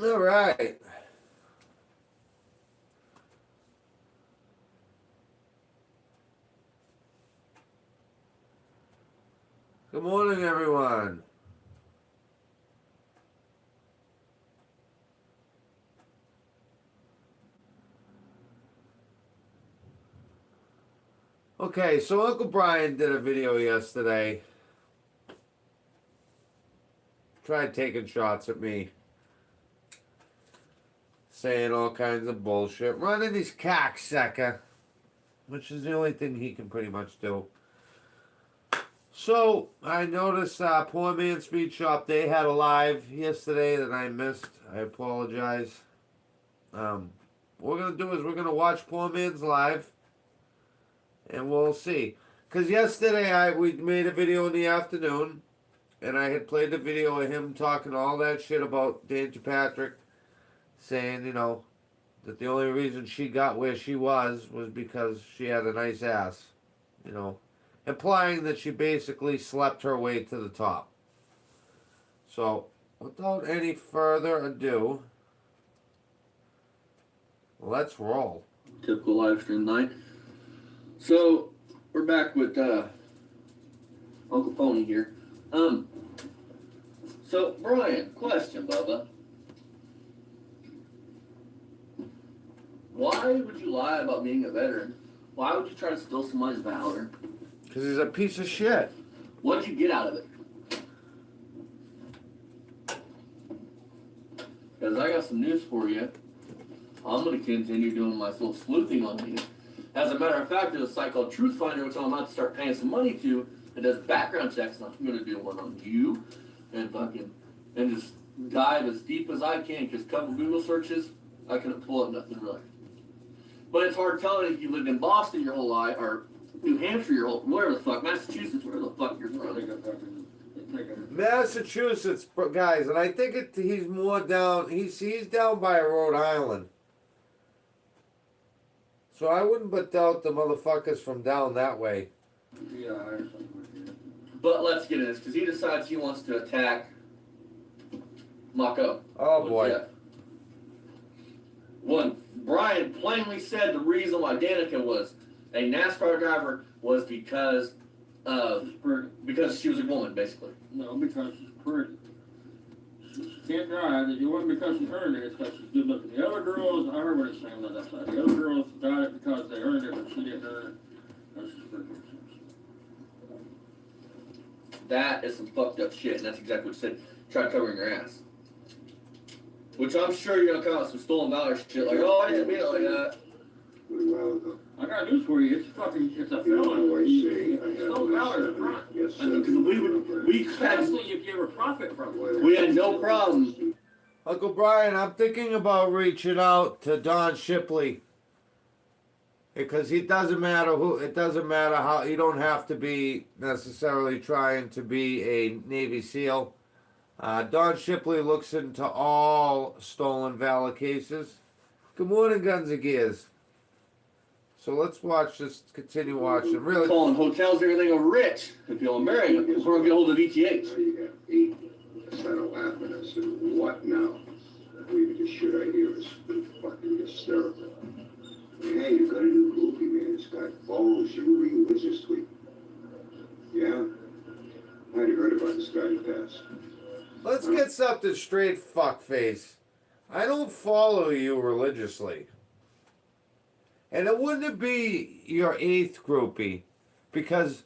All right. Good morning, everyone. Okay, so Uncle Brian did a video yesterday. Tried taking shots at me. Saying all kinds of bullshit. Running his cocksucker. Which is the only thing he can pretty much do. So, I noticed Poor Man's Speed Shop, they had a live yesterday that I missed. I apologize. What we're going to do is we're going to watch Poor Man's live. And we'll see. Because yesterday we made a video in the afternoon. And I had played the video of him talking all that shit about Danger Patrick. Saying, you know, that the only reason she got where she was because she had a nice ass. You know. Implying that she basically slept her way to the top. So, without any further ado, let's roll. Typical live stream night. So, we're back with Uncle Pony here. So, Brian, question, Bubba. Why would you lie about being a veteran? Why would you try to steal somebody's valor? Because he's a piece of shit. What did you get out of it? Because I got some news for you. I'm going to continue doing my little sleuthing on these. As a matter of fact, there's a site called Truth Finder, which I'm about to start paying some money to, that does background checks. And I'm going to do one on you and just dive as deep as I can, because a couple Google searches, I couldn't pull up nothing really. But it's hard telling if you lived in Boston your whole life, or New Hampshire your whole, wherever the fuck, Massachusetts, wherever the fuck you're from. Massachusetts, guys, and I think he's more down, he's down by Rhode Island. So I wouldn't but doubt the motherfuckers from down that way. Yeah, or something like that. But let's get into this, because he decides he wants to attack Mako. Oh boy. Jeff. One, Brian plainly said the reason why Danica was a NASCAR driver was because she was a woman, basically. No, because she's pretty. She can't drive. It wasn't because she earned it, it's because she's good looking. The other girls, I heard what it's saying on that side. The other girls got it because they earned it, but she didn't earn it because she's pretty. That is some fucked up shit, and that's exactly what you said. Try covering your ass. Which I'm sure you're gonna come out with some stolen valor shit, like, oh, I didn't mean it like that. I got news for you. It's a felony. Stolen valor is a crime. Because we Especially if you ever profit from it. we had no problem. Uncle Brian, I'm thinking about reaching out to Don Shipley. Because it doesn't matter how, you don't have to be necessarily trying to be a Navy SEAL. Don Shipley looks into all stolen valor cases. Good morning, Guns and Gears. So let's watch this, continue watching. Really, Calling hotels and everything are rich. If you'll marry them, we're going to get a hold of ETH. I started laughing. I said, what now? I believe the shit I hear is fucking hysterical. Hey, you got a new movie, man. It's got balls. You're moving with this week. Yeah? I had heard about this guy in the past. let's get something straight, fuckface. I don't follow you religiously. And it wouldn't be your eighth groupie. Because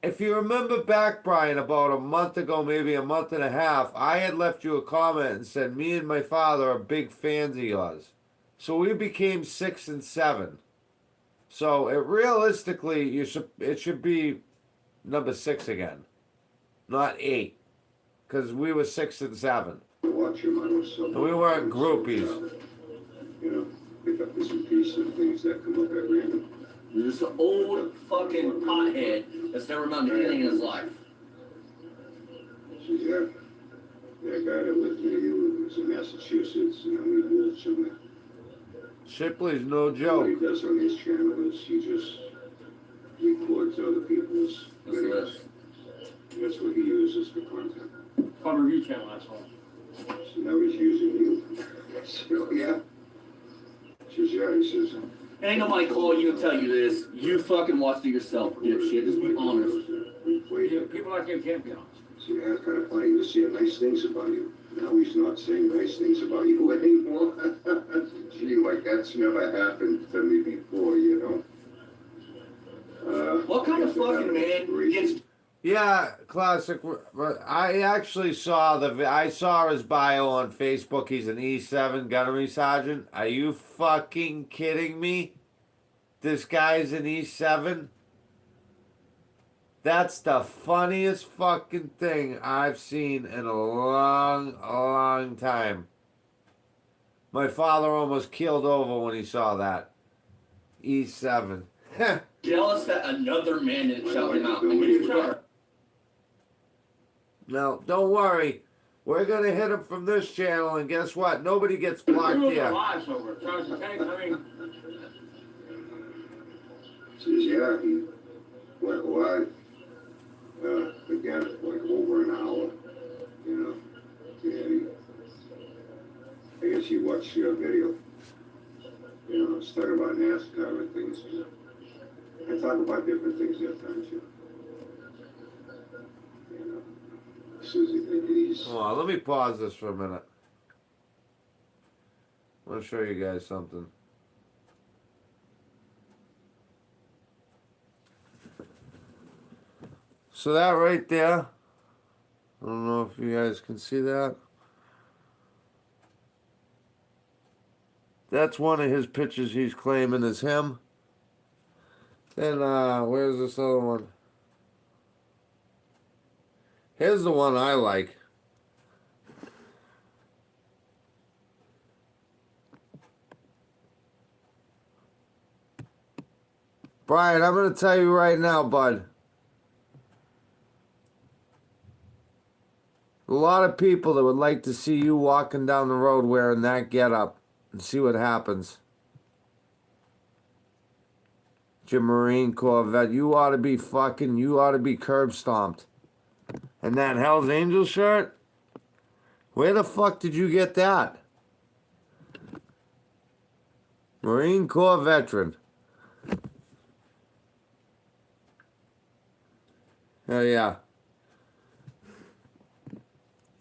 if you remember back, Brian, about a month ago, maybe a month and a half, I had left you a comment and said, me and my father are big fans of yours. So we became 6 and 7. So realistically, it should be number 6 again, not 8. Because we were 6 and 7. Watch him. I was so And we weren't groupies. You know, pick up bits and pieces of things that come up at random. You're just an old fucking pothead that's never amounted to anything in his life. So, yeah, that guy that lived near you was in Massachusetts, and I'm in Wolves somewhere. Shipley's no What he joke. does on his channel is he just records other people's What's videos. this? That's what he uses for content. Called review channel, that's all. So now he's using you. So, yeah. Says, yeah, he says. Ain't nobody call you and tell you this. You fucking watched it yourself, dipshit. Just be honest. People like him can't be honest. See, that's kind of funny. He was saying nice things about you. Now he's not saying nice things about you anymore. Gee, like that's never happened to me before, you know. What kind of fucking man gets... Yeah, classic. But I actually saw I saw his bio on Facebook. He's an E7 gunnery sergeant. Are you fucking kidding me? This guy's an E7? That's the funniest fucking thing I've seen in a long time. My father almost keeled over when he saw that. E7. jealous that another man didn't shout him out? I mean, it's hard. No, don't worry. We're gonna hit him from this channel, and guess what? Nobody gets blocked here. Says, yeah, he went live again, like over an hour, you know. And I guess he watched your video. You know, it's talking about NASCAR and things. I talk about different things at times, you know. Susie, he's... Hold on, let me pause this for a minute. I want to show you guys something. So that right there, I don't know if you guys can see that. That's one of his pictures he's claiming is him. Then, where's this other one? Here's the one I like. Brian, I'm going to tell you right now, bud. A lot of people that would like to see you walking down the road wearing that getup and see what happens. Your Marine Corps vet, you ought to be curb stomped. And that Hell's Angels shirt? Where the fuck did you get that? Marine Corps veteran. Hell yeah.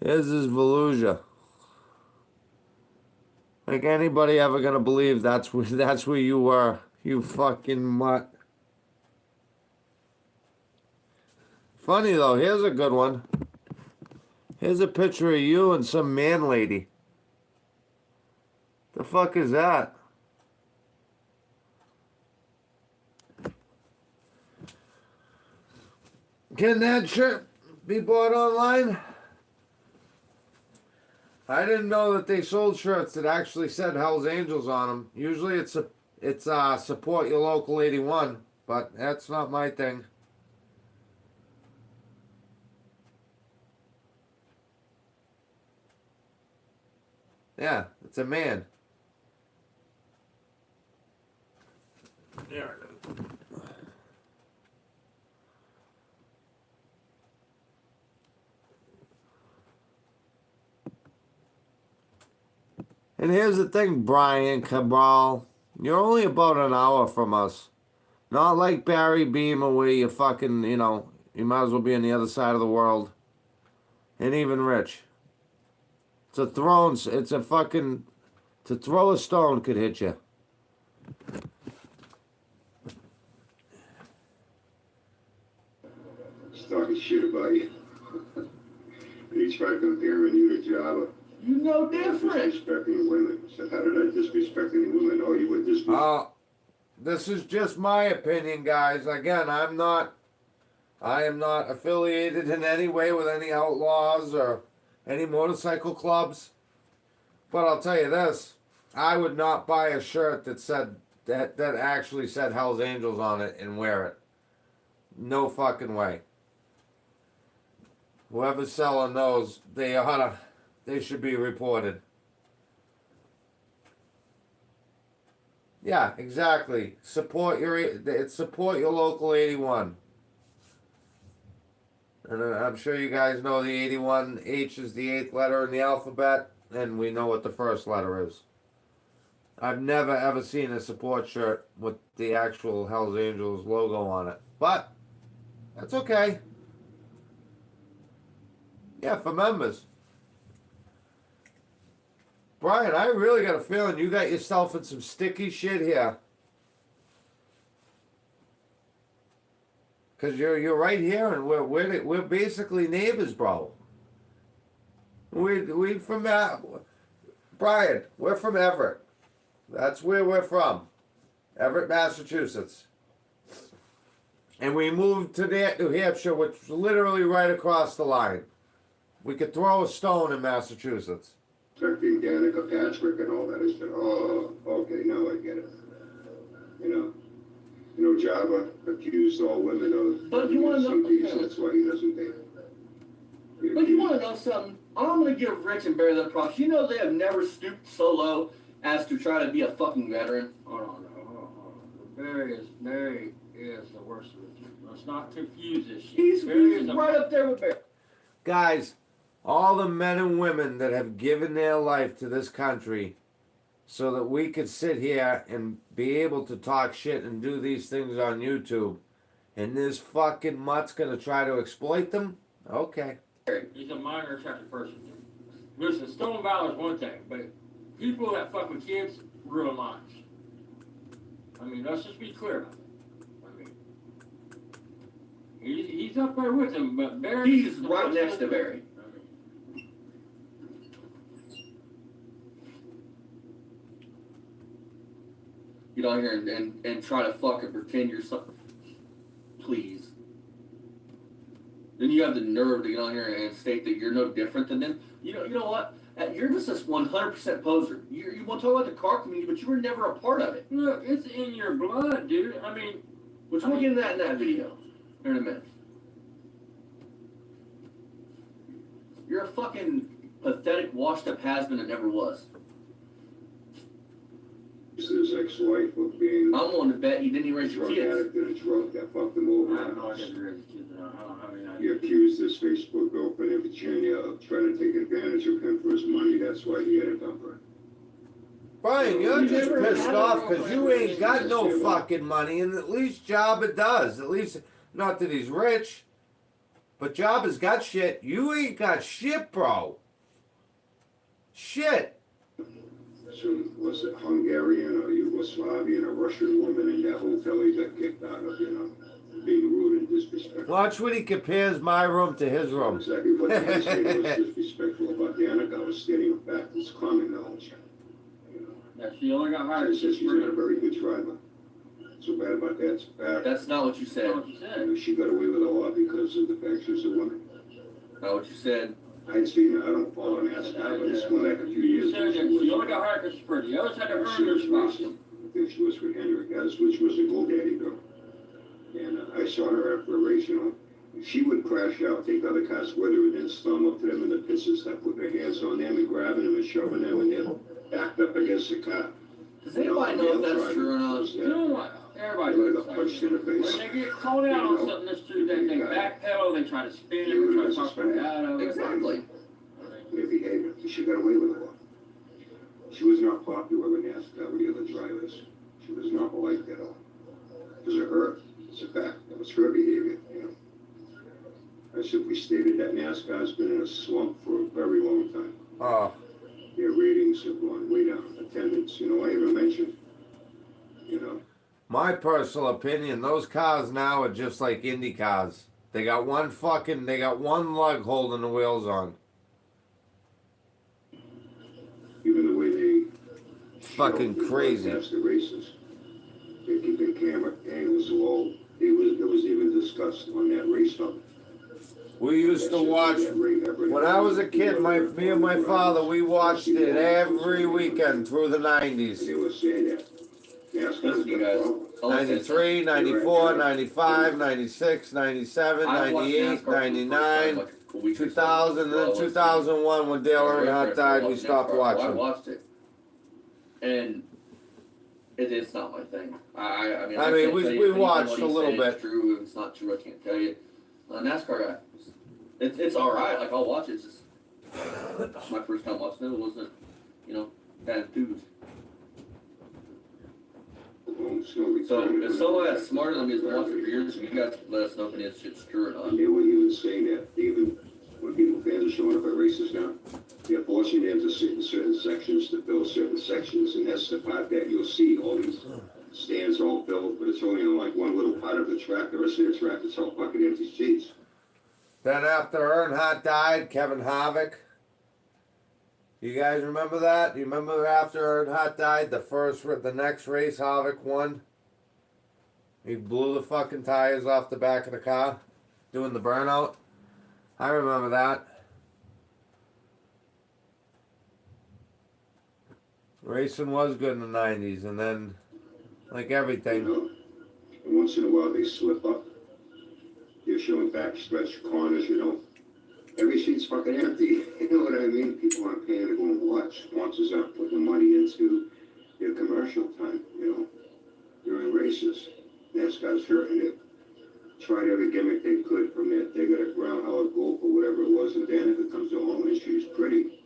Here's his Volusia. Like anybody ever gonna believe that's where you were, you fucking mutt. Funny though, here's a good one. Here's a picture of you and some man lady. The fuck is that? Can that shirt be bought online? I didn't know that they sold shirts that actually said Hell's Angels on them. Usually it's support your local 81, but that's not my thing. Yeah, it's a man. There it is. And here's the thing, Brian Cabral. You're only about an hour from us. Not like Barry Beamer where you fucking, you know, you might as well be on the other side of the world. And even Rich. To throw a stone could hit you. He's talking shit about you. And he's trying to compare you to Java. You know different. Disrespecting women. So how did I disrespect any women? Oh, you would disrespect. This is just my opinion, guys. Again, I am not affiliated in any way with any outlaws or any motorcycle clubs. But I'll tell you this, I would not buy a shirt that said that actually said Hell's Angels on it and wear it. No fucking way. Whoever's selling those, they should be reported. Yeah, exactly. Support your local 81. And I'm sure you guys know the 81 H is the 8th letter in the alphabet, and we know what the first letter is. I've never ever seen a support shirt with the actual Hells Angels logo on it. But that's okay. Yeah, for members. Brian, I really got a feeling you got yourself in some sticky shit here. Cause you're right here, and we're basically neighbors, bro. We from Brian. We're from Everett. That's where we're from, Everett, Massachusetts. And we moved to New Hampshire, which is literally right across the line. We could throw a stone in Massachusetts. Protecting Danica Patrick and all that. I said, oh, okay, now I get it. Java accused all women of But you want to know? STDs, that's why he doesn't date. But you want to know something? I'm going to give Rich and Barry the props. You know they have never stooped so low as to try to be a fucking veteran. Oh, no. Barry is the worst of the two. Let's not confuse this shit. He's right up there with Barry. Guys, all the men and women that have given their life to this country so that we could sit here and be able to talk shit and do these things on YouTube, and this fucking mutt's gonna try to exploit them? Okay. He's a minor attracted person. Listen, stolen valor is one thing, but people that fuck with kids ruin lives. I mean, let's just be clear about it. I mean, he's up there with him, but Barry... He's right next to Barry. Get on here and try to fucking pretend you're something. Please. Then you have the nerve to get on here and state that you're no different than them. You know what? You're just this 100% poser. You want to talk about the car community, but you were never a part of it. Look, it's in your blood, dude. I mean... Which we'll get into that in that video. Here in a minute. You're a fucking pathetic, washed-up has-been that never was. His ex-wife of being I'm willing to bet he didn't even raise a your drug kids. addict and a drug that fucked him over. I have no idea if you're kids or not. I don't have any He idea. accused this Facebook girlfriend in Virginia of trying to take advantage of him for his money. That's why he had a dumper. Brian, you're You just never pissed had a off because girlfriend you ain't raised got in no this fucking money, and at least Jabba does. At least, not that he's rich, but Jabba's got shit. You ain't got shit, bro. Shit. So was it Hungarian or Yugoslavian or Russian woman in that hotel he got kicked out of, being rude and disrespectful. Watch when he compares my room to his room. Exactly what they say was disrespectful about Danica. I was stating a fact. It's common knowledge. Yeah, she only got hired I said just she's for not a very good driver. So bad about that. It's a fact. That's not what you said. what you said. She got away with a lot because of the fact she was a woman. Not what you said. I'd seen her. I don't follow NASCAR, but it's going back a few years. You said that she only got hired because she's pretty. The others had to earn their spots. I think she was with Henrik, which was a GoDaddy girl. And I saw her after a race, she would crash out, take other cars with her, and then storm up to them in the pits and stuff, putting her hands on them and grabbing them and shoving them, and they're backed up against the car. Does anybody know if that's true or not? You know what? Everybody Like does a punch in the face. when they get called out on something that's true, they backpedal, they try to spin it, they try to talk her out of it. Exactly. Their behavior. She got away with a lot. She was not popular with NASCAR with the other drivers. She was not liked at all. Because of her. It's a fact. That was her behavior, I simply stated that NASCAR's been in a slump for a very long time. Oh, Their ratings have gone way down. Attendance, I even mentioned, my personal opinion, those cars now are just like Indy cars. They got one lug holding the wheels on. even the way they Fucking show crazy. broadcast the races. They're keeping camera angles low. It was even discussed on that race hub. We used to watch, when I was a kid, me and my father, we watched it every weekend through the 90s. They were saying that. NASCAR's Listen, you got a guys. problem. 93, 94, 95, 96, 97, I watched 98, NASCAR for the first time, 99, like, a week or so. 2000, and then 2001 when Dale Earnhardt died, we stopped I watching. watched it. And it's not my thing. I I mean, can't we tell you if watched anything a what he little said is bit. True, if it's not true, I can't tell you. a NASCAR guy. It's all right. Like I'll watch it. It's just my first time watching it. It wasn't, that enthused. So if someone that's smarter than me has been watching for years, you guys let us know if any of this shit's true or not. They wouldn't even say that. Even when people fans are showing up at races now, they're forcing them to sit in certain sections to fill certain sections, and that's the part that you'll see all these stands all filled, but it's only on like one little part of the track. The rest of the track is all fucking empty seats. Then after Earnhardt died, Kevin Harvick. You guys remember that? You remember after Earnhardt died, the next race Harvick won? He blew the fucking tires off the back of the car, doing the burnout. I remember that. Racing was good in the 90s, and then, like everything. And once in a while they slip up. You're showing backstretch corners, Every seat's fucking empty. You know what I mean? People aren't paying to go and watch. Sponsors aren't putting money into their commercial time, during races. NASCAR's hurting it. Tried every gimmick they could from it. They got a groundhog goal or whatever it was, and Danica comes home and she's pretty.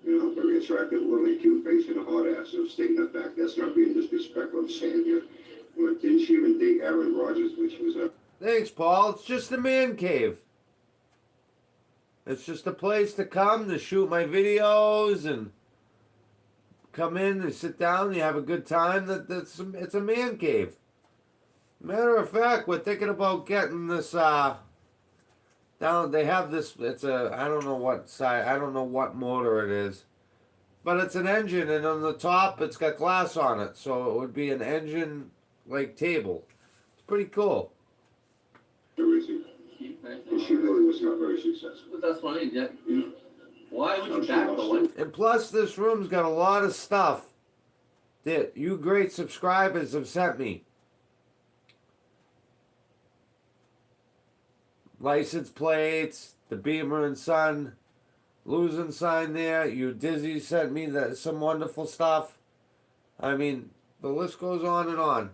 Very attractive woman, cute face and a hot ass. So stating the fact, that's not being disrespectful. I'm saying here. Didn't she even date Aaron Rodgers when she was up? Thanks, Paul. It's just a man cave. It's just a place to come to shoot my videos and come in and sit down and you have a good time. It's a man cave. Matter of fact, we're thinking about getting this down. They have this. It's I don't know what side. I don't know what motor it is, but it's an engine, and on the top it's got glass on it, so it would be an engine like table. It's pretty cool. And she really was not very successful. But that's what I mean. Why would you back the one? And plus, this room's got a lot of stuff that you great subscribers have sent me. License plates, the Beamer and Son losing sign there. You Dizzy sent me some wonderful stuff. I mean, the list goes on and on.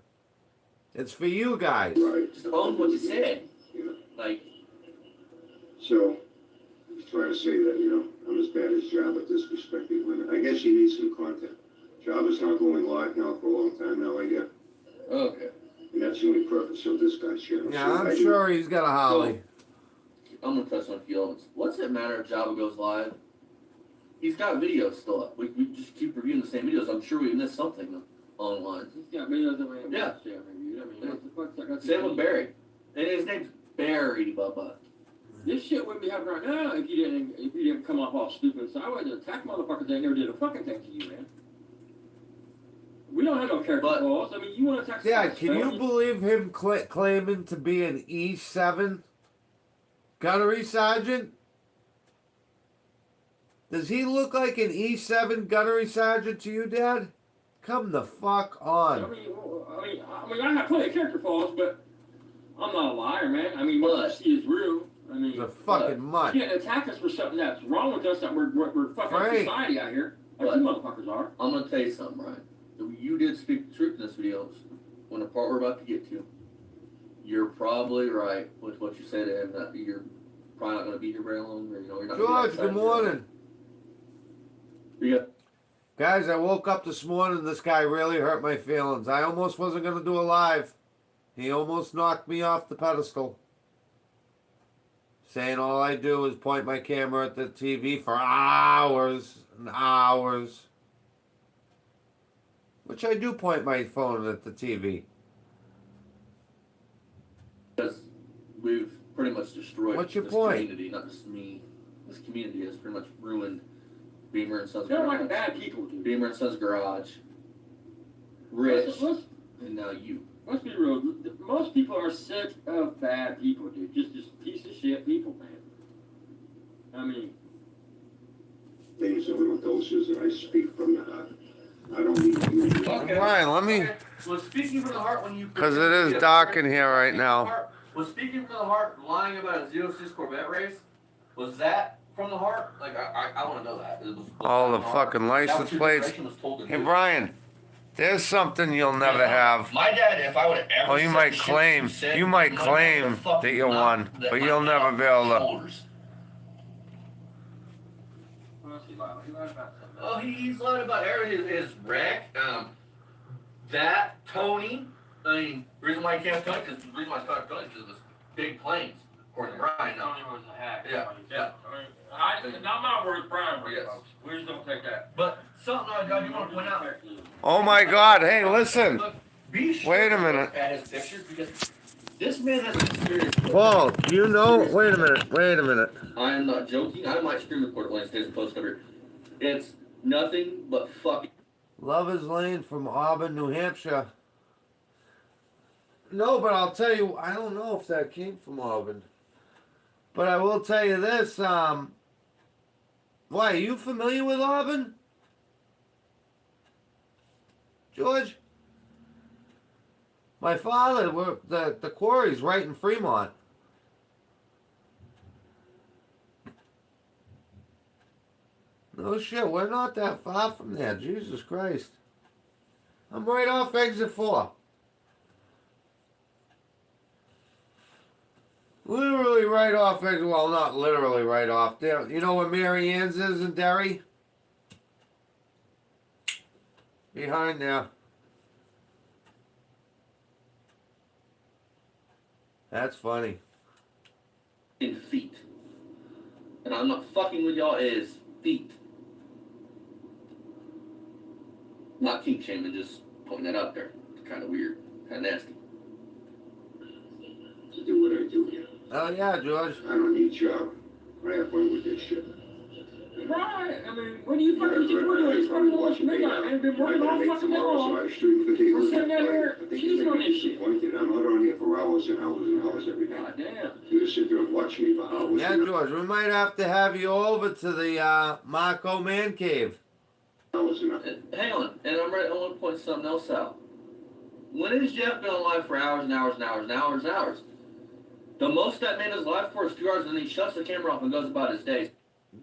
It's for you guys. Right. Just own what you said. Like. So, he's trying to say that, I'm as bad as Jabba at disrespecting women. I guess she needs some content. Jabba's not going live now for a long time now, I get. Okay. And that's the only purpose of this guy's channel. Yeah, I'm sure he's got a Holly. I'm going to touch on a few elements. What's it matter if Jabba goes live? He's got videos still up. We just keep reviewing the same videos. I'm sure we missed something online. He's got videos that we haven't Yeah. reviewed. I mean, what the fuck's that got to Same do? with Barry. And his name's Barry, Bubba. This shit wouldn't be happening right now if you didn't come off all stupid. So I would attack motherfuckers. They never did a fucking thing to you, man. We don't have no character flaws. I mean, you want to attack? Yeah, can you believe him claiming to be an E7 gunnery sergeant? Does he look like an E7 gunnery sergeant to you, Dad? Come the fuck on. I mean, I have plenty of character flaws, but I'm not a liar, man. I mean, what I see is real. I mean, the fucking mutt. You can't attack us for something that's wrong with us, that we're fucking Frank. society out here. Like you motherfuckers are. I'm going to tell you something, Ryan. You did speak the truth in this video. When the part we're about to get to, you're probably right with what you said to him, that you're probably not going to be here very long. Or, you're not George, good morning. Yeah. Guys, I woke up this morning. This guy really hurt my feelings. I almost wasn't going to do a live. He almost knocked me off the pedestal. Saying all I do is point my camera at the TV for hours and hours. Which I do point my phone at the TV. Because we've pretty much destroyed What's your this point? community, not just me. This community has pretty much ruined Beamer and Sons They're Garage. like bad people, dude. Beamer and Sons Garage. Rich. Let's and now you. Let's be real. Most people are sick of bad people, dude. Just piece of shit people, man. I mean, things in little doses, and I speak from the heart. I don't need you. Okay. Ryan, let me... Okay. Was speaking from the heart when you... Because it is dark in here right now. Was speaking from the heart lying about a 06 Corvette race? Was that from the heart? Like, I want to know that. It was All the from heart. fucking That was license your plates. direction was told to Hey, do. Brian. There's something you'll never have. My dad, if I would have ever. Well, you might claim that you won, but you'll never be able to. What else he lied? He lied about something. Oh, he's lied about everything. His wreck, that Tony. I mean, the reason why he can't Tony, because the reason why it's called Tony is because it was big planes, according to Brian. Tony was a hack. Yeah, yeah. I mean, not my words, Brian words, Yes. folks. We just don't take that. But something I do want to point out. Oh my God! Hey, listen. Look, be sure Wait a to minute. look at his pictures because this man has experienced. Paul, do you know? Wait a minute. I am not joking. I might screen record it when it stays and post over here. It's nothing but fucking. Lovers Lane from Auburn, New Hampshire. No, but I'll tell you, I don't know if that came from Auburn. But I will tell you this, why, are you familiar with Auburn? George? My father, the quarry's right in Fremont. No shit, we're not that far from there, Jesus Christ. I'm right off exit 4. Literally right off exit, well, not literally right off there. You know where Mary Ann's is in Derry? Behind there. That's funny. Feet. And I'm not fucking with y'all, it is feet. Not kink shaming, just pointing that out there. It's kind of weird, kind of nasty. To do what I do here. Oh yeah, George. I don't need job. I have fun with this shit. Right. I mean, when you fucking keep working, it's fucking watching midnight, man. Been working all fucking day long. We're sitting down here cheating on this shit. I'm not on here for hours and hours and hours every day. God damn. You just sit there and watch me for hours. Yeah, George, we might have to have you over to the Marco Man Cave. Hours and hours. Hang on, and I want to point something else out. When has Jeff been alive for hours and hours and hours and hours and hours? The most that man is alive for is 2 hours, and then he shuts the camera off and goes about his days.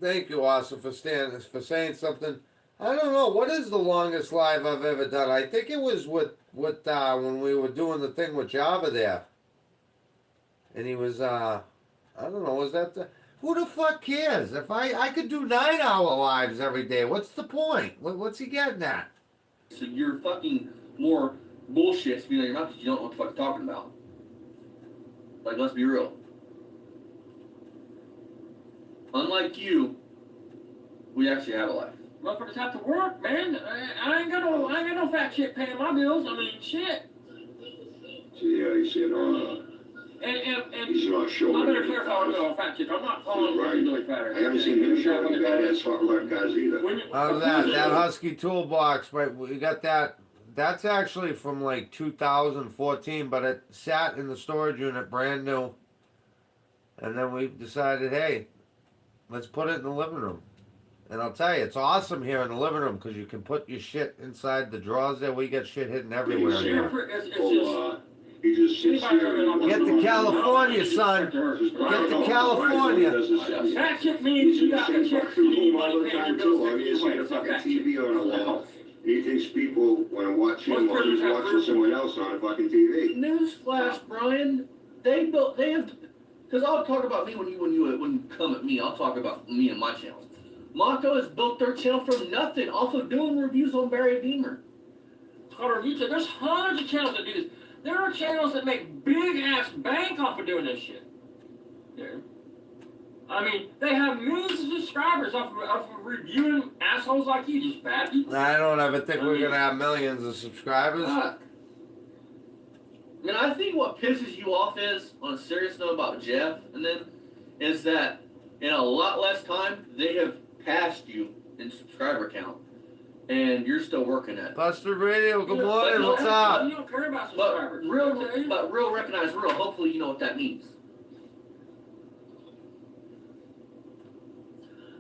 Thank you, Austin, for saying something. I don't know, what is the longest live I've ever done? I think it was with when we were doing the thing with Java there. And he was, I don't know, was that the... Who the fuck cares? If I could do 9-hour lives every day, what's the point? What's he getting at? So you're fucking more bullshit spewing out your mouth because you don't know what the fuck you're talking about. Like, let's be real. Unlike you, we actually have a life. Motherfuckers have to work, man. I ain't got no fat shit paying my bills. I mean, shit. Yeah, he said, And he's not showing. I better clarify what I'm doing fat shit. I'm not calling him really fat. I haven't seen him showing any badass hot left guys either. Oh, that Husky Toolbox, right? We got that. That's actually from like 2014, but it sat in the storage unit brand new. And then we decided, hey, let's put it in the living room. And I'll tell you, it's awesome here in the living room because you can put your shit inside the drawers there. We get shit hidden everywhere. It's just... Get to California, son. Get to California. That shit means you got to check the money paying your bills. He's seen a fucking TV on a wall. He thinks people want to watch him while he's watching someone else on a fucking TV. Newsflash, Brian. They have, because I'll talk about me when you come at me. I'll talk about me and my channels. Mako has built their channel from nothing, off of doing reviews on Barry Beamer. It's called a review channel. There's hundreds of channels that do this. There are channels that make big ass bank off of doing this shit. Yeah. I mean, they have millions of subscribers off of reviewing assholes like you, just bad people. I don't ever think we're gonna have millions of subscribers. And I think what pisses you off is, on a serious note about Jeff and them, is that in a lot less time, they have passed you in subscriber count. And you're still working at it. Buster Radio, good morning, what's up? You don't care about subscribers. But real recognize real, hopefully you know what that means.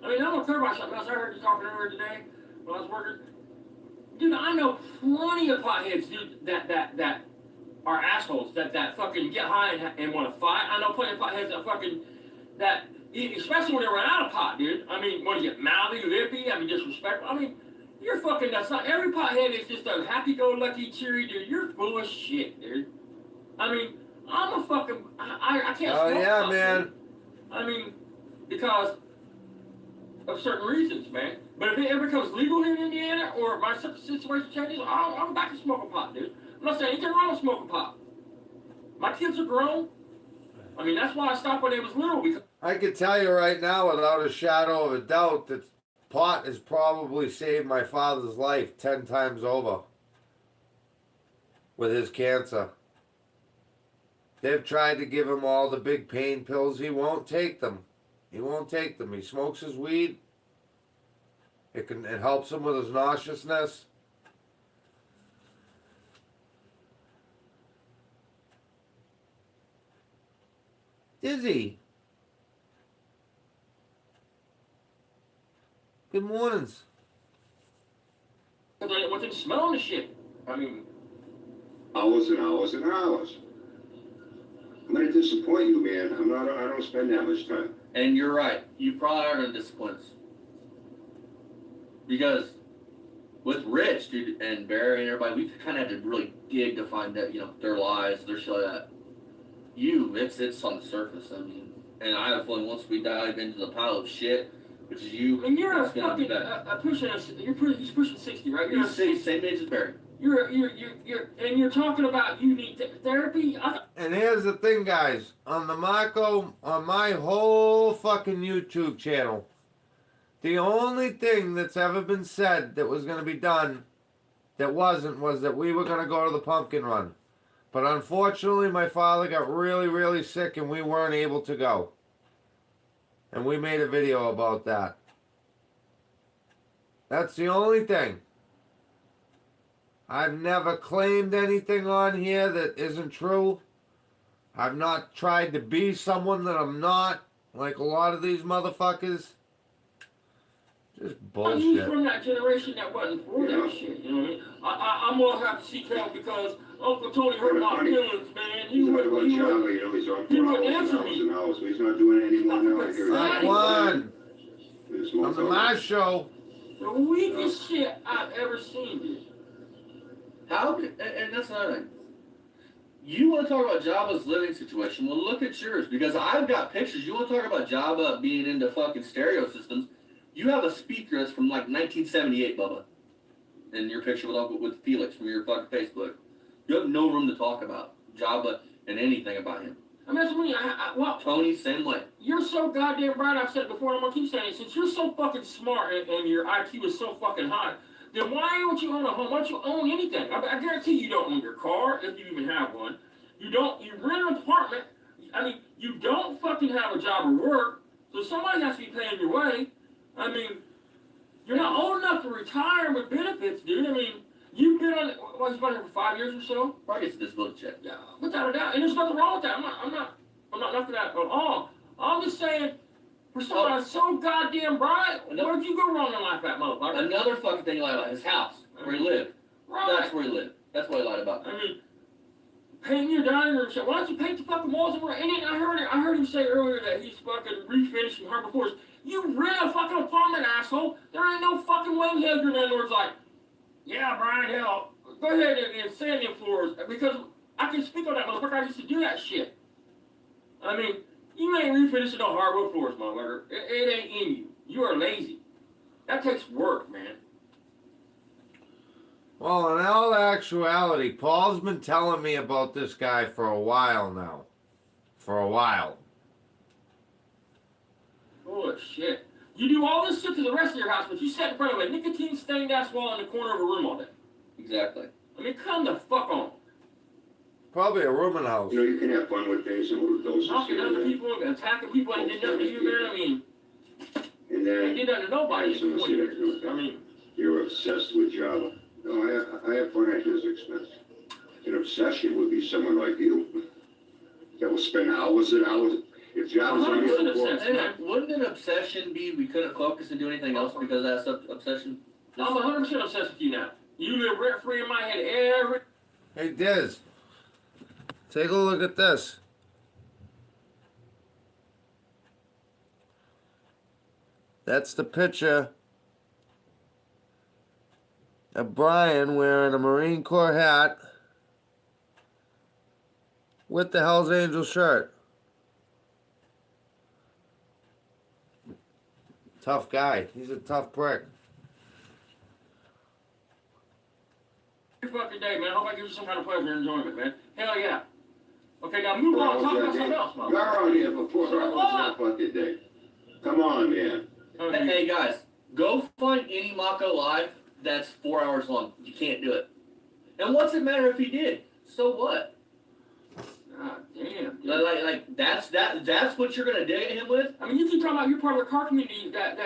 I mean, I don't care about something else. I heard you talking earlier today when I was working. Dude, I know plenty of potheads, dude, that are assholes, that fucking get high and want to fight. I know plenty of potheads especially when they run out of pot, dude. I mean, want to get mouthy, lippy, I mean, disrespectful. I mean, You're fucking nuts. Not every pothead is just a happy-go-lucky cheery dude. You're full of shit, dude. I mean, I'm a fucking. I can't. Oh smoke yeah, pot, man. dude. I mean, because of certain reasons, man. But if it ever becomes legal here in Indiana, or my situation changes, I'll go back to smoking pot, dude. I'm not saying anything wrong with smoking pot. My kids are grown. I mean, that's why I stopped when they was little. Because I can tell you right now, without a shadow of a doubt, that pot has probably saved my father's life 10 times over with his cancer. They've tried to give him all the big pain pills. He won't take them. He won't take them. He smokes his weed. It helps him with his nauseousness. Dizzy. Good mornings. I didn't want them smelling the shit. I mean, Hours and hours and hours. I'm gonna disappoint you, man. I don't spend that much time. And you're right. You probably are going to disappoint us. Because with Rich, dude, and Barry and everybody, we've kind of had to really dig to find that, their lies, their shit like that. It's on the surface. I mean, and I have a feeling once we dive into the pile of shit, which is you, and you're a it's gonna be fucking bad. he's pushing 60, right? You're You're same age as Barry. And you're talking about you need therapy. And here's the thing, guys. On my whole fucking YouTube channel, the only thing that's ever been said that was going to be done that wasn't was that we were going to go to the pumpkin run. But unfortunately, my father got really, really sick and we weren't able to go. And we made a video about that. That's the only thing. I've never claimed anything on here that isn't true. I've not tried to be someone that I'm not, like a lot of these motherfuckers. Just I'm bullshit. from that generation that wasn't for that shit, you know what I mean? I'm gonna have to seek help because Uncle Tony hurt my feelings, man. He's not about Java, he's on for hours and hours, so he's not doing it anymore now. I hear Not it. one. This On month's the over. my show. The weakest shit I've ever seen, dude. And that's another thing. You want to talk about Jabba's living situation? Well, look at yours, because I've got pictures. You want to talk about Jabba being into fucking stereo systems? You have a speaker that's from like 1978, Bubba, in your picture with Felix from your fucking Facebook. You have no room to talk about Jabba and anything about him. I mean, that's me. Well, Tony, same way. you're so goddamn bright. I've said it before, and I'm gonna keep saying it. Since you're so fucking smart and your IQ is so fucking high, then why don't you own a home? Why don't you own anything? I guarantee you don't own your car if you even have one. You rent an apartment. I mean, you don't fucking have a job or work, so somebody has to be paying your way. I mean, you're not old enough to retire with benefits, dude. I mean, you've been on, he's been here for 5 years or so? Probably gets a disability check. Yeah, without a doubt. And there's nothing wrong with that. I'm not knocking that at all. I'm just saying, for someone that's so goddamn bright, where'd you go wrong in life, that motherfucker? Another fucking thing he lied about, his house, where he lived. Right. That's where he lived. That's what he lied about. I mean, painting your dining room shit. Why don't you paint the fucking walls? And then I heard him say earlier that he's fucking refinishing harbor floors. You rent a fucking apartment, asshole. There ain't no fucking way hell your landlord's like, yeah, Brian, hell, go ahead and sand them floors. Because I can speak on that, motherfucker. I used to do that shit. I mean, you ain't refinishing no hardwood floors, motherfucker. It ain't in you. You are lazy. That takes work, man. Well, in all actuality, Paul's been telling me about this guy for a while now. For a while. Holy shit. You do all this shit to the rest of your house, but you sit in front of a nicotine-stained ass wall in the corner of a room all day. Exactly. I mean, come the fuck on. Probably a rooming house. You know, you can have fun with things and with doses Knocking here other and there. people, attacking people, and did nothing to you, man. I mean, And they then did nothing to nobody Yeah, in 20 so years. I mean, you're obsessed with Java. No, I have fun at his expense. An obsession would be someone like you that will spend hours and hours. If Java's on your 100% report, obsessed. Wouldn't an obsession be we couldn't focus and do anything else because of that obsession? I'm 100% obsessed with you now. You live rent-free in my head every... Hey, Diz. Take a look at this. That's the picture Brian wearing a Marine Corps hat with the Hell's Angels shirt. Tough guy. He's a tough prick. Every fucking day, man. I hope I give you some kind of pleasure and enjoyment, man. Hell yeah. Okay, now move on. Talk about something else, man. You're on here for 4 hours a fucking day. Come on, man. Hey guys, go find any Mako live that's 4 hours long. You can't do it. And what's it matter if he did? So what? God damn. Dude. Like that's what you're gonna dig at him with? I mean, you keep talking about you're part of the car community that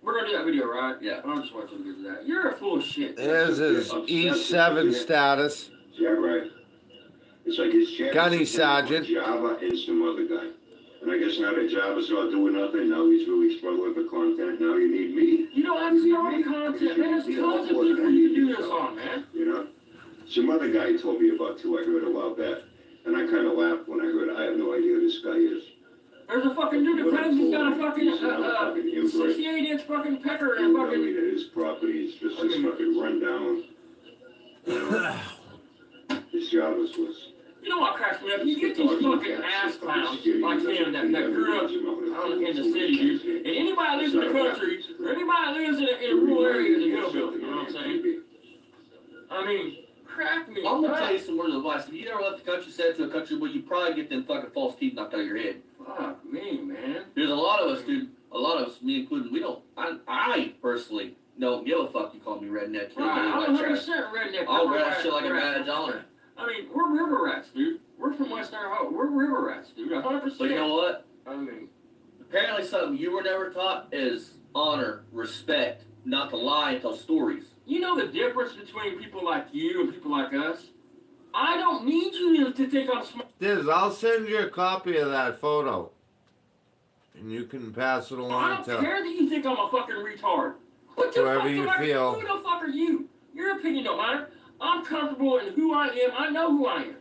we're gonna do that video, right? Yeah. I'm just watching the video of that. You're a full of shit. There's his E7 status. Yeah, right. It's like his champion. Gunny Sergeant. Java and some other guy. And I guess now that Java's not doing nothing, now he's really struggling for content. Now you need me. You don't have to see all the content, man. There's tons of people you can do this on, man. You know? Some other guy told me about too. I heard a while back. And I kind of laughed when I heard it. I have no idea who this guy is. There's a fucking dude that claims he's got a fucking 68-inch fucking pecker and fucking... His property is just this fucking rundown. His Java's was... You know what cracks me up? You get these fucking ass clowns like him that grew up in the city, dude. And anybody that lives in the country, or anybody that lives in a rural area is a hillbilly, you know what I'm saying? I mean, crack me. I'm gonna tell you some words of advice. If you ever left the countryside to a country where you probably get them fucking false teeth knocked out of your head. Fuck me, man. There's a lot of us, dude. A lot of us, me including, we don't. I personally don't give a fuck. You call me redneck. Right, I'm 100% redneck. I'll wear that shit like a badge of honor. I mean, we're river rats, dude. We're from West Idaho. We're river rats, dude. 100%. But you know what? I mean, apparently something you were never taught is honor, respect, not to lie and tell stories. You know the difference between people like you and people like us? I don't need you to think I'm smart. I'll send you a copy of that photo. And you can pass it along I don't care that you think I'm a fucking retard. What the whoever fuck you do I, feel. Who the fuck are you? Your opinion don't matter. I'm comfortable in who I am. I know who I am.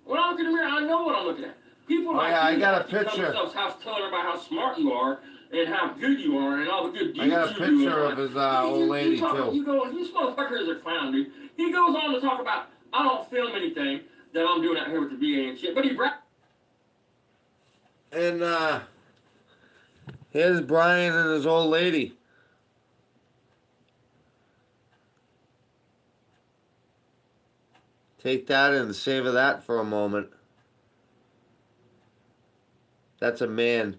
When I look in the mirror, I know what I'm looking at. People like yeah, you I got a tell picture. themselves telling everybody how smart you are and how good you are and all the good deeds I got a you do. picture of his old lady, too. You go, this motherfucker is a clown, dude. He goes on to talk about, I don't film anything that I'm doing out here with the VA and shit, but he And, here's Brian and his old lady. Take that and savor that for a moment. That's a man.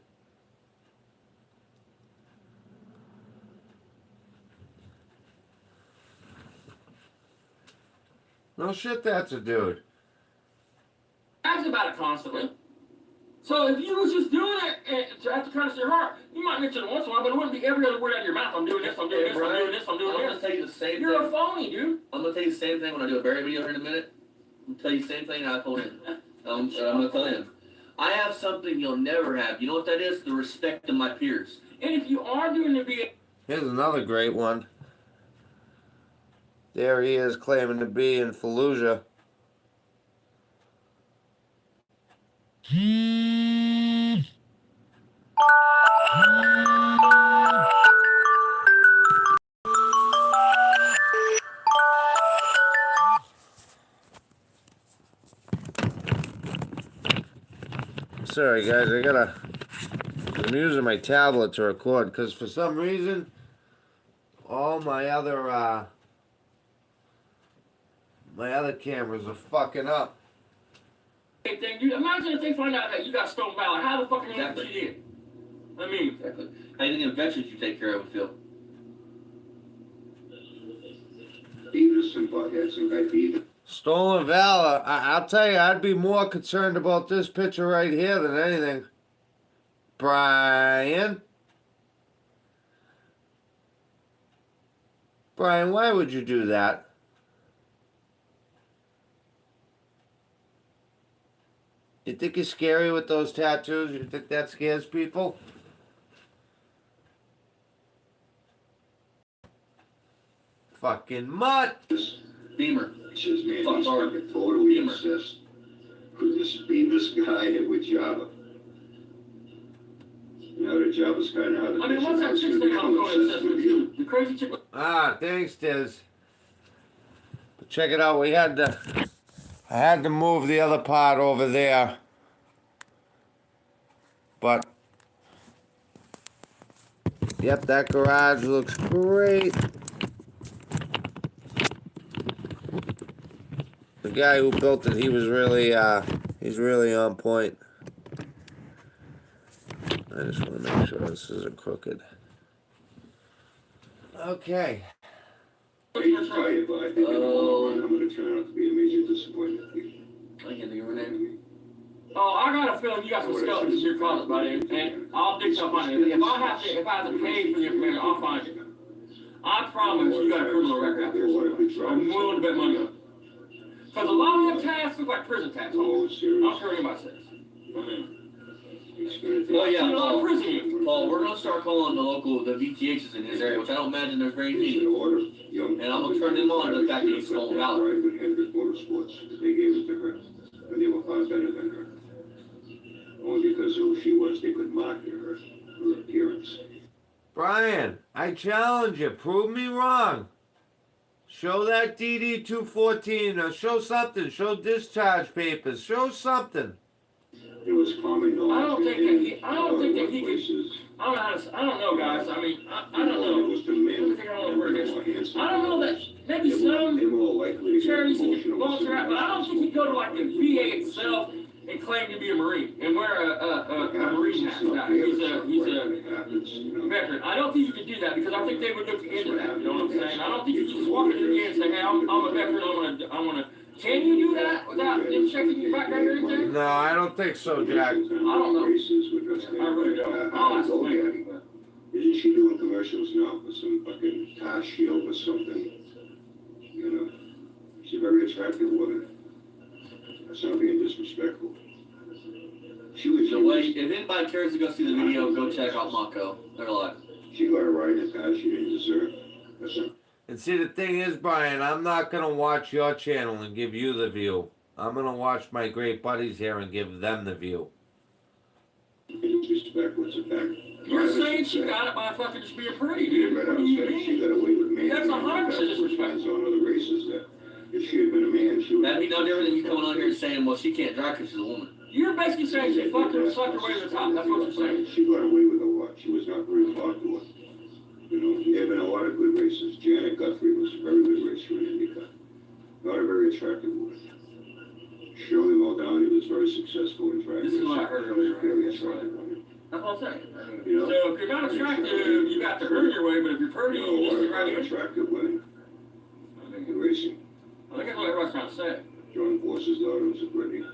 No shit, that's a dude. brags about it constantly. So if you was just doing it at the kindness of your heart, you might mention it once in a while, but it wouldn't be every other word out of your mouth. I'm doing this, I'm doing this, I'm doing this, I'm doing I'm this. gonna tell you the same You're thing. a phony, dude. I'm gonna tell you the same thing when I do a Barry video here in a minute. I'm gonna tell you the same thing I told him. I'm gonna tell him. I have something you'll never have. You know what that is? The respect of my peers. And if you are doing the VA, Here's another great one. There he is claiming to be in Fallujah. Sorry guys, I'm using my tablet to record because for some reason all my other cameras are fucking up. thing, dude, imagine if they find out that you got stolen valor. How the fuck Exactly. you did? I mean, Exactly. How do you think the veterans you take care of would feel? Beavis and buttheads and guy Beavis. Stolen valor. I'll tell you, I'd be more concerned about this picture right here than anything. Brian, why would you do that? You think you're scary with those tattoos? You think that scares people? Fucking mutt. Beamer. He says, man, Fuck he's hard. fucking totally Beamer. obsessed with this Beavis guy with Java. You know, the Java's kind of how the I mean, what's that chick thing I'm going to obsessed with you. The crazy chick. Ah, thanks, Tiz. But check it out. I had to move the other part over there. But, yep, that garage looks great. The guy who built it, he's really on point. I just want to make sure this isn't crooked. Okay. I hate to tell you, but I think in the long run, I'm going to turn out to be a major disappointment to you. I can't think of her name. Oh, I got a feeling you got some skeletons in your closet, buddy, and I'll dig stuff on it. If I have to pay for the information, I'll find it. I promise you got a criminal record out there. I'm willing to bet money on it. Because a lot of them tasks look like prison tasks. I don't care what anybody says. Oh yeah, Paul, prison. Paul, we're gonna start calling the VTHs in his area, which I don't imagine there's very many. And I'm gonna turn them on to the fact that he's stolen valor. Motorsports, they gave it to her, and they were far better than her. Only because of who she was, they could market her appearance. Brian, I challenge you. Prove me wrong. Show that DD-214. Or show something. Show discharge papers. Show something. It was common knowledge. I don't think that he could. I don't know, guys. I mean, I don't know. It was the men. I don't know that maybe some charities volunteer out, but I don't think he'd go to like the VA itself and claim to be a Marine and wear a Marine hat. He's a veteran. I don't think you could do that because I think they would look into that. You know what I'm saying? I don't think you can just walk into the VA and say, "Hey, I'm a veteran. I'm gonna." Can you do that without them checking your background or anything? No, I don't think so, Jack. I don't know. I really don't. I'll ask them. Isn't she doing commercials now for some fucking car shield or something? You know, she's a very attractive woman. That's not being disrespectful. She was The way, if anybody cares to go see the video, go check out Mako. They're like, she got a ride in a car she didn't deserve. That's not. And see, the thing is, Brian, I'm not going to watch your channel and give you the view. I'm going to watch my great buddies here and give them the view. Disrespect was a fact. You're saying she got it by fucking just being pretty, dude. What do you She mean? got away with me. That's 100% disrespect. On other races that if she had been a man, she would. that'd be no different than you coming on here and saying, well, she can't drive because she's a woman. You're basically saying she sucked her way to the top. That's what you're saying. She got away with a lot. She was not very popular. You know, there have been a lot of good races. Janet Guthrie was a very good racer in IndyCar. Not a very attractive woman. Shirley Muldowney was very successful in drag This is what I heard earlier. Very attractive woman. That's what I'm saying. You know? So if you're not attractive, you got to earn your way, but if you're pretty, you just get right in. Attractive women in racing. I think that's what everybody's trying to say. John Force's daughter was a Brittany.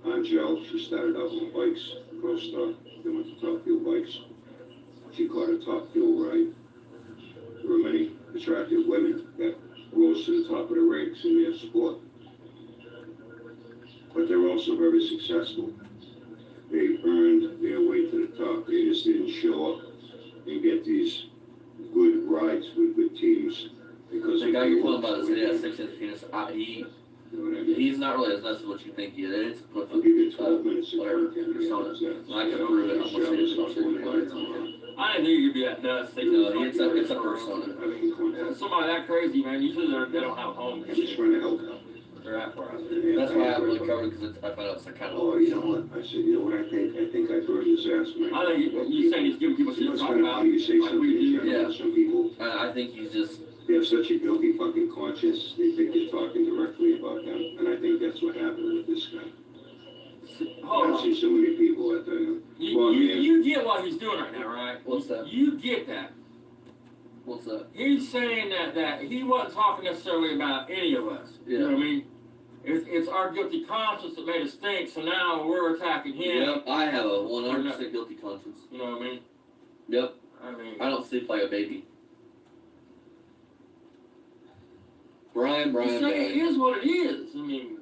Angel, she started out on bikes, cross star, then went to top fuel bikes. She caught a top fuel ride. There were many attractive women that rose to the top of the ranks in their sport. But they were also very successful. They earned their way to the top. They just didn't show up and get these good rides with good teams because The guy you're talking about is, yeah, 6 inch penis. You know what I mean? He's not really as nice as what you think he is. It's with I'll give you 12 minutes of whatever content. persona. I can prove it. I'm gonna say it. I didn't think you'd be that nuts. No, it's a persona. Somebody that crazy, man, usually they don't have a home. I'm just trying to help out. They're that far out. That's why I haven't really covered because I found out it's like kind of. Oh, you know what? I said, you know what I think? I think I burned his ass, man. I think you saying he's giving people shit to It's talk kind of about. funny you say Like something. we do. Yeah. Some people, I think he's just. they have such a guilty fucking conscience. They think you're talking directly about them. And I think that's what happened with this guy. Hold I've on. seen so many people at the... You get what he's doing right now, right? What's that? You get that. What's that? He's saying that he wasn't talking necessarily about any of us. You know what I mean? It's our guilty conscience that made us think, so now we're attacking him. Yep, I have a 100% guilty conscience. You know what I mean? Yep, I mean, I don't sleep like a baby. Brian. it is what it is. I mean,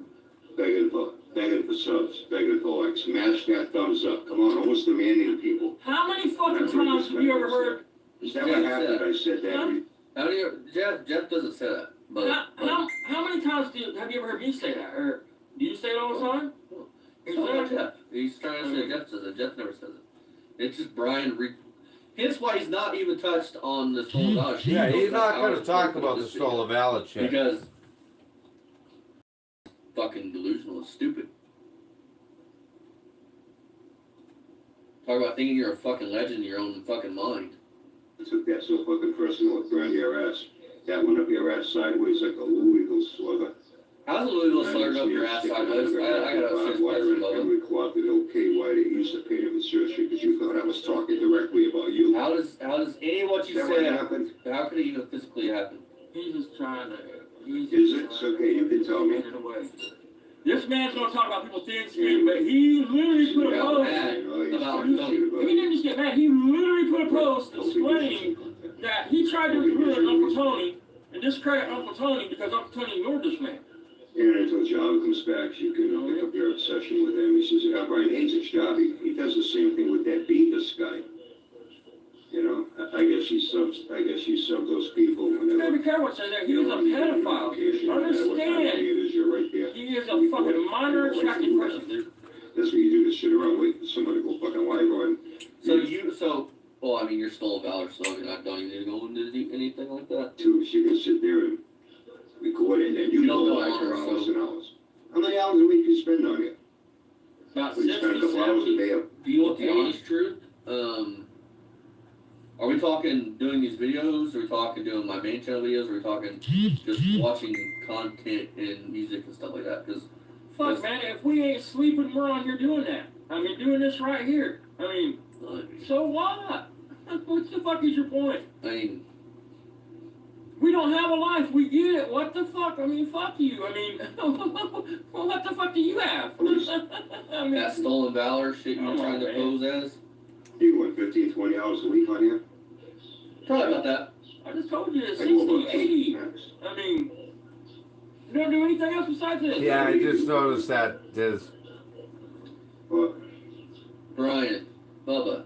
Begging for subs, begging for like smash that thumbs up. Come on, almost demanding people. how many fucking times have you ever heard? Is that what happened? I said that. Huh? How do you, Jeff doesn't say that, but How many times have you ever heard me say that? Or do you say it all the time? it's not like Jeff. He's trying to say Jeff says it. Jeff never says it. It's just Brian. Hence why he's not even touched on the stolen valor shit. Yeah, He he's knows how not going to powerful talk it about is the this video. stolen valor chick. Because fucking delusional and stupid. Talk about thinking you're a fucking legend in your own fucking mind. Took that so fucking personal, it burned your ass. That went up your ass sideways like a Louisville sliver. How's a Louisville slugger up your ass sideways? I got a serious question, Bubba. Every co-opted okay, why did you use the pain of insertion? Because you thought I was talking directly about you. How does any of what you Is that what said, happened? how could it even physically happen? He's just trying to. He's Is just it? It's okay, you can tell me. Get it away. This man's gonna talk about people's thin skin, but he literally put a Yeah, post. mad about He Tony. didn't just get mad. He literally put a post explaining that he tried to ruin Uncle Tony and discredit Uncle Tony because Uncle Tony ignored this man. And until John comes back, you can pick up your obsession with him. He says, yeah, Brian hates his job. He does the same thing with that Beavis guy. You know, I guess he subbed those people You whenever. gotta be careful saying that. He is a pedophile. Understand. You're right there. He is a fucking minor attractive person, dude. That's what you do to sit around waiting for somebody to go fucking live on. Well, I mean, you're stolen valor, so I mean, I don't even need to go into anything like that. Too, she can sit there and record it, and then you don't go know on her, for hours so- and hours. How many hours a week do you spend on it? About We spend a 60, couple hours a 70. day up. Do you want the honest truth? Are we talking doing these videos? Are we talking doing my main channel videos? Are we talking just watching content and music and stuff like that? Because Fuck, man, if we ain't sleeping, we're on here doing that. I mean, doing this right here. I mean, so what? What the fuck is your point? I mean, We don't have a life. We get it. What the fuck? I mean, fuck you. I mean, what the fuck do you have? I mean, that stolen valor shit you're Come trying on, to man. pose as? You want 15, 20 hours a week on here? Probably about that. I just told you, it's I go 60, about 80. max. I mean, you don't do anything else besides this. Yeah, I just noticed that there's. But Brian, Bubba,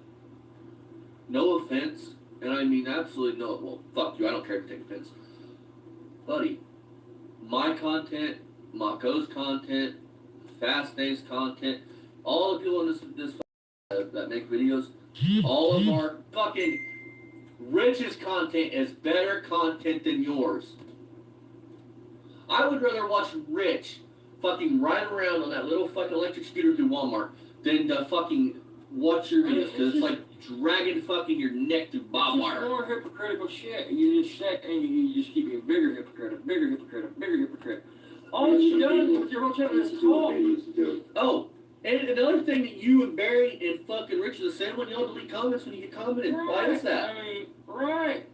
no offense, and I mean absolutely no, well, fuck you, I don't care if you take offense. Buddy, my content, Mako's content, Fast Dave's content, all the people in this that make videos, all of our fucking Rich's content is better content than yours. I would rather watch Rich fucking ride around on that little fucking electric scooter through Walmart than to fucking watch your videos, because it's like dragging fucking your neck through barbed It's just wire. more hypocritical shit. And you just sit and you just keep being bigger hypocrite, bigger hypocrite, bigger hypocrite. All you've done with your whole channel is talk. Oh, and another thing that you and Barry and fucking Rich are the same one, y'all delete comments when you get commented. Why is that? I mean, right.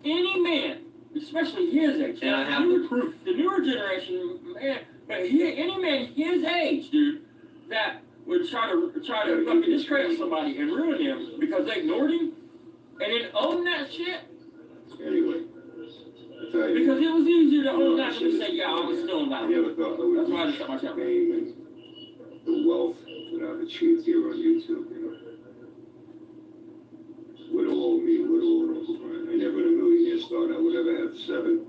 Any man, especially his age. And I have the proof. The newer generation, man, but any man his age, dude, that would try to fucking discredit somebody and ruin him because they ignored him and then own that shit. Anyway, I tell you, Because it was easier to own that than to say, yeah, I was still I about it. never thought I would That's why I just shut my reach mouth. fame and the wealth that I've achieved here on YouTube, you know. Little old me, little old Uncle Brian. I never in a million years thought I would ever have 7,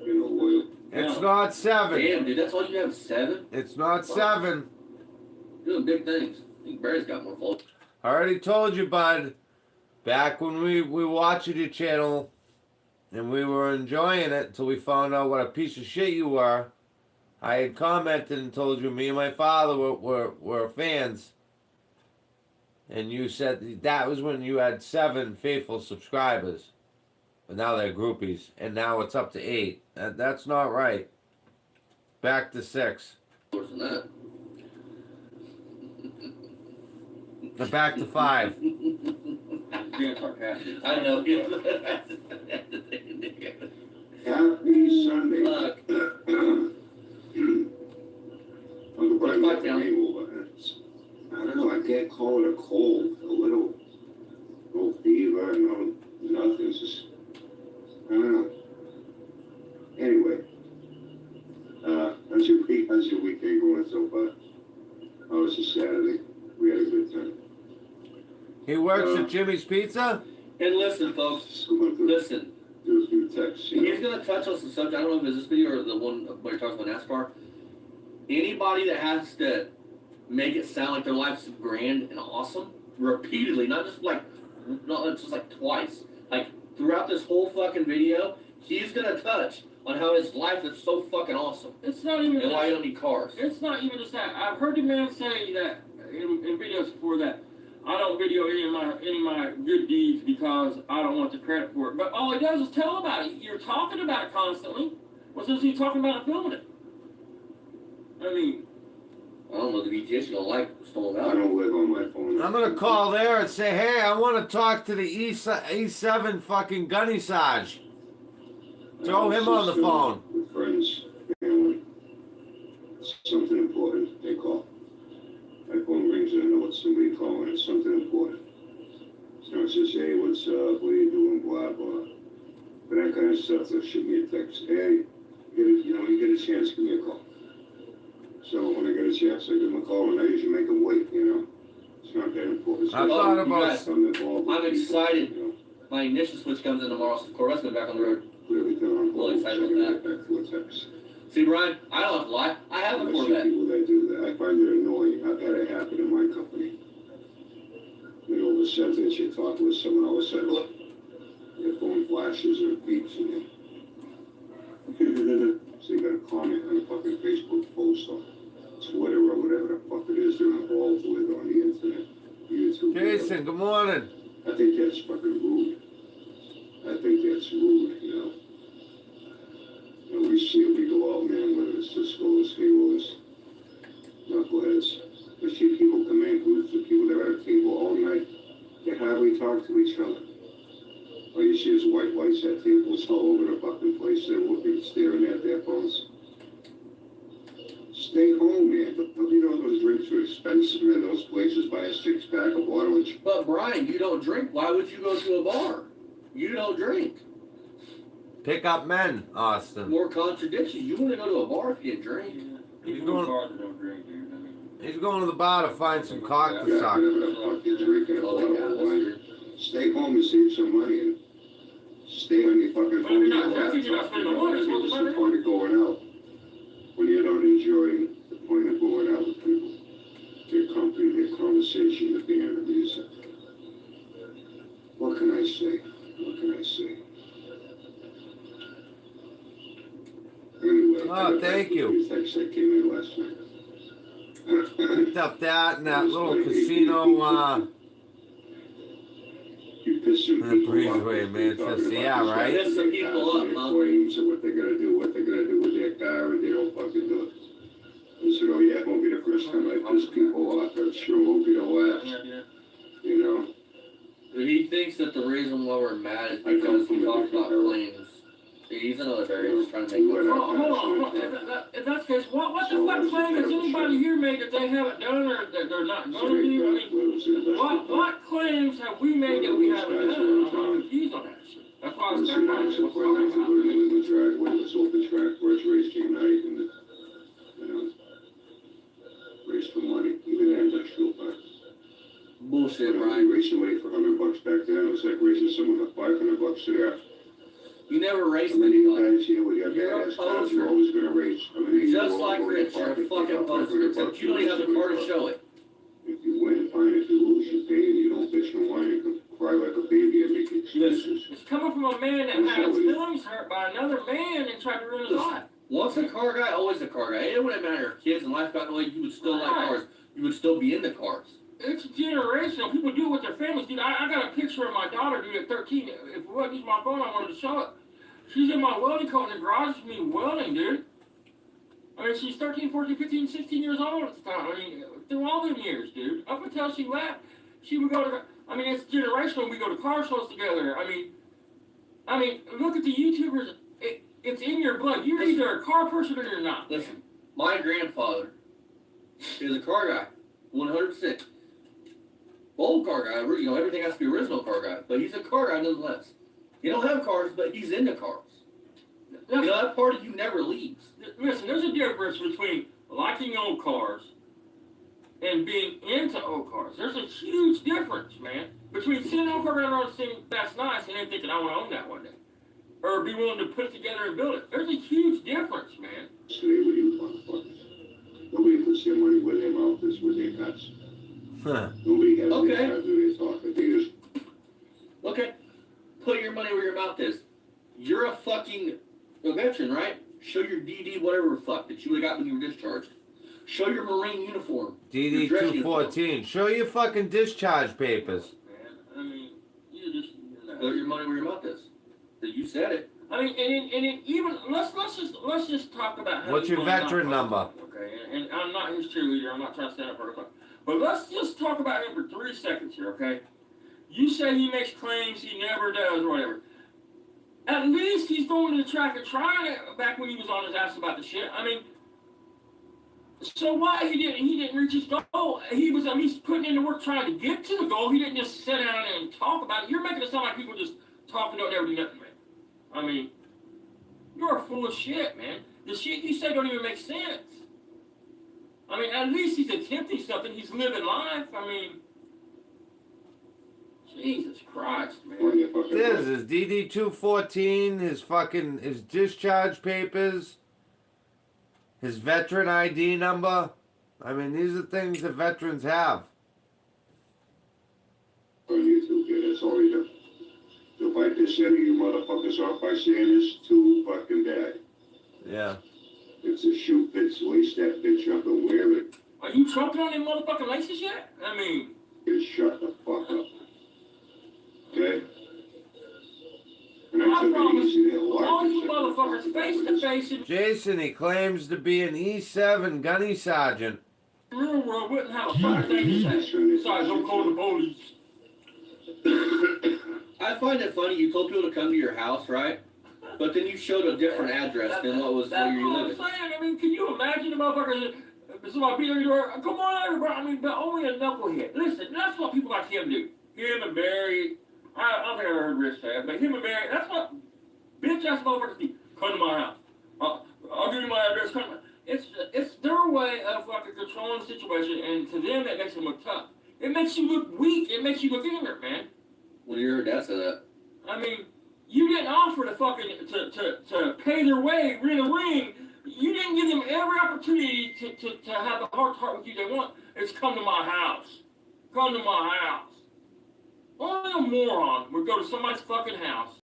you know, loyal. It's not 7. Damn, dude, that's all you have, 7? It's not 7. Doing big things. I think Barry's got more followers. I already told you, bud. Back when we watched your channel and we were enjoying it until we found out what a piece of shit you were, I had commented and told you me and my father were fans. And you said that was when you had 7 faithful subscribers. But now they're groupies. And now it's up to 8. That's not right. Back to 6. Than that. Back to 5. Being sarcastic. I know. Happy Sunday. Look. Uncle Brian, Back got the down. rain over. I don't know, I can't call it a cold. A little, no fever, no nothing. It's just, I don't know. Anyway, how's your weekend going so far? Oh, it's a Saturday. We had a good time. He works at Jimmy's Pizza? And listen, folks. Just going through Listen. a few texts. You He's know. going to touch on some subject. I don't know if it's this video or the one where he talks about NASCAR. Anybody that has to make it sound like their life's grand and awesome, repeatedly, not just like no, it's just like twice. Like throughout this whole fucking video, he's gonna touch on how his life is so fucking awesome. It's not even. And why you don't need cars. It's not even just that. I've heard the man say that in videos before that I don't video any of my good deeds because I don't want the credit for it. But all he does is tell about it. You're talking about it constantly. What's he talking about and filming it? I mean, I don't know, the VTS gonna like stolen I out. don't live on my phone. I'm gonna call there and say, hey, I want to talk to the E7 fucking gunny Sarge. Throw him on the phone. With friends, family. Something important, they call. My phone rings and I know it's somebody calling. It's something important. It's not just, hey, what's up? What are you doing? Blah, blah. But that kind of stuff, they'll shoot me a text. Hey, you get a chance, give me a call. So when I get a chance, I give them a call, and I usually make them wait, It's not that important. I thought about... I'm excited. My ignition switch comes in tomorrow, so Corvette's going back on the road. Clearly, they're on hold. Really excited about that. Back to a text. See, Brian, I don't have to lie. I have a I see Corvette. people that do that. I find it annoying. I've had it happen in my company. Middle of a sentence, you talk with someone, all of a sudden, look, your phone flashes or beeps, and so you got a comment on a fucking Facebook post or Twitter or whatever the fuck it is they're involved with on the internet. YouTube. Jason, good morning. I think that's fucking rude. I think that's rude, we see it, we go out, man, whether it's Cisco's, Halos, knuckleheads. We see people come in, groups of people that are at a table all night. They hardly talk to each other. All you see is white lights at tables all over the fucking place. They're looking, staring at their phones. Stay home, man. Don't you know those drinks are expensive, man? Those places buy a six-pack of water. But Brian, you don't drink. Why would you go to a bar? You don't drink. Pick up men, Austin. More contradictions. You want to go to a bar if you drink. He's people going- in cars that don't drink, dude. I mean, He's going to the bar to find some cock to Yeah, suck. whatever the fuck you're drinking, a Oh, bottle yeah, of that's wine. true. Stay home and save some money and stay on your fucking But phone. you're not drinking, you're not spending the money, so what's the What's the matter? point of going out when you're not enjoying the point of going out with people? Their company, their conversation, the band, the music. What can I say? What can I say? Anyway, Oh, thank you. the text that came in last night. Picked up that and that little casino, You piss some That people breeze off. away, man. Talking Says, about yeah, this right? guy, Piss some people up, their huh? claims and what they're gonna do with their car, and they don't fucking do it. I said, oh yeah, it won't be the first time I piss people off. It sure won't be the last. yeah. He thinks that the reason why we're mad is because he talks about claims. He's another very just trying to make Hold money. on, hold on. If that's the case, what the fuck claim has anybody here made that they haven't done or that they're not going to do? I mean, what claims have we made that we haven't done? I'm confused on that shit. That's why I was trying to find out what's talking about. In the driveway, it was open track for its racing night, and race for money, even at industrial park. Bullshit, Right, Brian. racing money for $100 back then. It was like racing someone for $500 there. You never raced How many anybody. guys here with your You're a badass cars, poser. you're always gonna race. I mean, Just like Rich, you're a fucking poser. Except you don't even have the car to show it. If you win, fine. If you lose, you pay, and you don't bitch and whine and cry like a baby and make excuses. It's coming from a man that had his feelings hurt by another man and tried to ruin his life. Once a car guy, always a car guy. It wouldn't matter if kids and life got in the way, you would still like cars. You would still be into cars. It's generational. People do it with their families, dude. I got a picture of my daughter, dude, at 13. If it wasn't using my phone, I wanted to show it. She's in my welding coat in the garage with me welding, dude. I mean, she's 13, 14, 15, 16 years old at the time. I mean, through all them years, dude. Up until she left, she would go to, I mean, it's generational. We go to car shows together. I mean, look at the YouTubers. It's in your blood. You're either a car person or you're not. Listen, my grandfather is a car guy, 100%. Old car guy, everything has to be original car guy, but he's a car guy nonetheless. He don't have cars, but he's into cars. That part of you never leaves. Listen, there's a difference between liking old cars and being into old cars. There's a huge difference, man. Between seeing an old car around and saying that's nice and then thinking I want to own that one day. Or be willing to put it together and build it. There's a huge difference, man. Stay with you, motherfuckers. Nobody puts their money where their mouth is, with their guts. Huh. Nobody has Okay. their guts when they talk. They just fuck that you would have got when you were discharged. Show your Marine uniform. DD Your dress 214. Show your fucking discharge papers. Man, I mean, you just Put your money where your mouth is. That you said it. I mean, and even let's just talk about how What's your veteran number? Okay, and I'm not his cheerleader. I'm not trying to stand up for the but let's just talk about him for 3 seconds here, okay? You say he makes claims he never does or whatever. At least he's going to the track and trying it back when he was on his ass about the shit. I mean, so why he didn't reach his goal? He was at least putting in the work trying to get to the goal. He didn't just sit down and talk about it. You're making it sound like people just talk and don't ever do nothing, man. I mean, you're full of shit, man. The shit you say don't even make sense. I mean, at least he's attempting something. He's living life. I mean, Jesus Christ, man. This is DD 214. His discharge papers. His veteran ID number. I mean, these are things that veterans have. On YouTube, yeah, that's all he does. He'll bite the shit out of you motherfuckers off by saying it's too fucking bad. Yeah. It's a shoe bitch, lace that bitch up and wear it. Are you choking on them motherfucking laces yet? I mean, Just shut the fuck up. Okay? And I took it promise, easy there. Watch all this you shit. motherfuckers face to face in Jason, he claims to be an E7 gunny sergeant. the real world wouldn't have a fucking thing to say. Besides, don't call the police. I find it funny. You told people to come to your house, right? But then you showed a different address than what was where you what living. I'm saying. I mean, can you imagine the motherfuckers? Somebody beat on your door. Come on over, bro. I mean, but only a knucklehead. Listen, that's what people like him do. Him and Barry. I don't think I ever heard Rich say it, but him and Barry. That's what bitch ass motherfuckers do. Come to my house. I'll give you my address. Come to my. It's their way of fucking controlling the situation, and to them that makes them look tough. It makes you look weak. It makes you look ignorant, man. When you heard that say that. I mean, you didn't offer to fucking to pay their way, rent a ring. You didn't give them every opportunity to have a heart to heart with you. They want is come to my house. Come to my house. Only a moron would go to somebody's fucking house,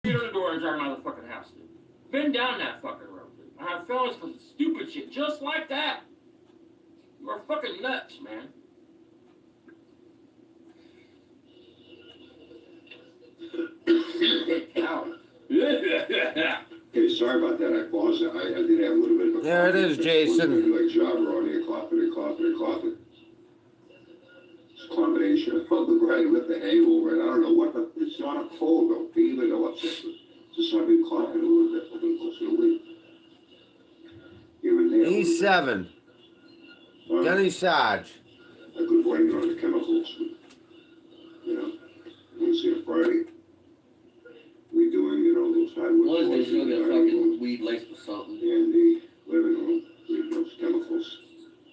get on the door and drive them out of the fucking house, dude. Been down that fucking road, dude. I have fellas for stupid shit just like that. You are fucking nuts, man. Hey, sorry about that. I paused it. I did have a little bit of a... There it is, Jason. Like jobber on here, coughing and coughing and coughing. It's a combination of the right with the hangover, and I don't know what the... It's not a cold, though. Fever, no upset. Just I've been coughing a little bit. I've been close to a week. Here and there. E7. Gunny Sarge. I could blame it on the chemicals. You know, Wednesday and Friday. We doing, you know, those hardwood One of floors these days you'll in get the dining room fucking weed laced with something. and the living room with those chemicals.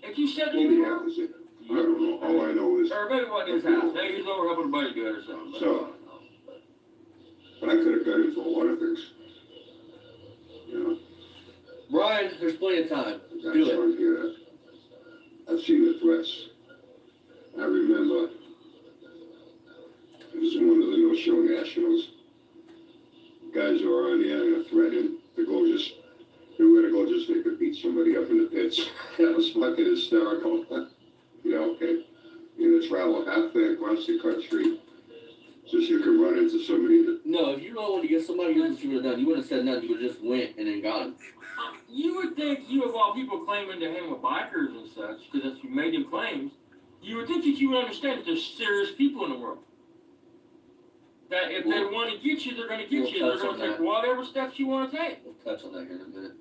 If you said to Maybe me, that was it. I don't know. All I know is, or maybe it wasn't his house. Maybe he's over helping a buddy do it or something. But So- but I could have got into a lot of things. You know, Brian, there's plenty of time. that's Do it. on here. I've seen the threats. I remember it was one of the no-show nationals. Guys who were on the end of threatening to go just, they were gonna go just they could beat somebody up in the pits. That was fucking hysterical. You know, okay, you're gonna travel halfway across the country just so you can run into somebody that, No, if you really wanted to get somebody, here's what you would have done. You wouldn't have said nothing. You would have just went and then got him. you would think you of all people claiming to hang with bikers and such, because you made them claims, you would think that you would understand that there's serious people in the world. That if they want to get you, they're going to get you. They're going to take whatever steps you want to take. We'll touch on that here in a minute.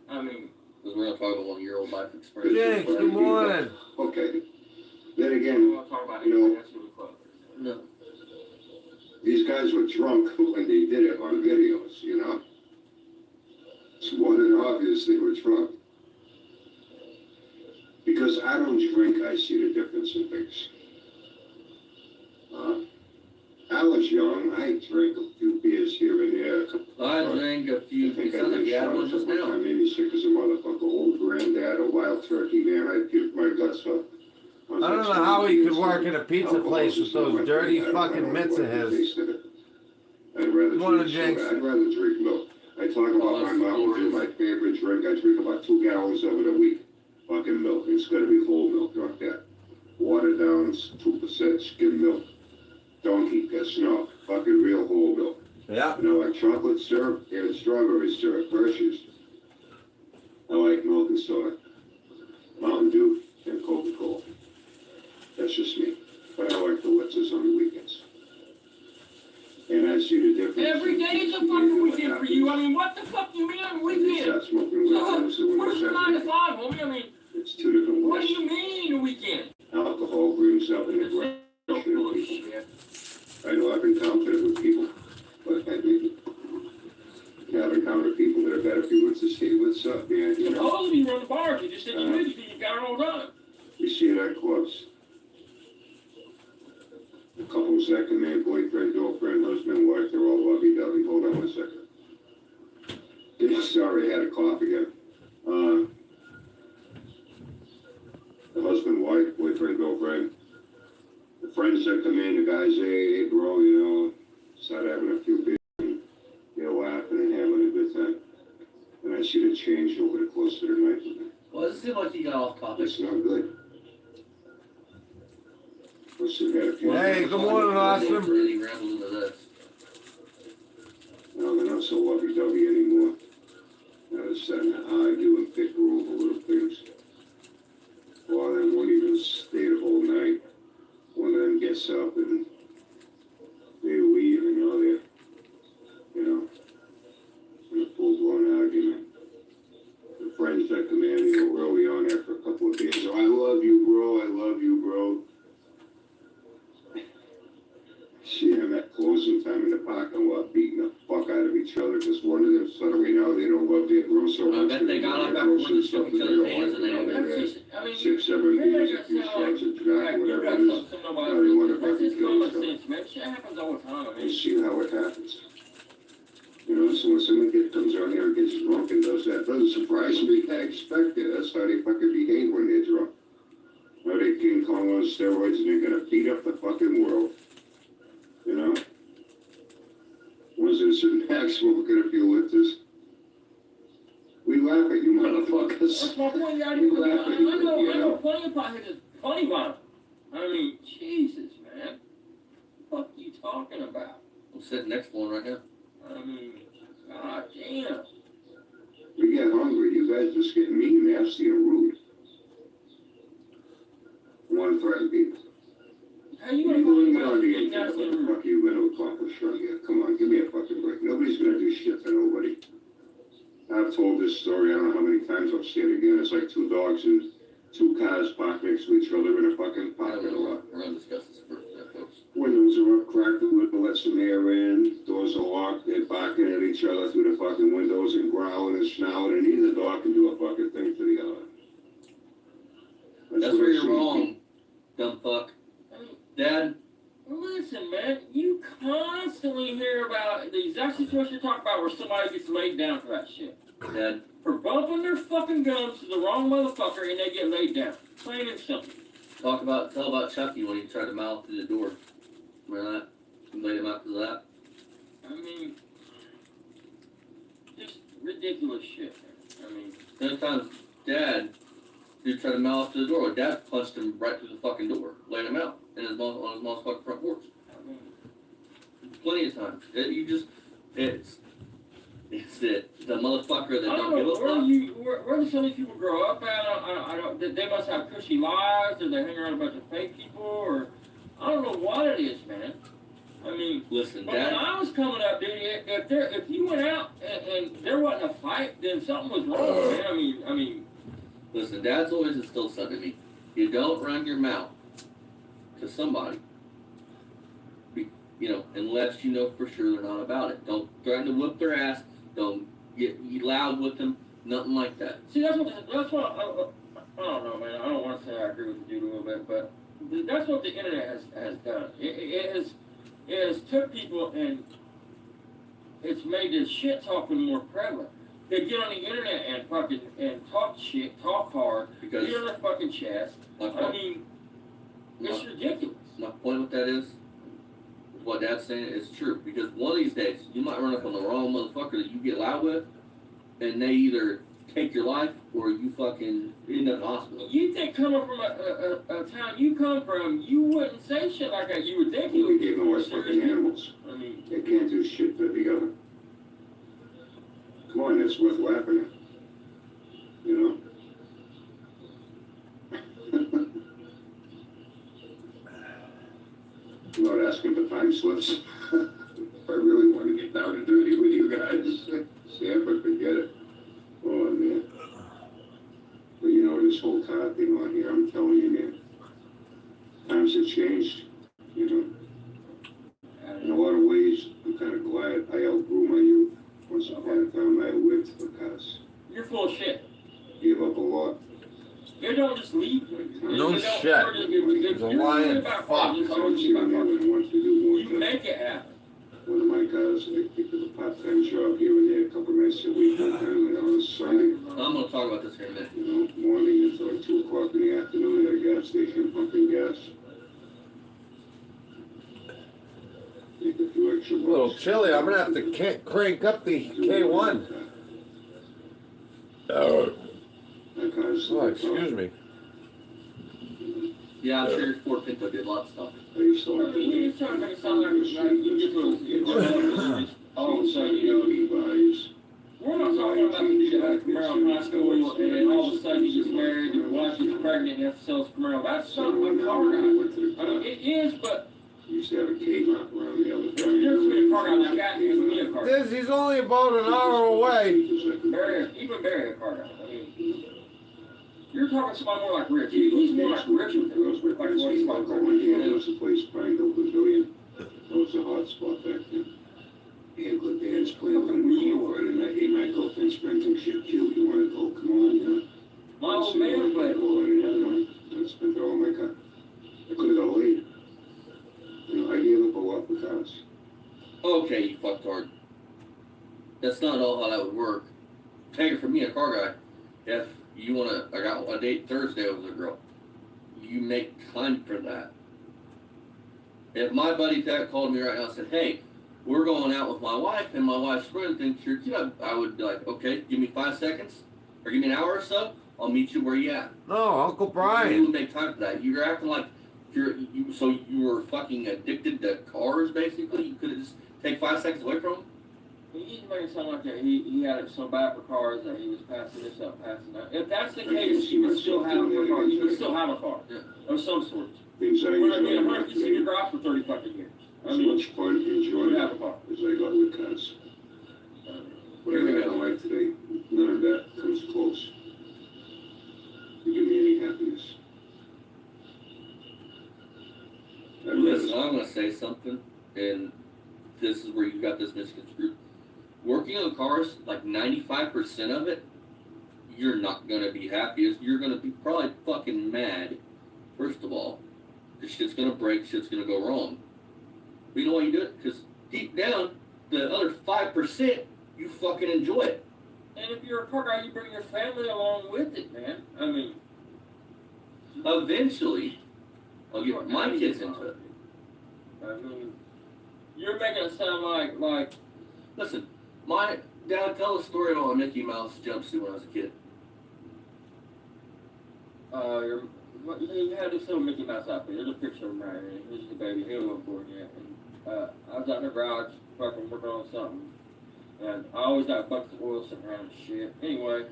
I mean, Because we're going to talk about one of your old life experiences. James, good morning. okay. Then we again, won't talk about it. You know, That's really close. No. these guys were drunk when they did it on videos, you know? It's more than obvious they were drunk. Because I don't drink, I see the difference in things. I was young, I drank a few beers here and there. I drank a few. I think It I sounds like did you had shots one just at one now. time, made me sick as a motherfucker. Old granddad, a wild turkey, man. I'd give my guts up. I don't know how he could work in a pizza place with those dirty fucking mitts of his. I'd rather Morning, drink Jinx. soda. I'd rather drink milk. I talk about my Mountain Dew, my favorite drink. I drink about 2 gallons of it a week. Fucking milk. It's gotta be whole milk, not that. Watered down, 2% skim milk. Don't eat that snow. Fucking real whole milk. Yeah. You know, like chocolate syrup and strawberry syrup, Hershey's. I like milk and soda. Mountain Dew and Coca-Cola. That's just me. But I like the Witzes on the weekends. And I see the difference. Every day is a fucking weekend for you. I mean, what the fuck do you mean on weekend? Start smoking weekends. Where's your 9 to 5, homie? I mean, it's 2 different what ways. do you mean a weekend? Alcohol brings out an aggression in people. I know I've encountered with people, but I think I've encountered people that are better people to say what's up, man. You know, Supposedly you run the bars. You just said you did because you got it all done. we see it at clubs. The couples that come in, boyfriend, girlfriend, husband, wife, they're all lovey-dovey. Hold on 1 second. Sorry, I had a cough again. The husband, wife, boyfriend, girlfriend. The friends that come in, the guys say, hey, bro, you know, start having a few beers and they're laughing and having a good time. And I see the change over the course of the night with them. Well, it seems like you got off topic. It's not good. Let's see, had a few Hey, good morning, Austin. Really rambled into this. No, they're not so lovey-dovey anymore. Now they're starting to argue and pick over little things. One of them won't even stay the whole night. One of them gets up and they leave and they're, in a full-blown argument. The friends that come in, early on after a couple of days, oh, I love you, bro. See them at closing time in the parking lot beating the fuck out of each other because one of them suddenly now they don't love their girl so I much. bet they got up afterwards and shook each other's hands and they don't That's care. just, I mean, 6, 7 beers, a few shots of tobacco, whatever it is. Now they want to that's fucking just kill common each other. sense, man. Shit happens all the time. I You mean, see how it happens. You know, so when someone comes on here and gets drunk and does that, doesn't surprise me. I expect it. That's how they fucking behave when they're drunk. Now they King Kong on steroids and they're gonna beat up the fucking world. You know? Was it a certain pack smoking a few lifters? We laugh at you motherfuckers. that's my point. I know plenty of potheads is funny about it. I mean, Jesus, man. What the fuck are you talking about? I'm sitting next to one right now. I mean, god damn. We get hungry. You guys just get mean, nasty, and rude. Want to threaten people. How you You gonna going go on the and internet? What the fuck are you going to accomplish right here? Come on, give me a fucking break. Nobody's going to do shit to nobody. I've told this story, I don't know how many times I'll say it again. It's like 2 dogs and 2 cars parked next to each other in a fucking parking lot. We're going to discuss this first, folks. Windows are up, cracked the window, let some air in. Doors are locked, they're barking at each other through the fucking windows and growling and snarling, and neither dog can do a fucking thing to the other. That's what where I you're see. wrong, dumb fuck. I mean, Dad, listen, man, you constantly hear about the exact situation you're talking about where somebody gets laid down for that shit. Dad, For bumping their fucking gums to the wrong motherfucker and they get laid down. Plain and simple. tell about Chucky when he tried to mouth through the door. Remember that? You laid him out because of that? I mean, just ridiculous shit, man. I mean, The other times, Dad, dude tried to mouth through the door. Dad punched him right through the fucking door, laid him out on his mom's fucking front porch. I mean, Plenty of times. It's the motherfucker that I don't don't give know a fuck. where do some of these people grow up at? I don't. They must have cushy lives, or they hang around a bunch of fake people, or I don't know what it is, man. I mean, Listen, but when Dad, I was coming up, dude, if you went out and there wasn't a fight, then something was wrong, man. I mean, listen, Dad's always instilled something in me. You don't run your mouth to somebody, unless you know for sure they're not about it. Don't threaten to whip their ass. Don't get loud with them. Nothing like that. see, that's what I don't know, man. I don't want to say I agree with the dude a little bit, but that's what the internet has done. It has took people and it's made this shit talking more prevalent. They get on the internet and fucking talk shit, talk hard, Because get on their fucking chest. my I point, mean, it's ridiculous. my point with that is, what Dad's saying is true. Because one of these days, you might run up on the wrong motherfucker that you get loud with, and they either take your life or you fucking end up in the hospital. You think coming from a town you come from, you wouldn't say shit like that. You would think you We would gave get them more our fucking serious. animals. I mean, They can't do shit for the other. Come on, that's worth laughing at. You know? I'm not asking for time slips. If I really want to get down and dirty with you guys, Sanford, forget it. Oh, man. But you know, this whole car thing on here, I'm telling you, man, times have changed, you know. In a lot of ways, I'm kind of glad I outgrew my youth. Once upon a time, I lived for cars. you're full of shit. Gave up a lot. You don't just leave. No shit. He's a lying fuck. It's I always see my about man money. wants to do more. You make it happen. One of my guys, I picked up a part-time job here and there, a couple nights a week, and on a Sunday, I'm gonna talk about this here in a minute. you know, morning until like 2 o'clock in the afternoon at a gas station pumping gas. Make a few extra A little bucks. chilly. I'm gonna have to crank up the K1. Oh, That kind of oh, excuse me. Yeah, I'm sure your Ford Pinto did a lot of stuff. I used to I like mean, you're trying to make it sound like you get to all of a sudden, you know, Levi's. we're not talking about the dude that had a Camaro in high school and then all of a sudden he gets married and wife gets pregnant and has to sell his Camaro. That's not a car guy. I mean, it is, but Used to have a Kmart around the other time. there's been a car guy now. That is me a car guy. He's only about an hour away. Even Barry a car guy. I mean, you're talking somebody more like Rich. He's more like Rich with Those were like what places he's like like. there was a place, Pine Hill Pavilion. That was a hot spot back then. And good bands playing on the over and I hate my girlfriend spending shit cute. You wanna go? Come on, you know. My old man played. I spent all my car. I could have got laid. You know, I gave up a lot for cars. Okay, you fucktard. That's not all how that would work. Take it from me, a car guy. If you wanna, I got a date Thursday with a girl. You make time for that. If my buddy Ted called me right now and said, hey, we're going out with my wife and my wife's friend thinks you're cute, I would be like, okay, give me 5 seconds or give me an hour or so. I'll meet you where you at. No, Uncle You Brian. would make time for that. You're acting like so you were fucking addicted to cars, basically. You could have just take 5 seconds away from them. He made it sound like that he had it so bad for cars that he was passing this up, passing that. If that's the case, you would still have a car. You would still have a car Yeah. of some sort. Things I Would have been enjoyed 100 back in your then. garage for 30 fucking years. I As mean, much fun and you would have a enjoyment car. as I got with cars. Whatever I don't like today, none of that comes close to give me any happiness. Listen, I'm gonna say something, and this is where you got this misconstrued. Working on cars, like 95% of it, you're not gonna be happy. You're gonna be probably fucking mad, first of all. The shit's gonna break, shit's gonna go wrong. But you know why you do it? Because deep down, the other 5%, you fucking enjoy it. And if you're a car guy, you bring your family along with it, man. I mean, Eventually, I'll get my kids into it. I mean, you're making it sound like Listen, my dad tell a story about a Mickey Mouse jumpsuit when I was a kid. you had this little Mickey Mouse outfit. There's a picture of him right here. Here's the baby. He wasn't born yet. And, I was out in the garage fucking working on something. And I always got buckets of oil sitting around and shit. Anyway,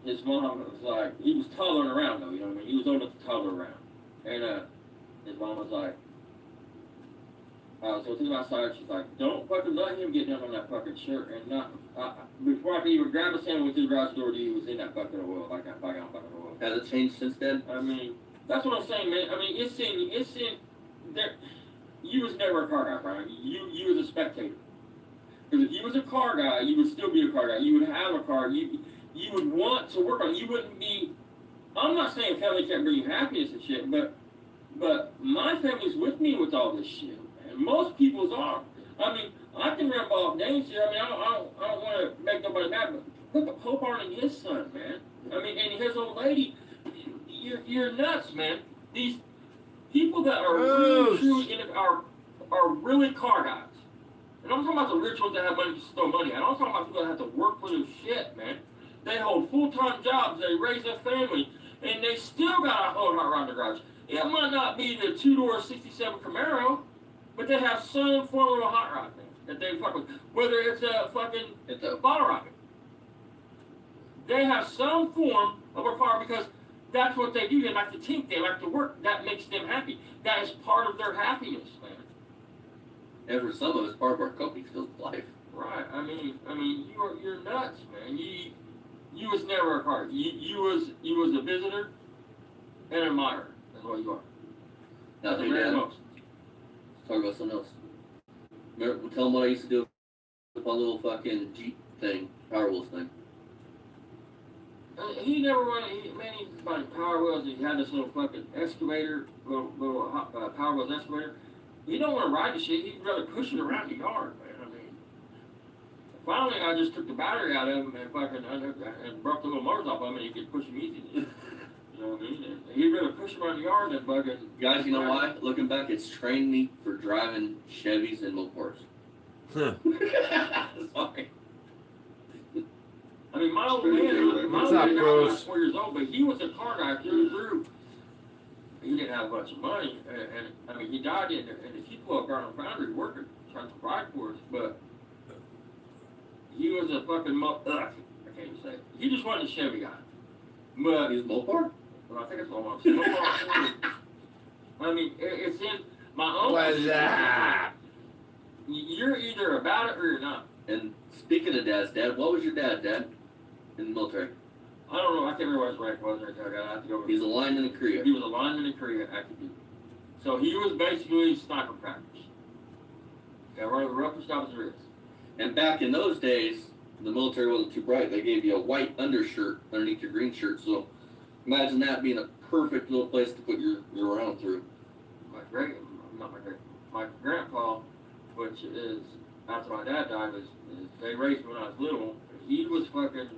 his mom was like, he was toddling around though, you know what I mean? He was old enough to toddle around. And his mom was like, so to my side, she's like, don't fucking let him get down on that fucking shirt. And not, before I could even grab his hand with his garage door, he was in that bucket of oil, like that bucket of oil. Has it changed since then? I mean, that's what I'm saying, man. I mean, it's in, there, you was never a car guy, Brian. You was a spectator. Because if you was a car guy, you would still be a car guy. You would have a car. You would want to work on it. You wouldn't be, I'm not saying family can't bring you happiness and shit, but my family's with me with all this shit, man. Most people's are. I mean, I can ramble off names here. I mean, I don't want to make nobody mad, but put the Pope on his son, man. I mean, and his old lady, you're nuts, man. These people that are really true in our are really car guys. And I'm talking about the rich ones that have money to throw money. And I'm talking about people that have to work for their shit, man. They hold full-time jobs, they raise their family, and they still got a whole hot rod in the garage. It might not be the two-door 67 Camaro, but they have some form of a hot rod, man, that they fuck with. Whether it's a bottle rocket. They have some form of a car because that's what they do. They like to think, they like to work. That makes them happy. That is part of their happiness, man. And for some of us, part of our coping skills of life. Right. I mean, you're nuts, man. You was never a car. You was a visitor and an admirer. That's what you are. Now, That's hey, the Dad, most. let's talk about something else. Remember, tell them what I used to do with my little fucking Jeep thing, Power Wheels thing. He never run. He's about Power Wheels. He had this little fucking excavator, little Power Wheels excavator. He don't want to ride the shit. He'd rather push it around the yard, man. I mean, finally, I just took the battery out of him and fucking and broke the little motors off of him, and he could push him easy. You know what I mean? And he'd rather push him around the yard than fucking. Guys, you know why? Looking back, it's trained me for driving Chevys and Mopars. Huh. Sorry. I mean, my old man What's now up, was Bruce? 4 years old, but he was a car guy through and through. He didn't have a bunch of money, and I mean, he died in the Keyport Garden Foundry working, trying to provide for us, but he was a fucking, I can't even say it. He just wasn't a Chevy guy. But, He's Mopar? well, I think it's all I'm saying. I mean, it's in my own. What's that? You're either about it or you're not. And speaking of dads, Dad, what was your dad, in the military? I don't know, I can't remember what his rank was until I have to go. He's a lineman in Korea. He was a lineman in Korea, active duty. So he was basically sniper practice. Got one of the roughest jobs there is. And back in those days, the military wasn't too bright. They gave you a white undershirt underneath your green shirt. So imagine that being a perfect little place to put your round through. My grandpa, which is after my dad died, is they raised me when I was little. He was fucking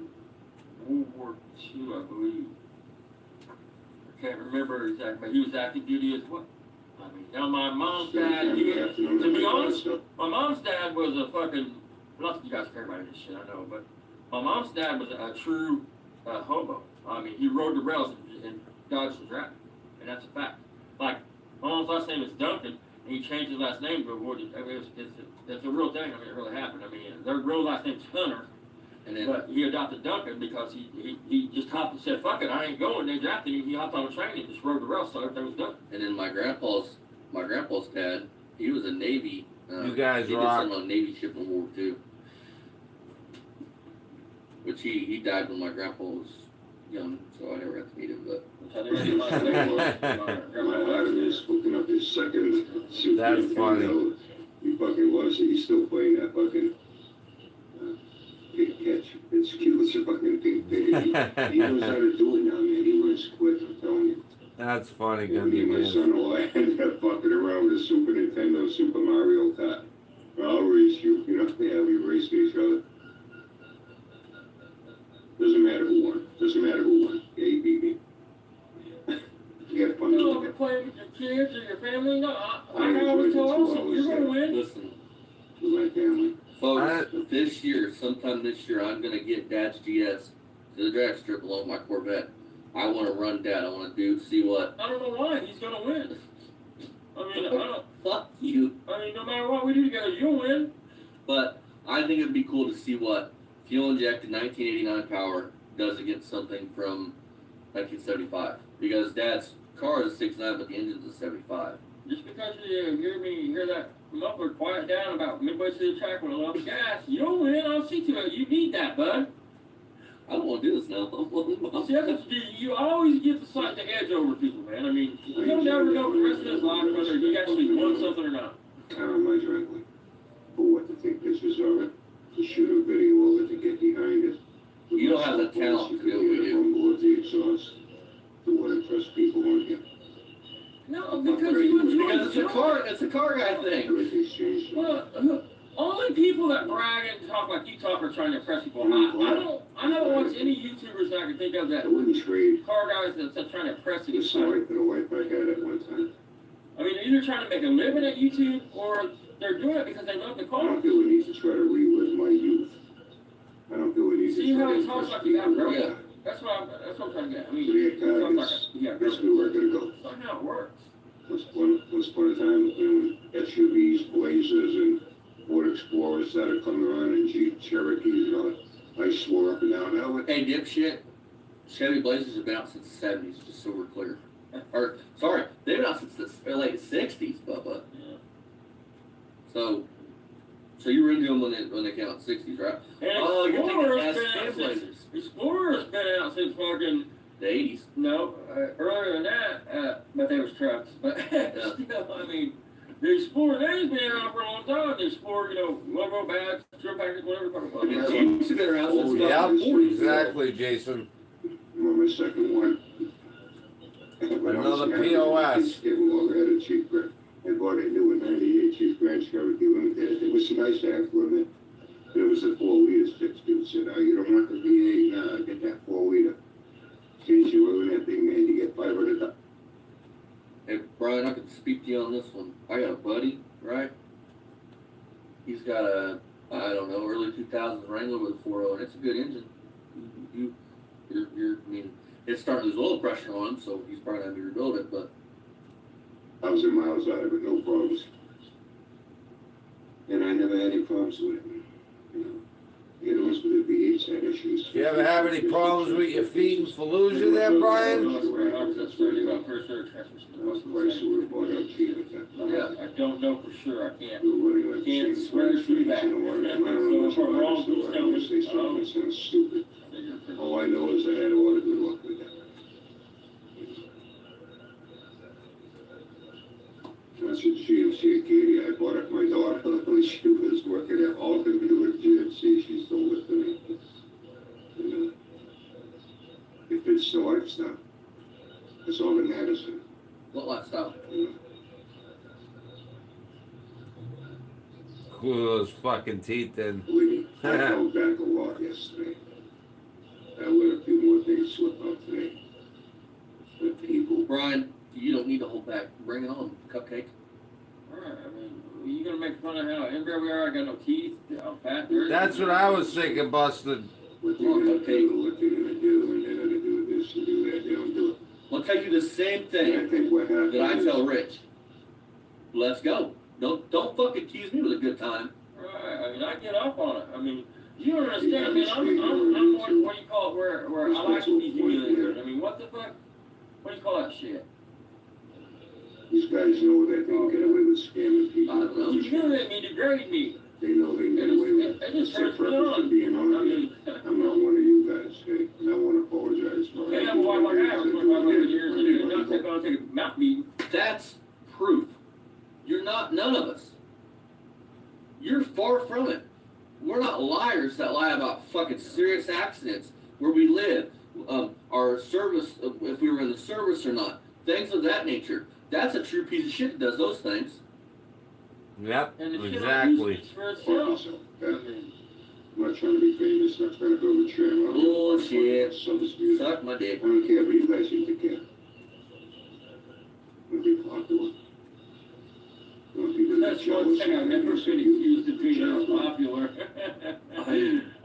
World War II, I believe. I can't remember exactly, but he was active duty as well. I mean, now my mom's dad, to be honest, my mom's dad was a fucking, not that you guys care about this shit, I know, but my mom's dad was a true hobo. I mean, he rode the rails and dodged the traffic, and that's a fact. Like, my mom's last name is Duncan, and he changed his last name to avoid it. I mean, it's a real thing. I mean, it really happened. I mean, their real last name's Hunter. And then, But he adopted Duncan because he just hopped and said, fuck it, I ain't going. They drafted him. He hopped on a train and just rode the rails, so everything was done. and then my grandpa's dad, he was a Navy. You guys he rock. did some on a Navy ship in World War II. Which he died when my grandpa was young, so I never got to meet him. But My lad is hooking up his second Super That's funny. Nintendo. He fucking loves it. He's still playing that fucking pig catch. It's cute. It's a fucking pig pig. He knows how to do it now, man. He runs quick, I'm telling you. That's funny, Me and my man. son-in-law ended up fucking around with a Super Nintendo, Super Mario Kart. I'll race you. You know, yeah, we raced each other. Doesn't matter who won. Doesn't matter who won. Yeah, he beat me. You got fun. You know, if you're playing with your kids or your family, no, I always tell Olsen, you're going to win. listen, With my family. folks, sometime this year, I'm gonna get Dad's GS to the drag strip along with my Corvette. I want to run Dad. I want to see what. I don't know why. He's going to win. I mean, Fuck you. no matter what we do together, you'll win. But I think it'd be cool to see what fuel injected 1989 power does against something from 1975. Because Dad's car is 69, but the engine's a 75. Just because you hear that muffler quiet down about midway through the track when I love the gas, you'll win. I'll see to it. You need that, bud. I don't want to do this now. See, that's what you do. You always get the edge over people, man. I mean, you'll never know for the rest of his life whether he actually won something or not. Down my driveway. For what to take pictures of it, to shoot a video of it, to get behind it. You don't have the talent to do what we do. On board the exhaust. To what impress people on you. No, because you enjoy Because it's a car guy thing. Everything's changed. Well, only people that brag and talk like you talk are trying to impress people. I haven't watched any YouTubers that I can think of that I wouldn't trade car guys that's trying to impress the you. side for the wife I had at one time. I mean, they're either trying to make a living at YouTube or they're doing it because they love the I car. don't feel the need to try to relive my youth. I don't feel the need to See how try he to talks impress like you got people. broke? Yeah. That's what I'm trying to get. I mean, The he talks economy like is he got that's broke. where we're gonna go. That's not how it works. Once upon a time, when SUVs, Blazers, and Ford Explorers started coming around, and Jeep Cherokees and all that, I swore up and down, now it, Hey, dipshit. Chevy Blazers have been out since the 70s, just so we're clear. Or, sorry, they've been out since the late 60s, Bubba. Yeah. So you were into them when they came out in the 60s, right? And Oh, you're thinking Explorer's been out S10 since Blazers. Explorer's been out since fucking The 80s. no earlier than that. But they was trucks. But still, I mean, the Explorer they've been out for a long time. The Explorer, logo badge, trim package, whatever. The Jeeps have been around since the Yeah, 40s. exactly, Jason. my second one. When I was Another young, POS. They no longer had a Jeep Grand. I bought a new 98 Jeep Grand Cherokee Limited. It was nice to have for a minute. But it was a 4-liter 6. People said, oh, you don't want the V8, nah, get that 4-liter. Change your oil in that thing, man, you get $500. Hey, Brian, I can speak to you on this one. I got a buddy, right? He's got a, I don't know, early 2000s Wrangler with a 4.0, and it's a good engine. I mean, it's starting to lose oil pressure on him, so he's probably going to rebuild it, but 1,000 miles out of it, no problems. And I never had any problems with it. You know, with the V8s had issues. Do you ever have any problems with your feet in Fallujah there, Brian? Yeah, I don't know for sure. I can't. Can't Can't swear to that. So if I'm wrong, please tell me. Say something that sounds stupid. All I know is I had a lot of good luck with that. That's a GMC Acadia. I bought it for my daughter when she was working at Alton with GMC. She sold it to me. And, if it's the lifestyle, that's all that matters. what lifestyle? You know? Cool those fucking teeth in. Believe me, I held back a lot yesterday. I let a few more things slip out today. But people, Brian, you don't need to hold back. Bring it on, cupcake. Alright, I mean, you gonna make fun of how inbred we are? I got no teeth. I'm fat. dirty. That's what I was thinking, Busted. what they're gonna do, what they're gonna do, and they're gonna do this and do that, they don't do it. I'll tell you the same And I thing think what happened that I is- tell Rich. Let's go. Don't fucking tease me with a good time. Right, I mean, I get up on it. I mean, you don't understand, man. I'm what do you call it? Where I like to be humiliated. I mean, what the fuck? What do you call that shit? These guys know that they can get away with scamming people. I don't know. You humiliate me, degrade me. They know they can get away with it. It just It's their hurts me purpose for on. being I on it. mean, I'm not one of you guys, okay? And I wanna apologize for. okay, I'm a wife like I have 25 years and you're not gonna take a mouth beating. That's proof. You're not none of us. You're far from it. We're not liars that lie about fucking serious accidents, where we live, our service, if we were in the service or not, things of that nature. That's a true piece of shit that does those things. Yep, And the shit exactly. speaks for Fuck itself. yourself, I okay? mean, I'm not trying to be famous, not trying to build a channel. Bullshit. Some music. Suck my I dick. don't care, but you guys need to care. Don't be popular. Don't be that's one thing I've never been accused of being unpopular.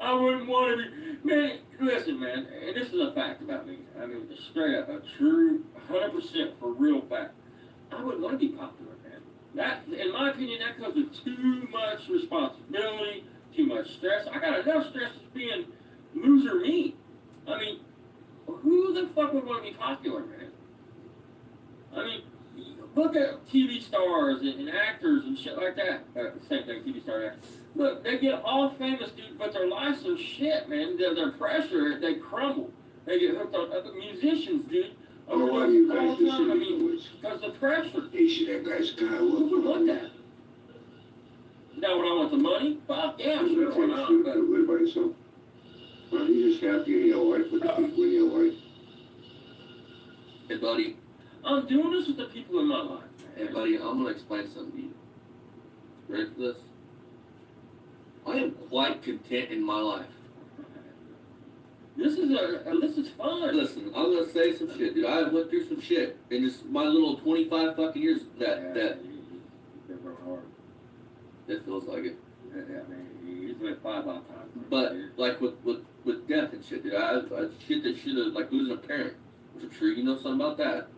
I wouldn't want to be. Man, listen, man, and this is a fact about me. I mean, straight up, a true 100% for real fact. I wouldn't want to be popular, man. That, in my opinion, that comes with too much responsibility, too much stress. I got enough stress as being loser me. I mean, who the fuck would want to be popular, man? I mean, look at TV stars and actors and shit like that. Same thing, TV star actors. Look, they get all famous, dude, but their lives are shit, man. They're pressure, they crumble. They get hooked on other musicians, dude. Oh, why do you All guys the listen time, I to mean, these? because the pressure. Hey, see that guy's car? Who would want that? Now, when I want the money, fuck yeah, sure, why not? Feel But good about yourself. Well, you just happy in your life with the people in your life. Hey, buddy. I'm doing this with the people in my life. Hey, buddy, I'm gonna explain something to you. Ready for this? I am quite content in my life. This is fun. Listen, I'm gonna say some shit, dude. I went through some shit in just my little 25 fucking years. That Been real hard. it feels like it. Yeah, I mean, he's been 5 out times. But like with death and shit, dude. I shit that should have like losing a parent, which I'm sure you know something about that.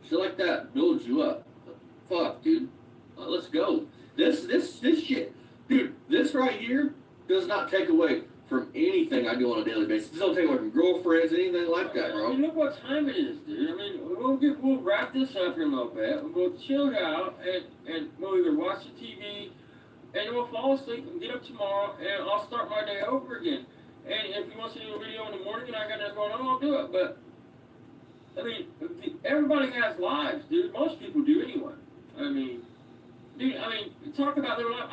Shit like that builds you up. Fuck, dude. Let's go. This shit, dude. This right here does not take away from anything I do on a daily basis. This don't take away from girlfriends, anything like that, I bro. mean, look what time it is, dude. I mean, we'll wrap this up here a little bit. We'll chill out and we'll either watch the TV and we'll fall asleep and get up tomorrow and I'll start my day over again. And if he wants to do a video in the morning and I got that going on, I'll do it. But I mean, everybody has lives, dude. Most people do anyway. I mean, dude. I mean, talk about their life.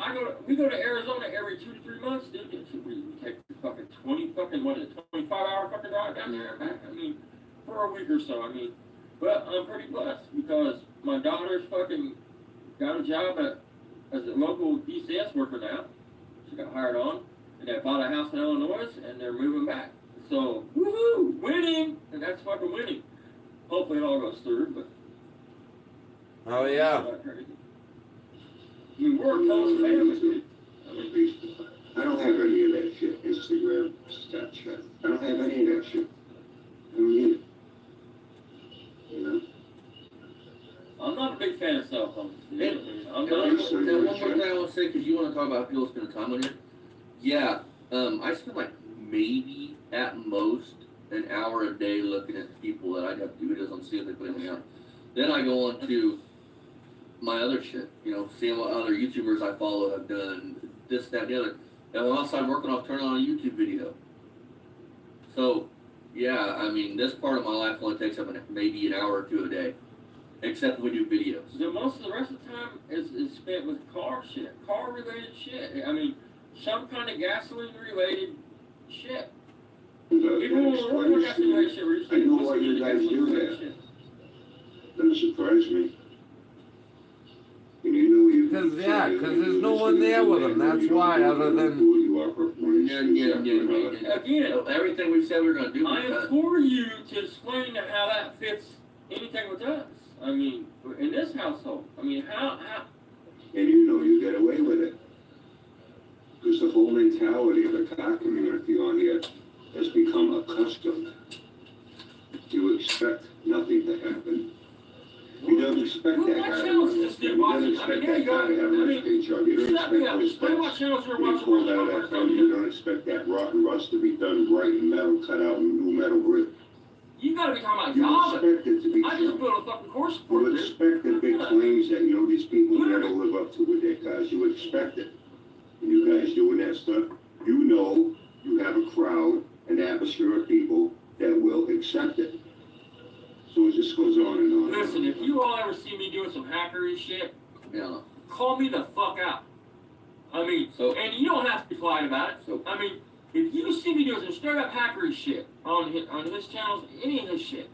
We go to Arizona every 2 to 3 months, dude. We take the fucking 25-hour fucking drive down there and back. I mean, for a week or so. I mean, but I'm pretty blessed because my daughter's fucking got a job as a local DCS worker now. She got hired on, and they bought a house in Illinois, and they're moving back. So, woohoo, winning, and that's fucking winning. Hopefully it all goes through, but. Oh yeah. I mean, we're a close family, dude. I don't have any of that shit. Instagram, Snapchat. I don't have any of that shit. I don't need it. You know? I'm not a big fan of cell phones. I'm And not. one more thing I want to say, because you want to talk about people spending time on here. Yeah, I spend like maybe at most an hour a day looking at people that I have to do videos on, see if they put anything out. Then I go on to my other shit, you know, seeing what other YouTubers I follow have done, this, that, and the other. And when outside working, I'll turn on a YouTube video. So, yeah, I mean, this part of my life only takes up maybe an hour or two a day, except when we do videos. So most of the rest of the time is spent with car related shit. I mean, some kind of gasoline related shit. People will look at the shit where you I know why you guys do that. Doesn't surprise me. And you know you. Because there's no one there with them. That's why, other than. Again, Everything we've said we're going to do. I implore you to explain how that fits anything with us. I mean, in this household. I mean, how? And you know you get away with it. Because the whole mentality of the car community on here has become accustomed. You expect nothing to happen. You don't expect that guy to have a stage job. You don't expect those steps to be pulled out of that phone. You don't expect that rotten rust to be done right and metal cut out and new metal grip. You gotta be talking You about God. expect it to be I just built a fucking course You for it. expect the big claims that, you know, these people never live up to with their cars. You expect it. And you guys doing that stuff, you know you have a crowd, an atmosphere of people that will accept it. So it just goes on and on. Listen, if you all ever see me doing some hackery shit, Yeah. call me the fuck out. I mean, and you don't have to be quiet about it. So- I mean, if you see me doing some straight up hackery shit on his channels, any of his shit,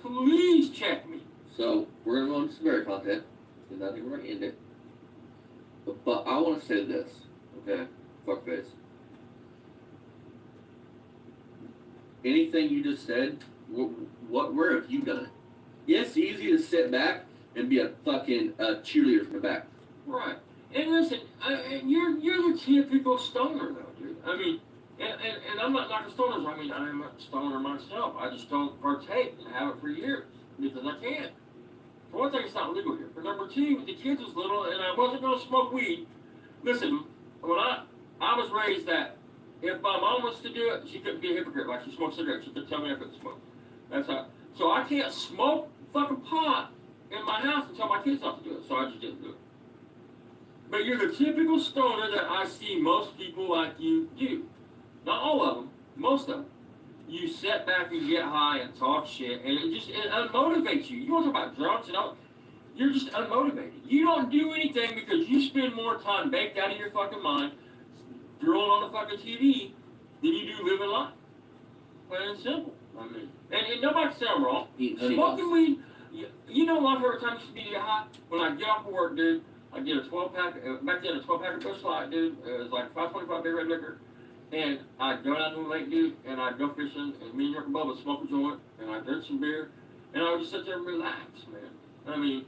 please check me. So, we're going to go into some better content, and I think we're going to end it. But I want to say this, okay? Fuckface. Anything you just said, where have you done it? Yeah, it's easy to sit back and be a fucking cheerleader from the back. Right. And listen, you're the typical stoner though, dude. I mean, and I'm not like a stoner. I mean, I'm a stoner myself. I just don't partake and have it for years because I can't. For one thing, it's not legal here. For number two, when the kids was little and I wasn't going to smoke weed. Listen, when I was raised that if my mom was to do it, she couldn't be a hypocrite. Like she smoked cigarettes, she could tell me I couldn't smoke. That's how. So I can't smoke fucking pot in my house and tell my kids not to do it. So I just didn't do it. But you're the typical stoner that I see most people like you do. Not all of them, most of them. You sit back and get high and talk shit, and it unmotivates you. You want to talk about drunks and all? You're just unmotivated. You don't do anything because you spend more time baked out of your fucking mind, throwing on the fucking TV, than you do living life. Plain and simple. I mean, and nobody can say I'm wrong. Smoking weed, you know my favorite time to be to get high? When I get off of work, dude. I get a 12-pack, back then a 12-pack of Busch Light, dude. It was like 525 big red liquor. And I'd go down to the lake, dude, and I'd go fishing, and me and Rick and Bubba would smoke a joint, and I'd drink some beer, and I would just sit there and relax, man. I mean,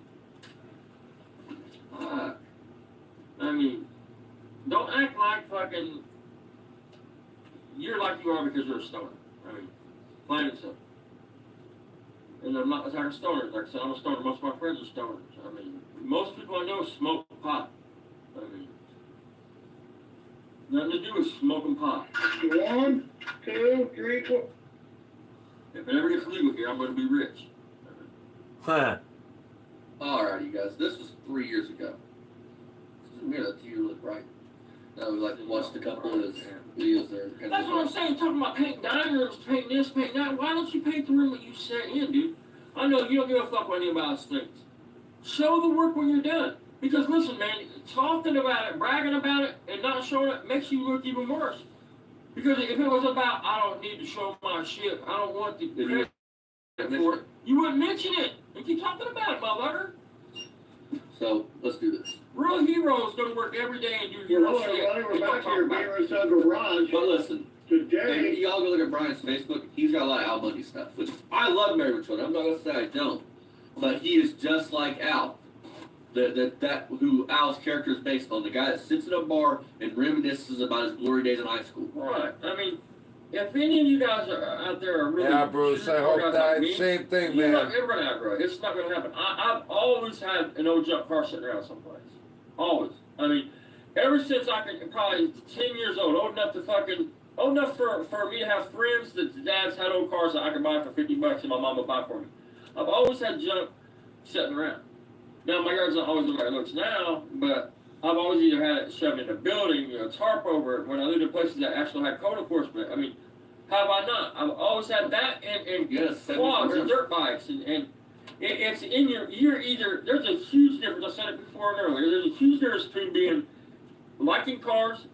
don't act like fucking you're like you are because you're a stoner. I mean, plain and simple. And I'm not a type of stoner. Like I said, I'm a stoner. Most of my friends are stoners. I mean, most people I know smoke pot. I mean, nothing to do with smoking pot. 1, 2, 3, 4. If it ever gets legal here, I'm going to be rich. Huh. Alright, you guys, this was 3 years ago. Mirror that to you look right. Now we like watched a couple of his videos there. That's what I'm saying, talking about painting dining rooms, painting this, painting that. Why don't you paint the room that you sat in, dude? I know you don't give a fuck what anybody else thinks. Show the work when you're done. Because listen, man, talking about it, bragging about it, and not showing it makes you look even worse. Because if it was about, I don't need to show my shit, I don't want the credit for it, you wouldn't mention it. And keep talking about it, motherfucker. So, let's do this. Real heroes go to work every day and do hero shit. We're back here, Beaver Sub Garage. But listen, Today, and y'all go look at Brian's Facebook. He's got a lot of Al Bundy stuff, which I love Married with Children. I'm not gonna say I don't, but he is just like Al. That who Al's character is based on, the guy that sits in a bar and reminisces about his glory days in high school. Right. I mean, if any of you guys are out there are really Yeah, Bruce, I hope guys that like me, same thing, you know, man. everybody out, bro. It's not gonna happen. I've always had an old junk car sitting around someplace. Always. I mean, ever since I could probably 10 years old enough for me to have friends that dads had old cars that I could buy for $50 and my mom would buy for me. I've always had junk sitting around. Now my yard's not always the way it looks now, but I've always either had it shoved in a building, tarp over it. When I lived in places that actually had code enforcement, I mean, how have I not? I've always had that and Yes, quads and dirt bikes and it's in you're either, there's a huge difference, I said it before and earlier, there's a huge difference between liking cars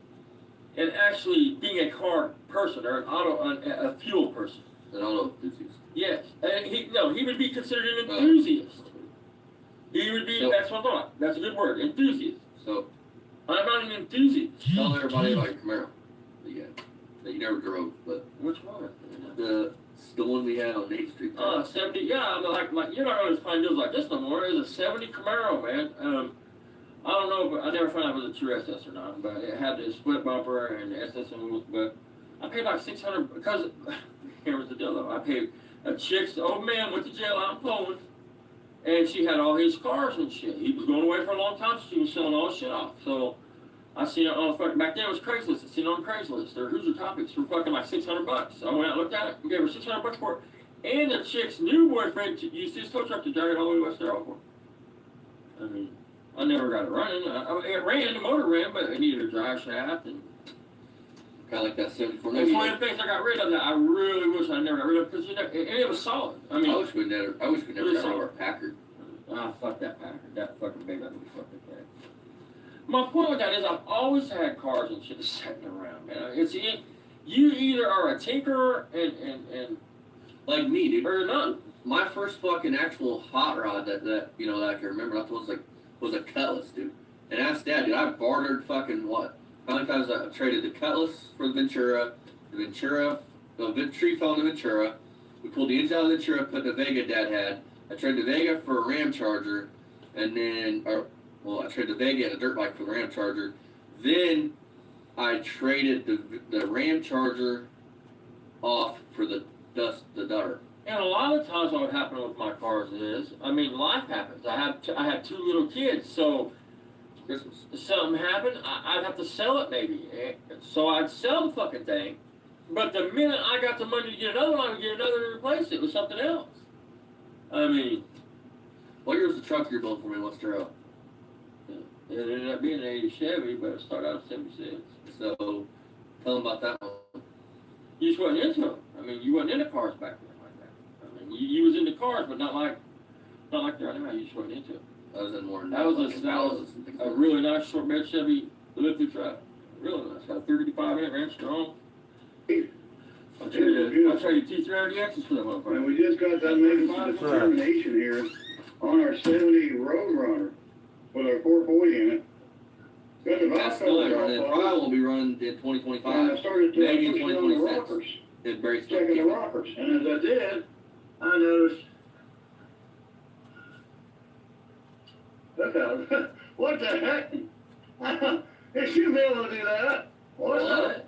and actually being a car person or a fuel person. An auto enthusiast. Yes, and he would be considered an enthusiast. He would be, that's what I thought, that's a good word, enthusiast. So, I'm not an enthusiast. tell everybody about your Camaro that you never drove, but Which one? the one we had on 8th Street. 70, yeah, I mean, like you're not going to find deals like this no more. It was a 70 Camaro, man. I don't know, but I never found out if it was a true SS or not, but it had the split bumper and the SS wheels, but I paid like $600, because, here was the deal though, I paid a chick's old man went to jail out in Poland, and she had all his cars and shit. He was going away for a long time, so she was selling all his shit off, so I seen it on fucking, back then it was Craigslist, I seen it on Craigslist, or Hoosier Topics for fucking like $600. So I went out and looked at it, and gave her $600 for it, and the chick's new boyfriend used his tow truck to drag it all the way to West Airport. I mean, I never got it running. It ran, the motor ran, but it needed a drive shaft, and Kind of like that 74. it's one of the things I got rid of that I really wish I never got rid of, because and it was solid. I mean, I wish we never got rid of our Packard. fuck that Packard, that fucking big ugly fucking thing. My point with that is I've always had cars and shit sitting around, man. You either are a tinkerer and Like me, dude. or none. My first fucking actual hot rod that I can remember was a Cutlass, dude. And ask Dad, dude, I bartered fucking what? How many times I traded the Cutlass for the tree fell in the Ventura. We pulled the engine out of the Ventura, put the Vega Dad had. I traded the Vega for a Ram Charger, and then, I traded the Vega and a dirt bike for the Ram Charger. Then I traded the Ram Charger off for the Dutter. And a lot of times what would happen with my cars is, I mean, life happens. I have two little kids, so Christmas. if something happened, I'd have to sell it maybe. So I'd sell the fucking thing, but the minute I got the money to get another one, I would get another to replace it with something else. I mean, What year was the truck you're building for me in Westero? it ended up being an 80 Chevy, but it started out at 76. So, tell them about that one. You just wasn't into them. I mean, you wasn't into cars back then like that. I mean, you was into cars, but not like they are now. You just wasn't into it. I was in more That was a really nice short bed Chevy lift truck. Really nice. Got a 35-inch ran strong. I'll trade you T300X's for that and motherfucker. we just got done making some determination here on our 70 Roadrunner with our 440 in it. Got the That's valve still ain't cover running. off Probably of it. won't be running in And I 2025. started Maybe in pushing on the 2026. rockers, If Barry's still checking the kicking. rockers. And as I did, I noticed, what the heck? It shouldn't be able to do that. What?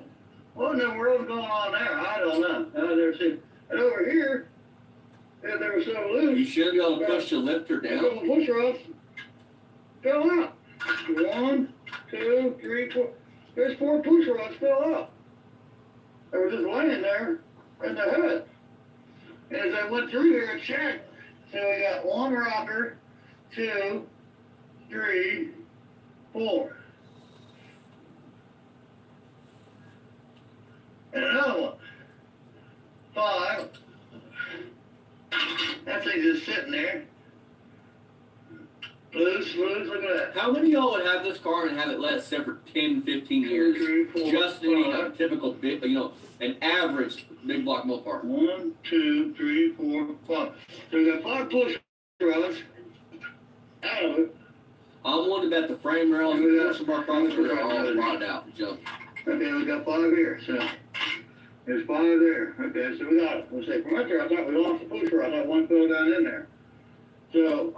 What in the world's going on there? I don't know. I've never seen. And over here, if they were so You loose, should be able to push the lifter a down. couple push rods fell out. 1, 2, 3, 4. There's 4 push rods fell out. They were just laying there in the hood. And as I went through here and checked, so we got 1 rocker, 2, 3, 4. And another one. 5. That thing's just sitting there. Loose, look at that. How many of y'all would have this car and have it let sit for 10, 15 years? 2, 3, 4, Just in a 5. typical big, an average big block mill car. 1, 2, 3, 4, 5. So we got 5 push rods out of it. I'm willing to bet the frame rails and the portion bar crossers are all rotted out. Jump. Okay, we got 5 here. So there's 5 there. Okay, so we got it. Let's say from right there, I thought we lost the push rod. I thought one fell down in there. So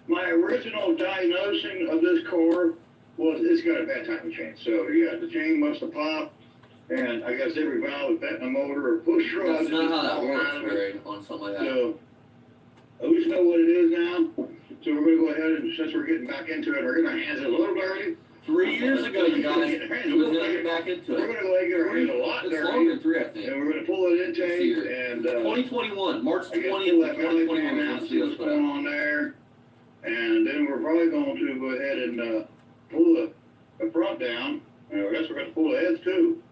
my original diagnosing of this car was it's got a bad timing chain. So yeah, the chain must have popped, and I guess every valve is bent in the motor or push rod. That's not how that falling works, out of it. Barry, on something like that. So at least know what it is now. So we're gonna go ahead and since we're getting back into it, we're gonna hands it a little dirty. 3 years ago, you guys, he was going to get back into We're it. gonna go ahead and get our hands a lot It's dirty. longer than 3, I think. And we're gonna pull it intake and 2021, March I guess 20th pull of that valley 2021 cam was when out, this see video what's was put going out. on there. And then we're probably going to go ahead and pull the front down. I guess we're gonna pull the heads too.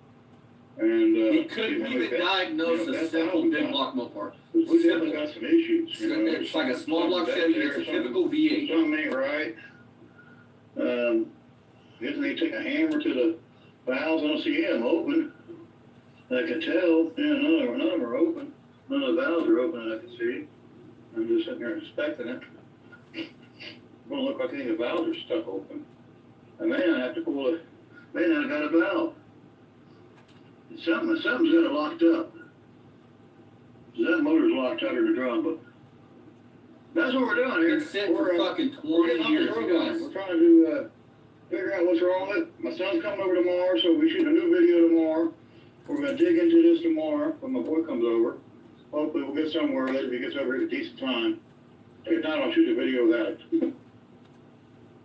And He couldn't even diagnose a simple big block mill part. We definitely got some issues. It's like a small block Chevy, it's a typical V8. Something ain't right. Isn't they take a hammer to the valves? I don't see them open. I can tell. Yeah, none of them are open. None of the valves are open that I can see. I'm just sitting here inspecting it. It don't look like any of the valves are stuck open. I may not have to pull it. May not have got a valve. Something's got it locked up. That motor's locked under the drum, but that's what we're doing here. It's sitting for fucking we're 20 getting on years, this you program. guys. We're trying to figure out what's wrong with it. My son's coming over tomorrow, so we shoot a new video tomorrow. We're gonna dig into this tomorrow when my boy comes over. Hopefully we'll get somewhere with it if he gets over here at a decent time. If not, I'll shoot a video of that.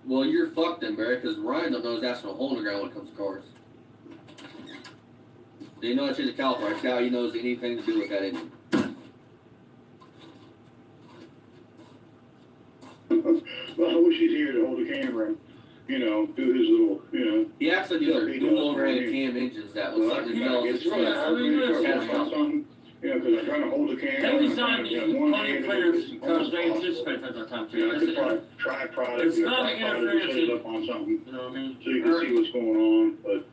Well, you're fucked then, Barry, because Ryan don't know his ass in a hole in the ground when it comes to cars. Do you know that shit's a caliper? That's how he knows anything to do with that engine. Well, I wish he's here to hold the camera, do his little, He actually these are dual overhead cam engines that was something developed. something, because I'm trying to hold the camera. They designed these plenty of clearance because they anticipate that time too. I could probably try product. It's not an interference. Set it up on something You know what I mean? so you can see what's going on, but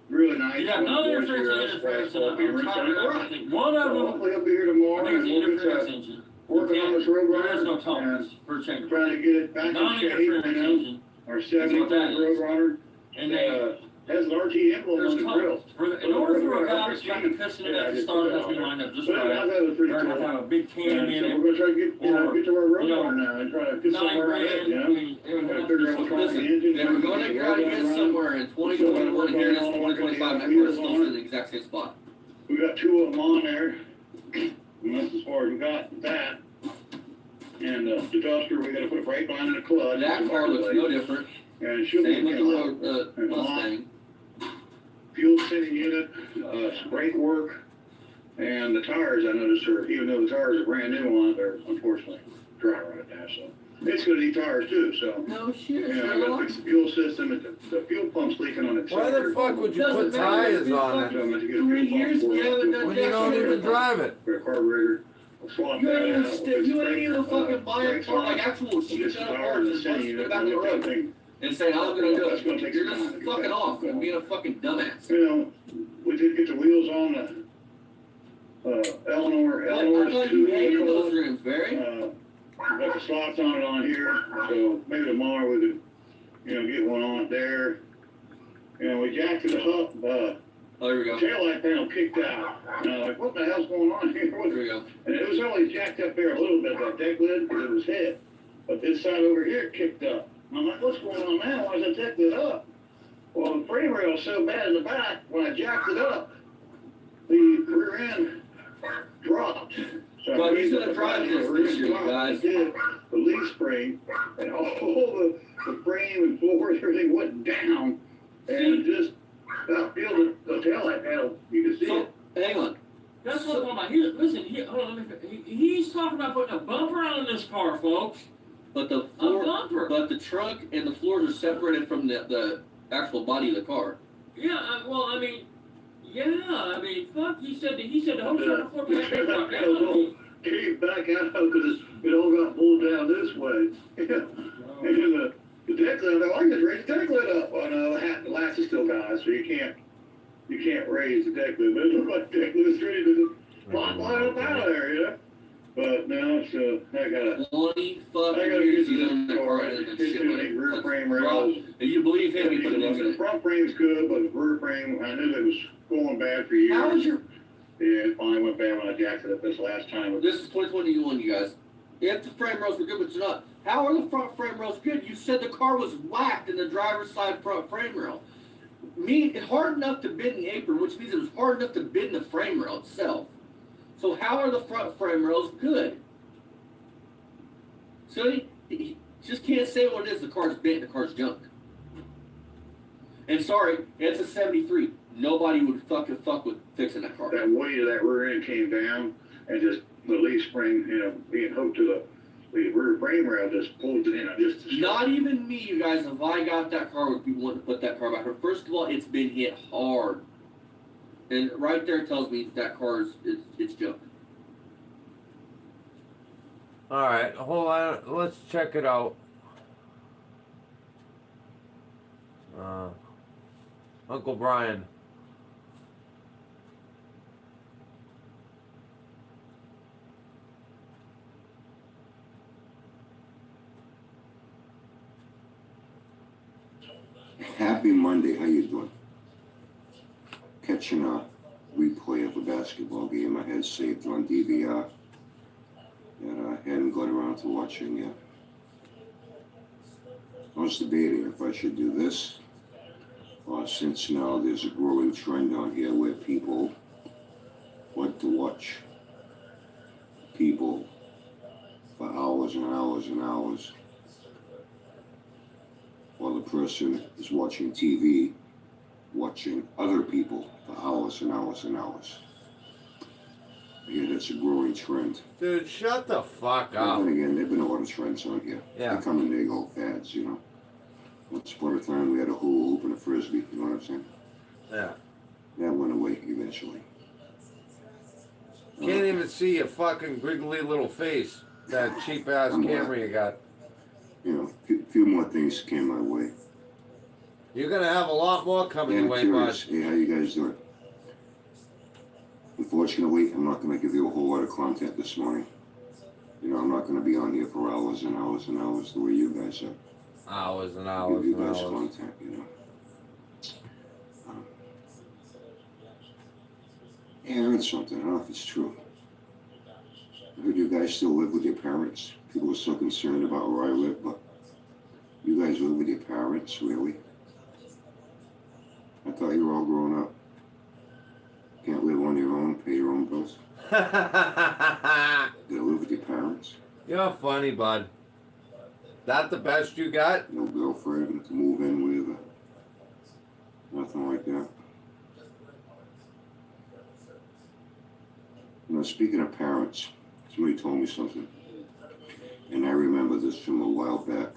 really nice. Yeah, no interference, and I'm talking about everything. One of So them, hopefully he'll be here tomorrow. I think it's the and we'll get interference engine. working on this road There is no runner. tolerance for change. Trying to get it back in shape, Non-interference engine, Our 75 road runner. and they, Has an RT emblem there's on the grill. tolerance. In order for a valve to strike a piston in that to start, it has to be lined up just But I right. thought it was pretty They're cool. gonna have a big Yeah, cam so in it. we're gonna try to get to our road you know, runner now and try to get 9 somewhere on it, grand, I mean, it would Gotta have figure to out be what's wrong with the something. engine. They were going to try to get somewhere in 2021, and here it is 2025, and that car is still in the exact same spot. We got 2 of them on there. And that's as far as we got that. And the duster, we gotta put a brake line in the clutch. That car looks no different. And it should be Same with the Mustang. fuel sending unit, brake work, and the tires, I noticed, even though the tires are brand new on it, they're unfortunately dry right now, so. It's gonna need tires too, so. No shit, Yeah, I gotta fix the fuel system, and the fuel pump's leaking on its. Why the fuck would you put tires on it 3 years you haven't done when you don't even drive it? For a carburetor, I'll swap You that ain't out. even, you ain't even fucking buy a car, like actual shit This ton of tire parts and and the sending punch unit, it back on the road. thing. And say, I'm gonna do That's gonna it. take You're some time just to get fucking that off going. and being a fucking dumbass. We did get the wheels on the, Eleanor's I thought you hated those vehicle. rims, Barry. Got the slots on it on here, so maybe tomorrow we could get one on there. We jacked it up. Oh, here we go. Taillight panel kicked out. And I was like, what the hell's going on here? Here we go. And it was only jacked up there a little bit, that deck lid, because it was hit. But this side over here kicked up. I'm like, what's going on now? Why is that deck lid up? Well, the frame rail was so bad in the back, when I jacked it up, the rear end dropped. So But I he's raised gonna the drive front this end, this year, you dropped, guys. I did the leaf spring, and all the frame and floor, everything went down, and just about peeled the taillight panel. You can see So, it. hang on. That's what I'm talking about. Listen, hold on, he's talking about putting a bumper on this car, folks. But the A floor, bumper. but the trunk and the floors are separated from the actual body of the car. Yeah, fuck, he said the whole trunk before The we had to taillight panel came back out because it all got pulled down this way. And the deck lid, I just raised the deck lid up. Oh no, the latch is still gone, so you can't raise the deck lid. But it looked like the deck lid was ready to pop right up out of there, But no, so I got 20 fucking I gotta years get he's to on this that car. car and It's shit too like many rear that. frame Well, rails. if you believe him, he put an engine The in. front frame's good, but the rear frame, I knew it was going bad for years. How is your... Yeah, it finally went bad when I jacked it up this last time. This is 2021, you guys. If the frame rails were good, but you're not. How are the front frame rails good? You said the car was whacked in the driver's side front frame rail. Hard enough to bend the apron, which means it was hard enough to bend the frame rail itself. So how are the front frame rails good? So he just can't say what it is. The car's bent, the car's junk. And sorry, it's a 73. Nobody would fuck with fixing that car. That weight of that rear end came down, and just the leaf spring, being hooked to the rear frame rail just pulled it in. Not even me, you guys, if I got that car, would be wanting to put that car back. But first of all, it's been hit hard. And right there tells me that car it's junk. Alright, hold on. Let's check it out. Uncle Brian. Happy Monday, how you doing? Catching a replay of a basketball game I had saved on DVR that I hadn't got around to watching yet. I was debating if I should do this, or since now there's a growing trend on here where people like to watch people for hours and hours and hours, while the person is watching TV, watching other people for hours and hours and hours. Yeah, that's a growing trend. Dude, shut the fuck But up. then again, there've been a lot of trends on here. Yeah. They come and they go, fads, Once upon a time, we had a hula hoop and a frisbee, you know what I'm saying? Yeah. That went away eventually. Can't even see your fucking griggly little face. That cheap ass camera you got. Few more things came my way. You're gonna have a lot more coming Yeah, your I'm way, bud. curious. Hey, how you guys doing? Unfortunately, I'm not going to give you a whole lot of content this morning. I'm not going to be on here for hours and hours and hours the way you guys are. Hours and I'll hours give you and guys hours. content, Yeah, I heard something. I don't know if it's true. I heard you guys still live with your parents. People are so concerned about where I live, but you guys live with your parents, really? I thought you were all grown up. Can't live on your own, pay your own bills. You live with your parents. You're funny, bud. That the best you got? No girlfriend to move in with. Nothing like that. Speaking of parents, somebody told me something. And I remember this from a while back.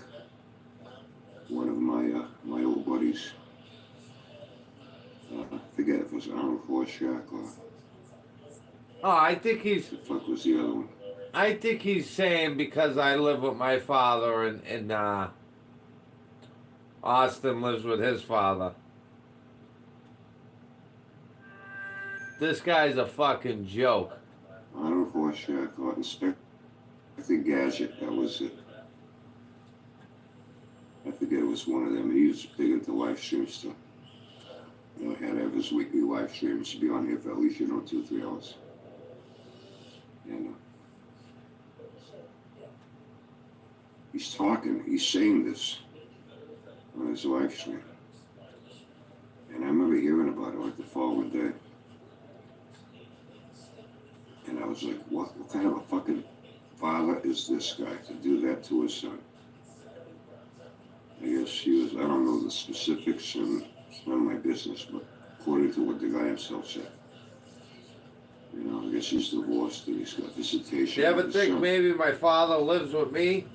One of my old buddies. I forget if it was Arnold Horseshack or Oh, I think he's. the fuck was the other one. I think he's saying because I live with my father and Austin lives with his father. This guy's a fucking joke. Arnold Horseshack or Inspector Gadget. That was it. I forget it was one of them. He was big into live streams still. You know, had to have his weekly live streams to be on here for at least, 2-3 hours. And he's talking, he's saying this on his live stream. And I remember hearing about it like the following day. And I was like, what kind of a fucking father is this guy to do that to his son? I guess he was, I don't know the specifics, and it's none of my business, but according to what the guy himself said. I guess he's divorced and he's got visitation. Do you ever think maybe my father lives with me?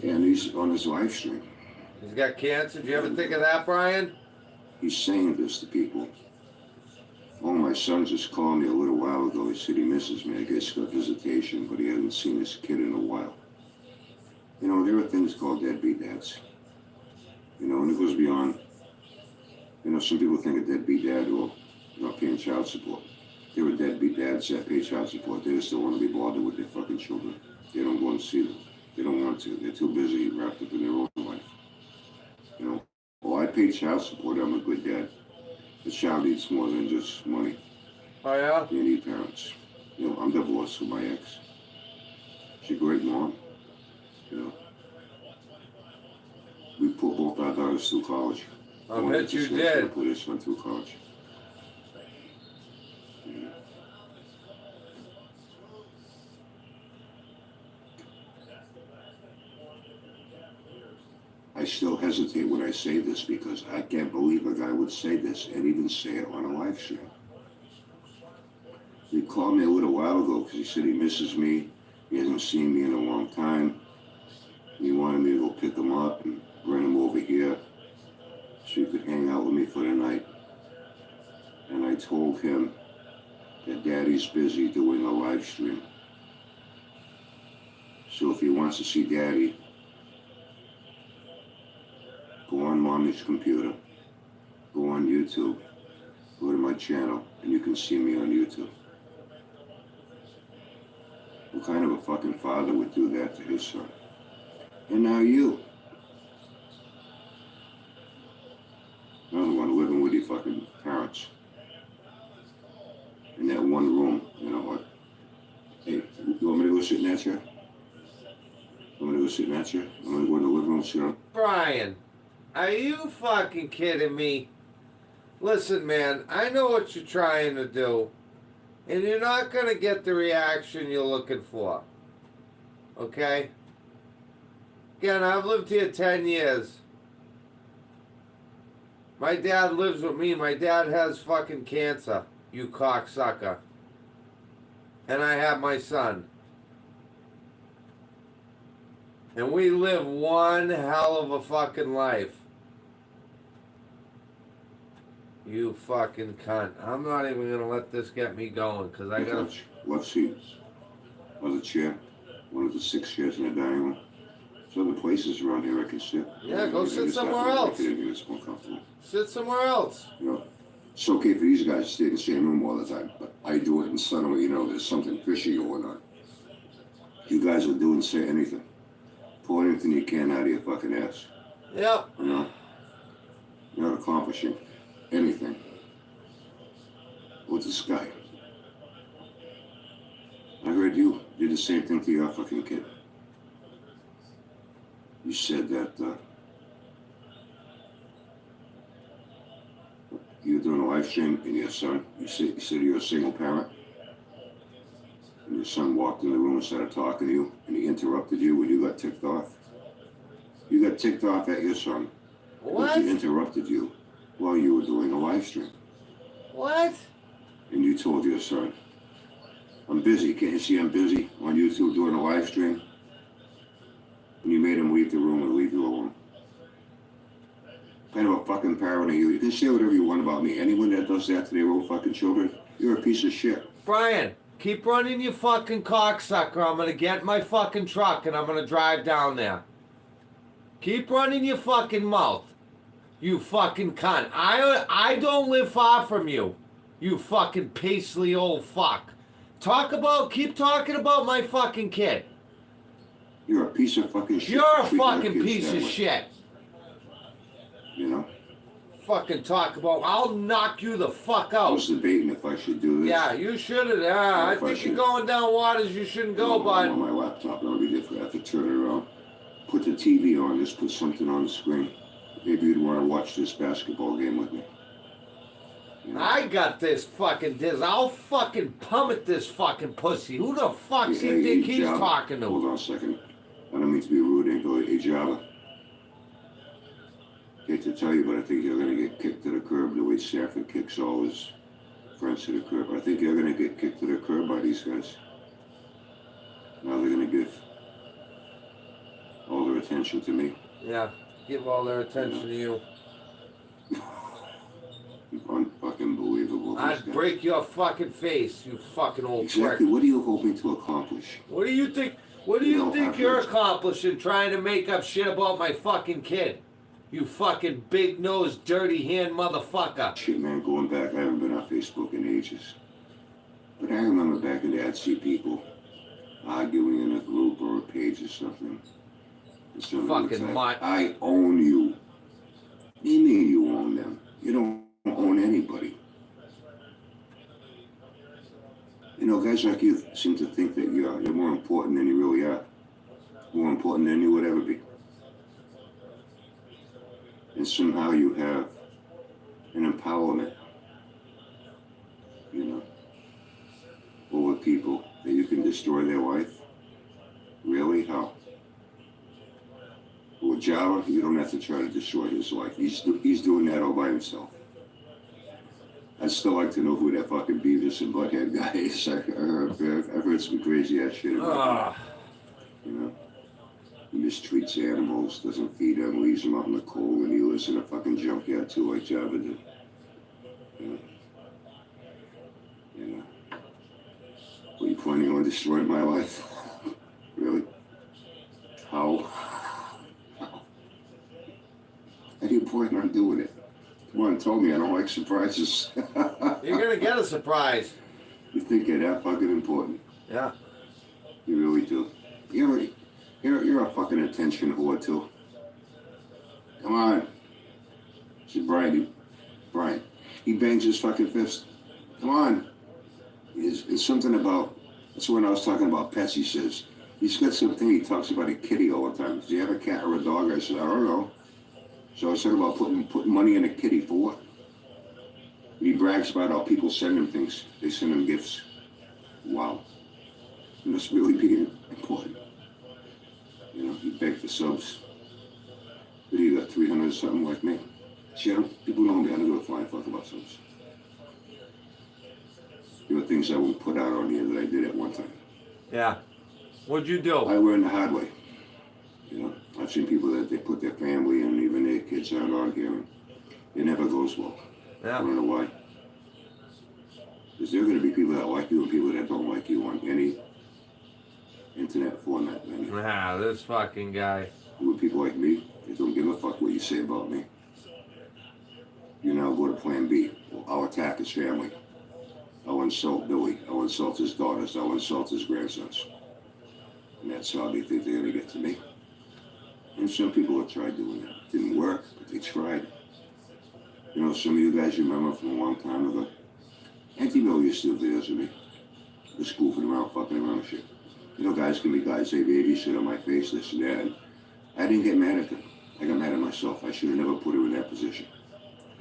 And he's on his live stream. He's got cancer. Do you ever think of that, Brian? He's saying this to people. Oh, my son just called me a little while ago. He said he misses me. I guess he got visitation, but he hasn't seen his kid in a while. There are things called deadbeat dads. And it goes beyond, some people think a deadbeat dad or not paying child support. There are deadbeat dads that pay child support. They just don't want to be bothered with their fucking children. They don't go and see them. They don't want to. They're too busy wrapped up in their own life. I pay child support. I'm a good dad. The child needs more than just money. Oh, yeah? They need parents. I'm divorced from my ex. She's a great mom. We put both our daughters through college. I bet you did. Put his son through college. I still hesitate when I say this because I can't believe a guy would say this and even say it on a live stream. He called me a little while ago because he said he misses me. He hasn't seen me in a long time. He wanted me to go pick him up and bring him over here so he could hang out with me for the night. And I told him that Daddy's busy doing a live stream. So if he wants to see Daddy, go on Mommy's computer, go on YouTube, go to my channel, and you can see me on YouTube. What kind of a fucking father would do that to his son? And now you. Another one living with your fucking parents. In that one room, what? Hey, you want me to go sit in that chair? You want me to go sit in that chair? I'm gonna go in the living room, sit on. Brian, are you fucking kidding me? Listen, man, I know what you're trying to do, and you're not gonna get the reaction you're looking for. Okay? Again, I've lived here 10 years. My dad lives with me. My dad has fucking cancer, you cocksucker. And I have my son. And we live one hell of a fucking life. You fucking cunt. I'm not even gonna let this get me going, because I gotta... Left seat. Other chair. One of the 6 chairs in the dining room. There's other places around here I can sit. Yeah, go sit somewhere else. It's more comfortable. Sit somewhere else. It's okay for these guys to stay in the same room all the time, but I do it and suddenly, there's something fishy going on. You guys will do and say anything. Pull anything you can out of your fucking ass. Yep. You're not accomplishing anything with this guy. I heard you did the same thing to your fucking kid. You said that you were doing a live stream and your son, you said you're a single parent, and your son walked in the room and started talking to you, and he interrupted you when you got ticked off. You got ticked off at your son. What? Because he interrupted you while you were doing a live stream. What? And you told your son, I'm busy, can't you see I'm busy on YouTube doing a live stream? And you made him leave the room and leave you alone. Kind of a fucking parent are you? You can say whatever you want about me. Anyone that does that to their own fucking children, you're a piece of shit. Brian, keep running your fucking cocksucker. I'm gonna get in my fucking truck and I'm gonna drive down there. Keep running your fucking mouth. You fucking cunt. I don't live far from you. You fucking pastry old fuck. Keep talking about my fucking kid. You're a piece of fucking shit. You're a fucking piece of shit. fucking talk about. I'll knock you the fuck I out. was debating if I should do this. Yeah, you shouldn't. I If I think you're should- going down waters you shouldn't go, I'm on bud. my laptop, and I'll be different. I have to turn it around. Put the TV on, just put something on the screen. Maybe you'd want to watch this basketball game with me. You know? I got this fucking diz. I'll fucking pummel this fucking pussy. Who the fuck's he Hey, think he's Java. talking Hold to? on a second. I don't mean to be rude, Uncle. Hey, Java. Hate to tell you, but I think you're going to get kicked to the curb the way Sanford kicks all his friends to the curb. I think you're going to get kicked to the curb by these guys. Now they're going to give all their attention to me. Yeah, give all their attention to you. Unfucking believable. I'd break your fucking face, you fucking old Exactly. prick. What are you hoping to accomplish? What do you think? What do You you know, think I've you're heard- accomplishing trying to make up shit about my fucking kid? You fucking big nosed, dirty hand motherfucker. Shit, man, going back, I haven't been on Facebook in ages. But I remember back in the day, I'd see people arguing in a group or a page or something. And somebody would Fucking type, mutt. I own you. What do you mean you own them? You don't own anybody. You know, guys like you seem to think that you're more important than you really are. More important than you would ever be. And somehow you have an empowerment, you know, over people that you can destroy their life. Really? How? Well, Java, you don't have to try to destroy his life. He's doing that all by himself. I'd still like to know who that fucking Beavis and Butthead guy is. I've heard some crazy ass shit about him. You know? He mistreats animals, doesn't feed them, leaves them out in the cold, and he lives in a fucking junkyard too, like Java did. You know? Were you planning on destroying my life? Really? How? How do you plan on doing it? Come on, tell me, I don't like surprises. You're gonna get a surprise. You think you're that fucking important? Yeah. You really do. You're a fucking attention whore too. Come on. See, Brian, he bangs his fucking fist. Come on. It's something about, that's when I was talking about pets, he says, he's got something, he talks about a kitty all the time. Does he have a cat or a dog? I said, I don't know. So I was talking about putting money in a kitty for what? He brags about how people send him things. They send him gifts. Wow. It must really be important. You know, he begged for subs. What do you got, 300 or something like me? See, people know me, I don't give a flying fuck about subs. There were things I wouldn't put out on here that I did at one time. Yeah. What'd you do? I learned the hard way. You know, I've seen people that they put their family and even their kids out on here, and it never goes well. I Yeah. don't know why. Because there are going to be people that like you and people that don't like you on any internet format, man. Ah, this fucking guy. With people like me, they don't give a fuck what you say about me. You now go to plan B. Well, I'll attack his family. I'll insult Billy. I'll insult his daughters. I'll insult his grandsons. And that's how they think they're going to get to me. And some people have tried doing that. It didn't work, but they tried. You know, some of you guys remember from a long time ago, Auntie Bill used to do videos of me. Just goofing around, fucking around and shit. You know, guys can be guys, say, baby, shit on my face, this and that. And I didn't get mad at them. I got mad at myself. I should have never put her in that position.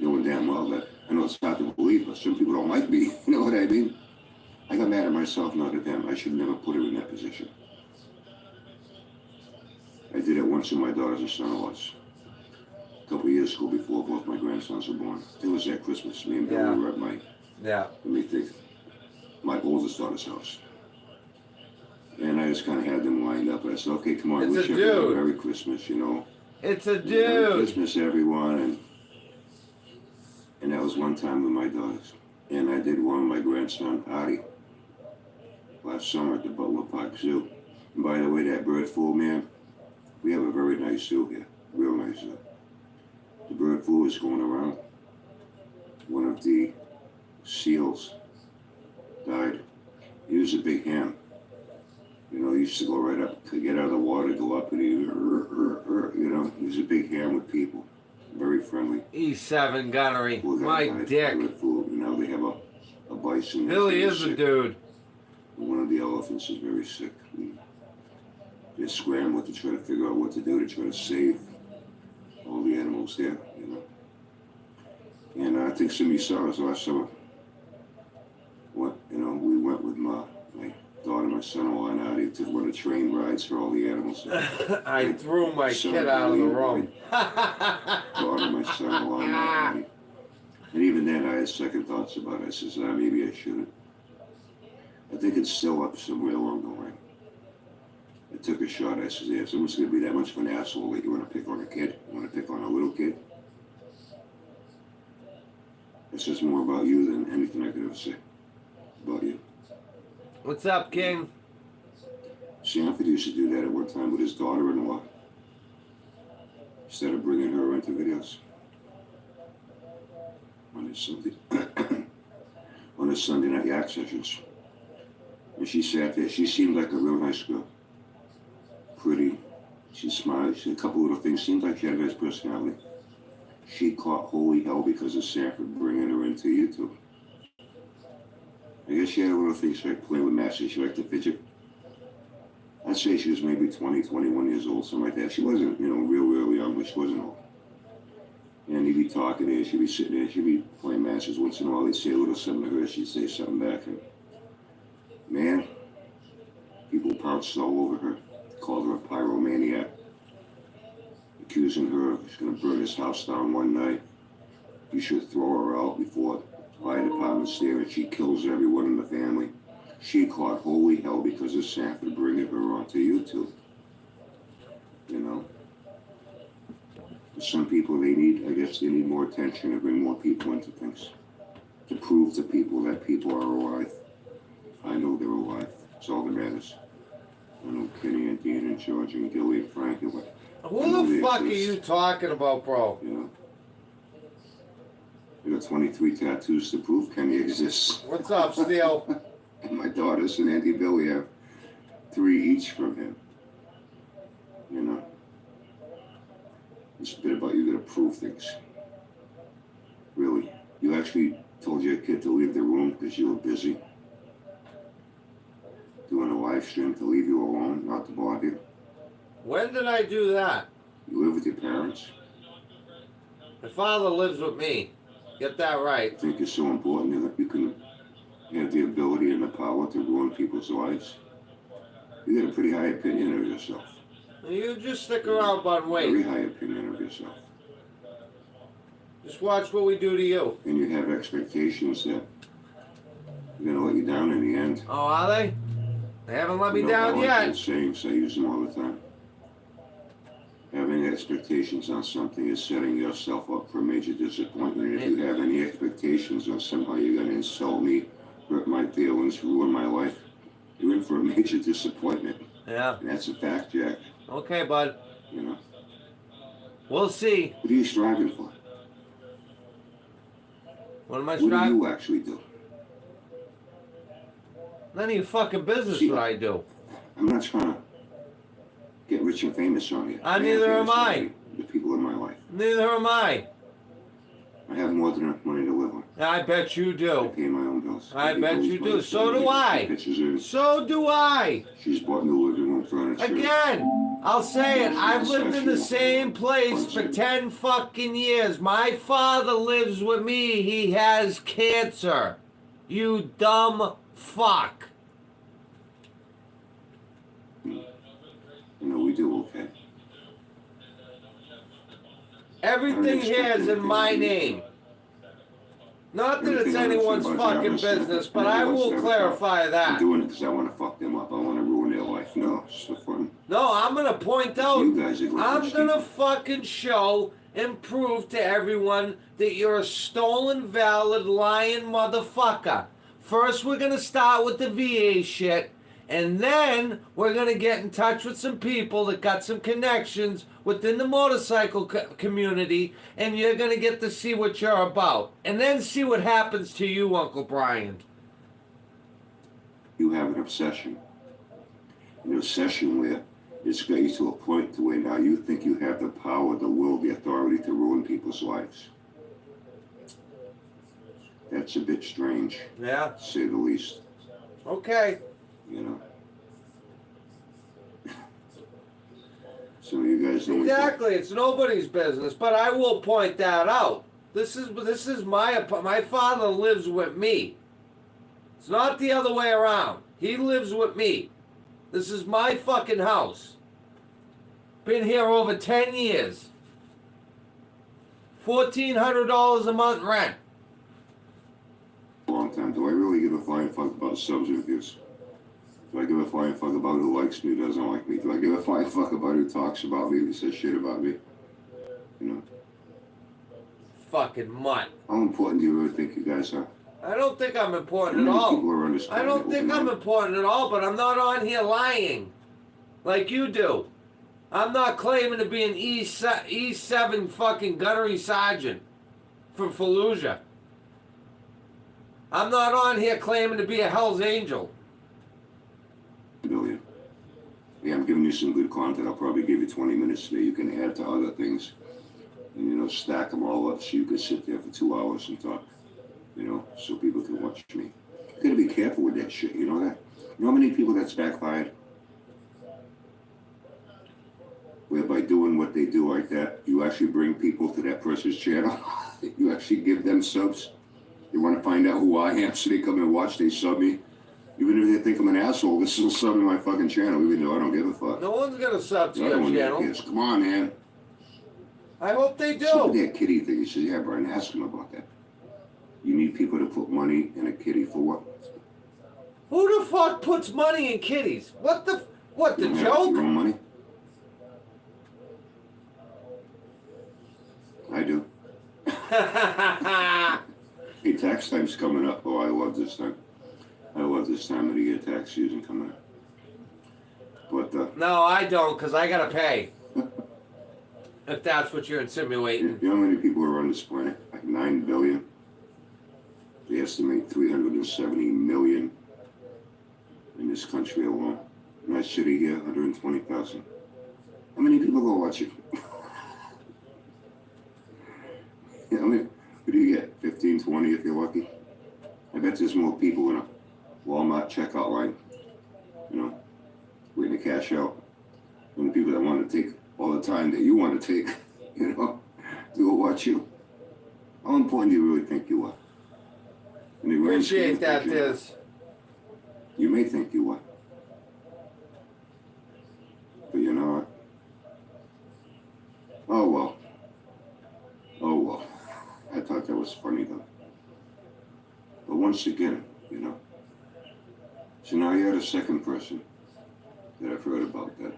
Knowing damn well that, I know it's hard to believe, but some people don't like me. You know what I mean? I got mad at myself, not at them. I should have never put her in that position. I did it once with my daughters and son-in-laws. A couple of years ago, before both my grandsons were born. It was that Christmas. Me and Billy Yeah. were at my, Yeah. let me think, my oldest daughter's house. And I just kind of had them lined up. And I said, okay, come on, It's wish a everyone dude. Merry Christmas, you know. It's a Merry dude. Christmas, everyone. And that was one time with my daughters. And I did one with my grandson, Artie, last summer at the Butler Park Zoo. And by the way, that bird flu, man, we have a very nice zoo here. Real nice zoo. The bird flu is going around. One of the seals died. He was a big ham. You know, he used to go right up, to get out of the water, go up and he, you know, he was a big ham with people. very friendly. E7 gunnery. Poor guy My died dick. from the food, and now they have a bison. that's Billy very is a sick. dude. One of the elephants is very sick. They're scrambling to try to figure out what to do to try to save all the animals there, you know. And I think some of you saw us last summer. What, you know, we went with my daughter, my son-in-law, and Audie to run a train rides for all the animals. I threw my Son, kid out of the room. Daughter, my son-in-law, and Audie. And even then, I had second thoughts about it. I says, maybe I shouldn't. I think it's still up somewhere along the line. I took a shot. I said, if someone's going to be that much of an asshole that you want to pick on a kid, you want to pick on a little kid, it says more about you than anything I could ever say about you. What's up, King? Sanford used to do that at one time with his daughter-in-law. Instead of bringing her into videos. On his Sunday, on his Sunday night yak sessions. And she sat there. She seemed like a real nice girl. Pretty. She smiled. She had a couple little things. Seemed like she had a nice personality. She caught holy hell because of Sanford bringing her into YouTube. I guess she had a little thing. She liked playing with matches. She liked to fidget. I'd say she was maybe 20, 21 years old, something like that. She wasn't, you know, real young, but she wasn't old. And he'd be talking to her. She'd be sitting there. She'd be playing matches once in a while. He'd say a little something to her. She'd say something back. And man, people pounced all over her. Called her a pyromaniac. Accusing her of she's going to burn his house down one night. You should throw her out before the fire department's there and she kills everyone in the family. She caught holy hell because of Sanford bringing her onto YouTube. You know? Some people, they need more attention and bring more people into things. To prove to people that people are alive. I know they're alive. It's all that matters. I know Kenny and Dean and George and Gilly and Frank and what. Who the fuck are you talking about, bro? You know? I got 23 tattoos to prove Kenny exists. What's up, Steele? And my daughters and Andy Billy have 3 each from him. You know? It's a bit about you gotta prove things. Really. You actually told your kid to leave the room because you were busy doing a live stream to leave you alone, not to bother you. When did I do that? You live with your parents. My father lives with me. Get that right. I think it's so important that you can have the ability and the power to ruin people's lives. You got a pretty high opinion of yourself. You just stick around, bud, and Very wait. high opinion of yourself. Just watch what we do to you. And you have expectations that they're gonna let you down in the end. Oh, are they? They haven't let me You know, down I like yet. those sayings, I use them all the time. Having expectations on something is setting yourself up for major disappointment. If you have any expectations on somehow you're gonna insult me, hurt my feelings, ruin my life, you're in for a major disappointment. Yeah. And that's a fact, Jack. Okay, bud. You know? We'll see. What are you striving for? What am I What do striving? you actually do? None of your fucking business See, what I do. I'm not trying to get rich and famous on you. Neither am I. The people in my life. Neither am I. I have more than enough money to live on. I bet you I do. pay my own bills. I pay bet Billy's you do. bills. So do I. Pictures of So do I. She's bought new living room furniture. Again, I'll say it. I've lived in the same place for 10 fucking years. My father lives with me. He has cancer. You dumb fuck. You know, we do okay. Everything here is in my name. Not that it's anyone's fucking business, but I will clarify I'm that. doing it because I want to fuck them up. I want to ruin their life. No, it's for fun. No, I'm gonna point out, You guys are going I'm to gonna fucking show and prove to everyone that you're a stolen, valid, lying motherfucker. First, we're gonna start with the VA shit, and then we're gonna get in touch with some people that got some connections within the motorcycle community, and you're gonna get to see what you're about. And then see what happens to you, Uncle Brian. You have an obsession. An obsession where It's got you to a point to where now you think you have the power, the will, the authority to ruin people's lives. That's a bit strange, Yeah. to say the least. Okay. You know. So you guys know Exactly. It's nobody's business, but I will point that out. This is my father lives with me. It's not the other way around. He lives with me. This is my fucking house. Been here over 10 years. $1,400 a month rent. a long time. Do I really give a flying fuck about subs reviews? Do I give a flying fuck about who likes me, who doesn't like me? Do I give a flying fuck about who talks about me, who says shit about me? You know? Fucking mutt. How important do you really think you guys are? I don't think I'm important How at many all. people are on this I don't planet think who I'm know? important at all, but I'm not on here lying like you do. I'm not claiming to be an E7 fucking gunnery sergeant from Fallujah. I'm not on here claiming to be a Hell's Angel. Billion. Yeah, I'm giving you some good content. I'll probably give you 20 minutes today. You can add to other things and, you know, stack them all up so you can sit there for 2 hours and talk, you know, so people can watch me. You gotta be careful with that shit, you know that? You know how many people that's backfired? Where by doing what they do like that, you actually bring people to that person's channel. You actually give them subs. They want to find out who I am, so they come and watch, they sub me. Even if they think I'm an asshole, this will sub in my fucking channel, even though I don't give a fuck. No one's gonna sub to The other your one that channel. is, come on, man. I hope they So do. that kitty thing, he says, yeah, Brian, ask him about that. You need people to put money in a kitty for what? Who the fuck puts money in kitties? What the You have your joke? own money? I do. Hey, tax time's coming up. Oh, I love this time. I love this time of the year, tax season coming up. But, No, I don't, because I gotta pay. If that's what you're insinuating. you know how many people are on this planet? Like 9 billion? They estimate 370 million in this country alone. In that city here, 120,000. How many people go watch it? You know, what do you get? 15, 20 if you're lucky? I bet there's more people in a Walmart checkout line, you know, waiting to cash out, than the people that want to take all the time that you want to take, you know, to go watch you. How important do you really think you are? In the grand scheme Appreciate of that, things, you're not. Diz. You may think you are, but you're not. Oh well. Oh well. I thought that was funny though. But once again, you know. So now you're the second person that I've heard about that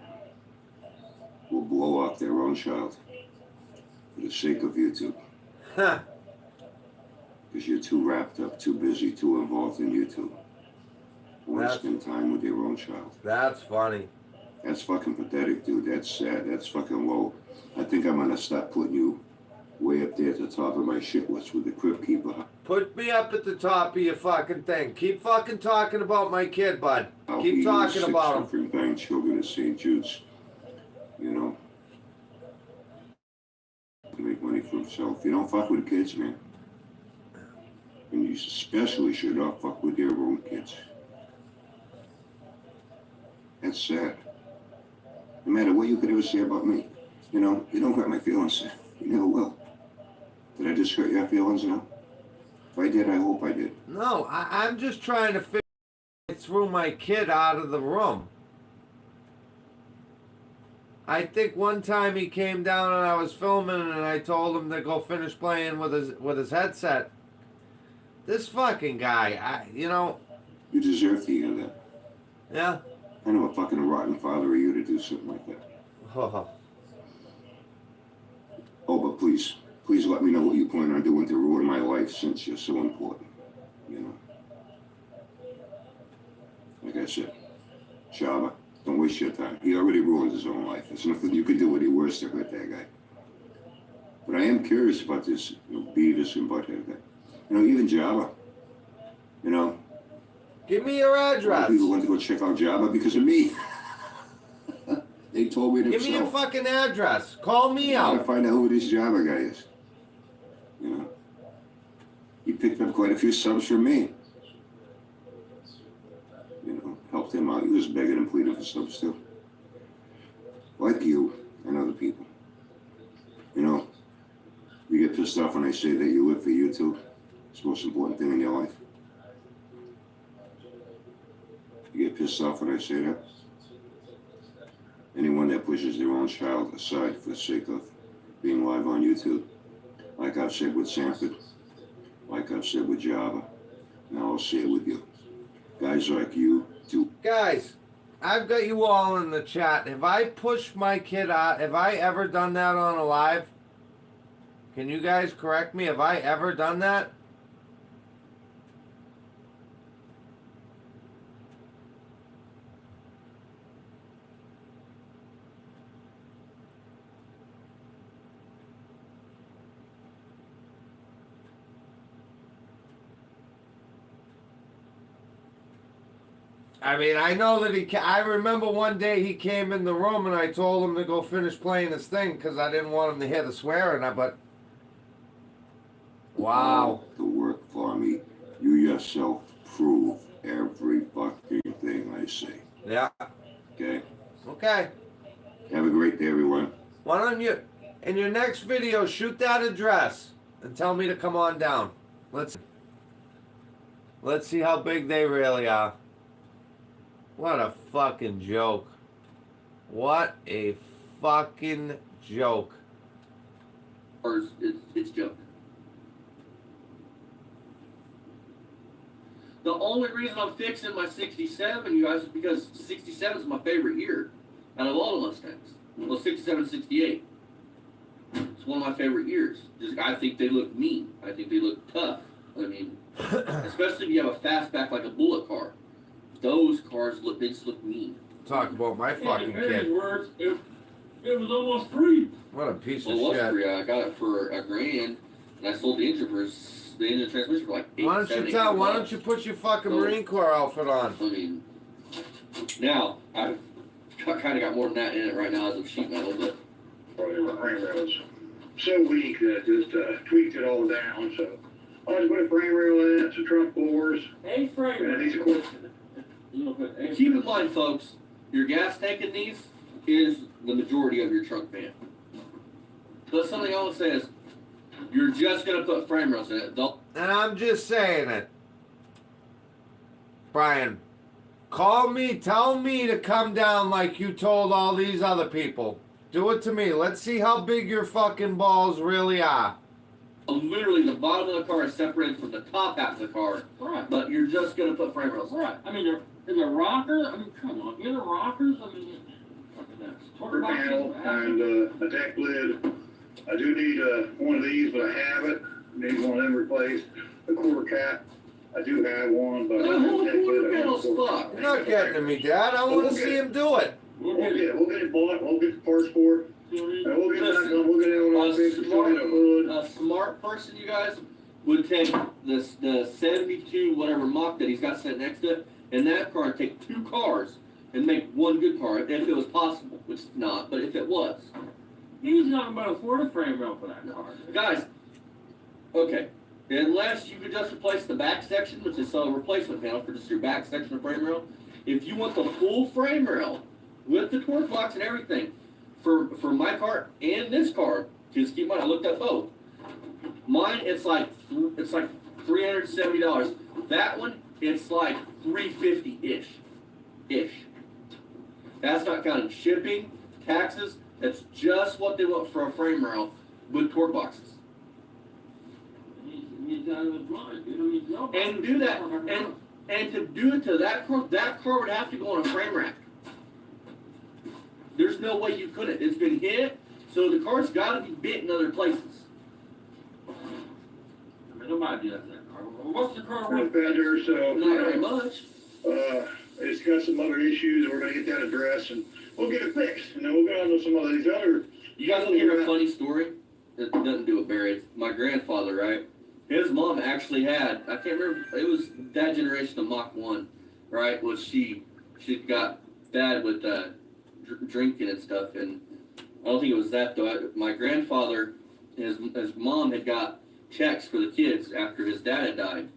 will blow up their own child for the sake of YouTube. Huh. Because you're too wrapped up, too busy, too involved in YouTube. You want to That's- spend time with your own child. That's funny. That's fucking pathetic, dude. That's sad. That's fucking low. I think I'm gonna start putting you way up there at the top of my shit list with the Crypt Keeper. Put me up at the top of your fucking thing. Keep fucking talking about my kid, bud. How Keep he talking six about him. suffering dying children at St. Jude's, you know, to make money for himself. You don't fuck with kids, man. And you especially should not fuck with your own kids. That's sad. No matter what you could ever say about me, you know, you don't hurt my feelings. You never will. Did I just hurt your feelings, you know? If I did, I hope I did. No, I'm just trying to figure through my kid out of the room. I think one time he came down and I was filming and I told him to go finish playing with his headset. This fucking guy, you know. You deserve to hear that. Yeah. I know a fucking rotten father of you to do something like that. Oh, but please let me know what you plan on doing to ruin my life since you're so important, you know. Like I said, Shaba, don't waste your time. He already ruined his own life. There's nothing you can do any worse to hurt that guy. But I am curious about this, you know, Beavis and Butthead guy. You know, even Java, you know. Give me your A lot of address. people went to go check out Java because of me. They They told me Give me your themselves. fucking address. Call me I gotta out. find out who this Java guy is. You know, he picked up quite a few subs for me. You know, helped him out. He was begging and pleading for subs too. Like you and other people. You know, you get pissed off when I say that you live for YouTube. It's the most important thing in your life. You get pissed off when I say that. Anyone that pushes their own child aside for the sake of being live on YouTube, like I've said with Sanford, like I've said with Java, now I'll say it with you. Guys like you do. Guys, I've got you all in the chat. Have I pushed my kid out? Have I ever done that on a live? Can you guys correct me? Have I ever done that? I mean, I know that I remember one day he came in the room and I told him to go finish playing his thing because I didn't want him to hear the swearing. But wow, To work for me, you yourself prove every fucking thing I say. yeah, Okay. okay. Have a great day, everyone. Why don't you, in your next video, shoot that address and tell me to come on down. Let's see how big they really are. What a fucking joke. What a fucking joke. Or it's joke. The only reason I'm fixing my 67, you guys, is because 67 is my favorite year out of all the Mustangs. Well, 67 and 68. It's one of my favorite years. Just, I think they look mean. I think they look tough. I mean, especially if you have a fastback like a bullet car. Those cars they just look mean. Talk about my fucking In his kid. words, it was almost free. What a piece Well, of it was shit. free. I got it for $1,000, and I sold the engine for the engine transmission for like Why don't you put your fucking Marine Corps outfit on? I mean, now I've kind of got more than that in it right now as of sheet metal, but Frame rails so weak that just tweaked it all down. So I just put a frame rail in, some trunk bores, A frame. and these of course. You know, but hey, keep in mind, folks, your gas tank in these is the majority of your trunk van. But something I would say is, you're just gonna put frame rails in it. And I'm just saying it. Brian, call me, tell me to come down like you told all these other people. Do it to me. Let's see how big your fucking balls really are. Literally, the bottom of the car is separated from the top half of the car, right, but you're just gonna put frame rails. right. I mean, in the rocker, I mean, come on, in the rockers, I mean, fucking that's Quarter panel and a deck lid. I do need one of these, but I have it. Need one of them replaced. A quarter cap. I do have one, but I The don't have whole a deck quarter lid. panel's fucked. You're not getting to me, Dad. I want to see him do it. We'll We'll get get it. it. We'll get it bought. We'll get the parts for it. And we'll get Listen, it. We'll get it on A our fix. We'll get a hood. smart person, you guys, would take the 72 whatever Mach that he's got sitting next to it, and that car, and take two cars and make one good car if it was possible, which is not, but if it was. He's not about to afford a frame rail for that car. Guys, okay, unless you could just replace the back section, which is a replacement panel for just your back section of frame rail, if you want the full frame rail with the torque box and everything, for my car and this car, just keep in mind, I looked up both. Mine, it's like $370. That one, it's like $350-ish. That's not counting shipping, taxes. That's just what they want for a frame rail with torque boxes. He's out of his mind. You know, he's no. And do that, and to do it to that car would have to go on a frame rack. There's no way you couldn't. It's been hit, so the car's got to be bit in other places. I mean, nobody do that to that car. What's the car Front worth? fender, so. Not very much. It's got some other issues. We're gonna get that addressed and we'll get it fixed. And then we'll go on to some of these other. You guys want to hear a funny story? It doesn't do with Barry. It's my grandfather, right? His mom actually had, I can't remember, it was that generation of Mach 1, right? Was she got bad with drinking and stuff, and I don't think it was that though. My grandfather, his mom had got checks for the kids after his dad had died,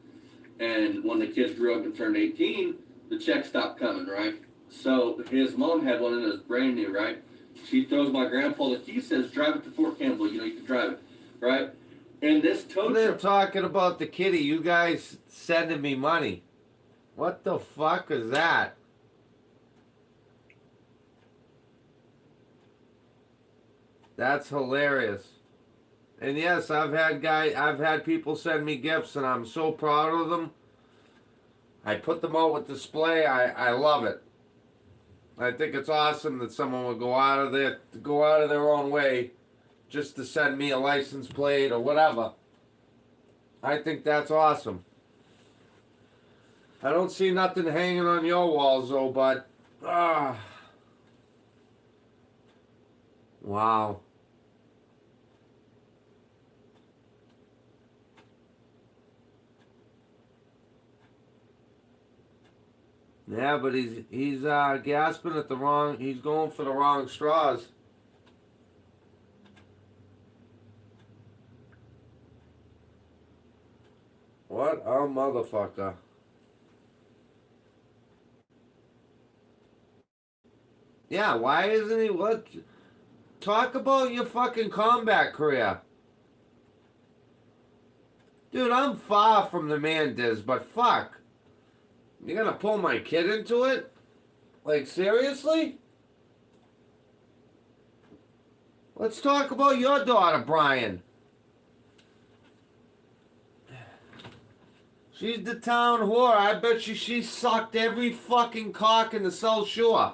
and when the kids grew up and turned 18, the checks stopped coming, right? So his mom had one that was brand new, right? She throws my grandpa the key, says, drive it to Fort Campbell, you can drive it, right? And this tow They're truck, talking about the kitty. You guys sending me money. What the fuck is that? That's hilarious. And yes, I've had people send me gifts, and I'm so proud of them. I put them out with display. I love it. I think it's awesome that someone would go out of their own way just to send me a license plate or whatever. I think that's awesome. I don't see nothing hanging on your walls though, but wow. Yeah, but he's gasping at the wrong. He's going for the wrong straws. What a motherfucker. Yeah, why isn't he? What? Talk about your fucking combat career. Dude, I'm far from the man, Diz, but fuck. You're gonna pull my kid into it? Like, seriously? Let's talk about your daughter, Brian. She's the town whore. I bet you she sucked every fucking cock in the South Shore.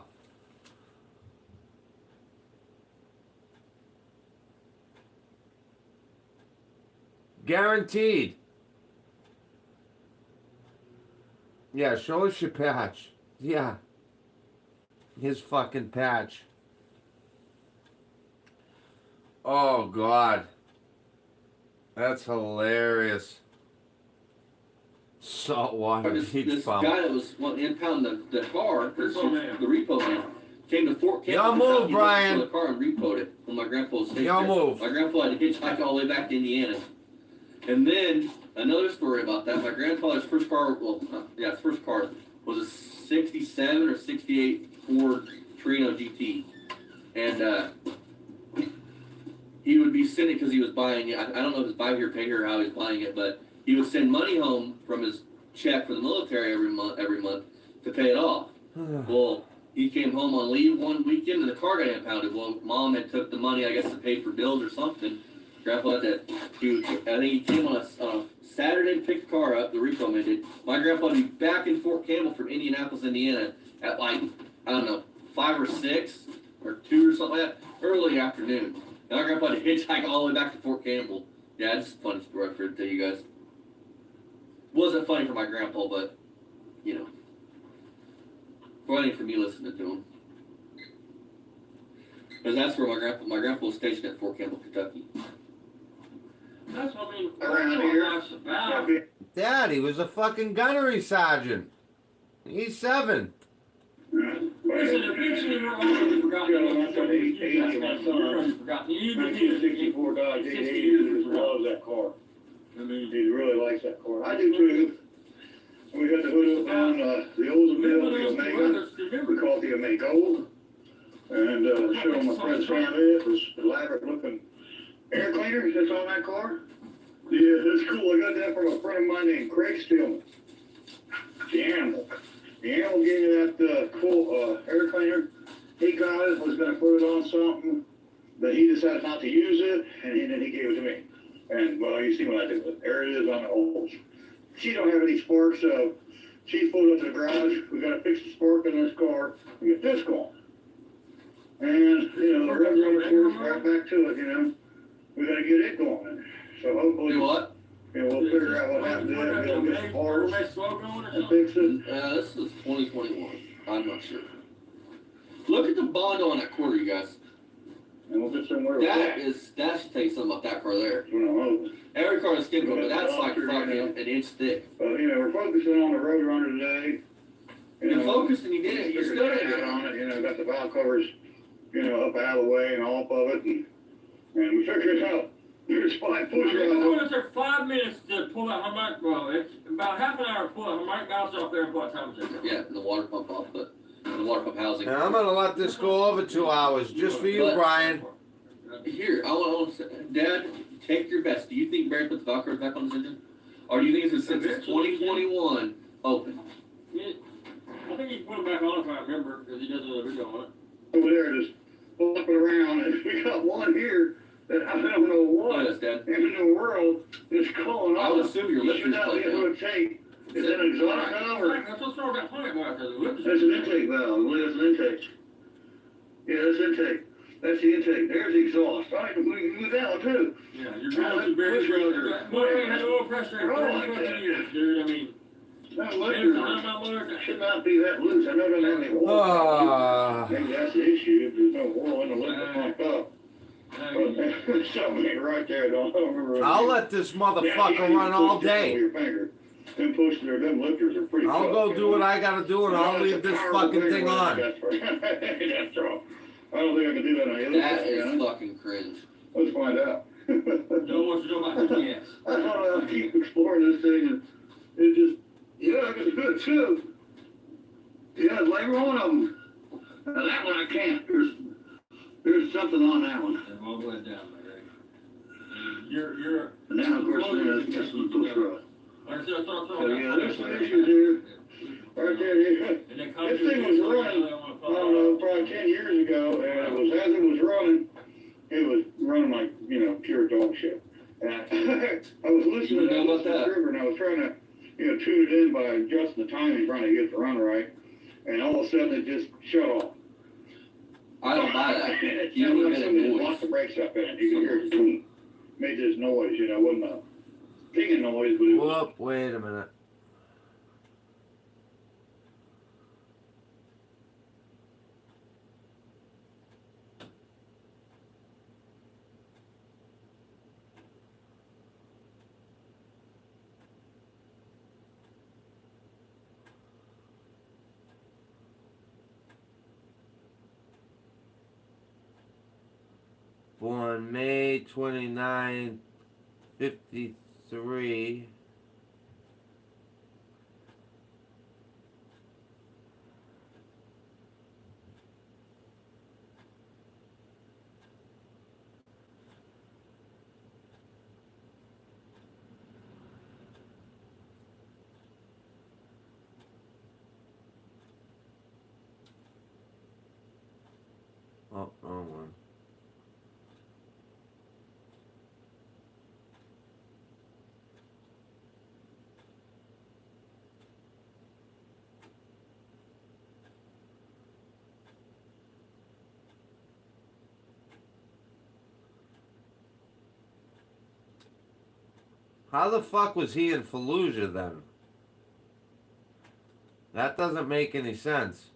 Guaranteed. Yeah, show us your patch. Yeah. His fucking patch. Oh, God. That's hilarious. Saltwater beach bum. Guy that was wanting to impound the car, the repo man, came to Fort Campbell. Y'all move, Brian. The car and repoed it when my grandpa was stationed. Y'all move. My grandpa had to hitchhike all the way back to Indiana. And then another story about that. My grandfather's first car, his first car was a '67 or '68 Ford Torino GT, and he would be sending because he was buying it. I don't know if it's buy here, pay here, or how he was buying it, but he would send money home from his check for the military every month to pay it off. Well, he came home on leave one weekend and the car got impounded. Well, mom had took the money, I guess, to pay for bills or something. Grandpa had that. I think he came on a Saturday to pick the car up. The repo man did. My grandpa would be back in Fort Campbell from Indianapolis, Indiana, at like 5 or 6 or 2 or something like that, early afternoon. And my grandpa had to hitchhike all the way back to Fort Campbell. Yeah, it's a funny story for to tell you guys. Wasn't funny for my grandpa, but funny for me listening to him. Because that's where my grandpa was stationed at Fort Campbell, Kentucky. That's what I mean. Around here. That's about. Dad, he was a fucking gunnery sergeant. He's 7. Listen, eventually we're all going to be forgotten. That's forgotten. Even 1964 Dodge 880 loves that car. I mean, he really likes that car. I do too. We got the hood up on the old mill, the Omega. We call it the Omega Gold. And showing my friend Sam this elaborate looking air cleaner that's on that car. Yeah, that's cool. I got that from a friend of mine named Craig Stillman. The animal. The animal gave me that cool air cleaner. He got it, was going to put it on something, but he decided not to use it, and then he gave it to me. And, well, you see what I did with it. There it is on the hose. She don't have any sparks, so she pulled up to the garage. We got to fix the spark in this car and get this going. And, the rubber right back to it, We got to get it going. So hopefully, Do what? We'll figure out what happened to it. We'll get the parts and fix it. This is 2021. I'm not sure. Look at the bond on that quarter, you guys. And we'll get somewhere. That should tell you something about that car there. Hope. Every car is skin coat, but that's like fucking an inch thick. But, we're focusing on the Roadrunner today. You're focused and you did it. You still did it. On it. Got the valve covers up out of the way and off of it, and we figured out there's 5 push It rods. only took 5 minutes to pull that harmonic, well, it's about half an hour to pull that harmonic valve off there and put time in. Yeah, the water pump off, but the water pump housing. And I'm gonna let this go over 2 hours just for you, But- Brian. Here, I want to say, Dad, take your best. Do you think Barry put the valve back on his engine? Or do you think it's since it's 2021 open? I think he put it back on if I remember, because he does another video on it. Over there just flopping around, and we got one here that I don't know what Yes, Dad. in the world is calling I off. would assume your You lifters should not be play able down. to take. Is that an exhaust valve or? That's what's wrong with that plant out there. The lips That's an intake valve. I believe that's an intake. Yeah, that's intake. That's the intake. There's the exhaust. All right, we can move that one too. Yeah, your girls is very good. Boy, I ain't had oil pressure in 30 fucking years, dude. I mean, That every liquor time I'm looking. should not be that loose. I know it doesn't have any oil. Ah. Maybe that's the issue. If there's no oil in the liquor pumped up. But something ain't right there. I don't remember. I'll let this motherfucker run all day. Them push their them lifters are pretty. I'll go do what I gotta do and I'll leave this fucking thing on. That's wrong. I don't think I can do that on the other That side, is yeah. fucking cringe. Let's find out. Know what you know about GPS. I don't know. I keep exploring this thing and it just, yeah, it's good too. Yeah, labor on them. Now that one I can't. There's something on that one. I'm all the way down there. You're. And now, of course, there's some push rod. Like I said, I thought So, yeah, there's some issues here. Right there, yeah. And they This thing was running, I don't know, probably 10 years ago, and as it was running like, pure dog shit. And I was listening You know to about that? the river, and I was trying to, tune it in by adjusting the timing, trying to get the run right. And all of a sudden, it just shut off. I don't buy that. It You sounded look like at somebody it had locked the brakes up in it. You could hear it boom. Made this noise, it wasn't a pinging noise, but it was. Whoop, wait a minute. Born May 29, 53. Oh, wrong one. How the fuck was he in Fallujah then? That doesn't make any sense.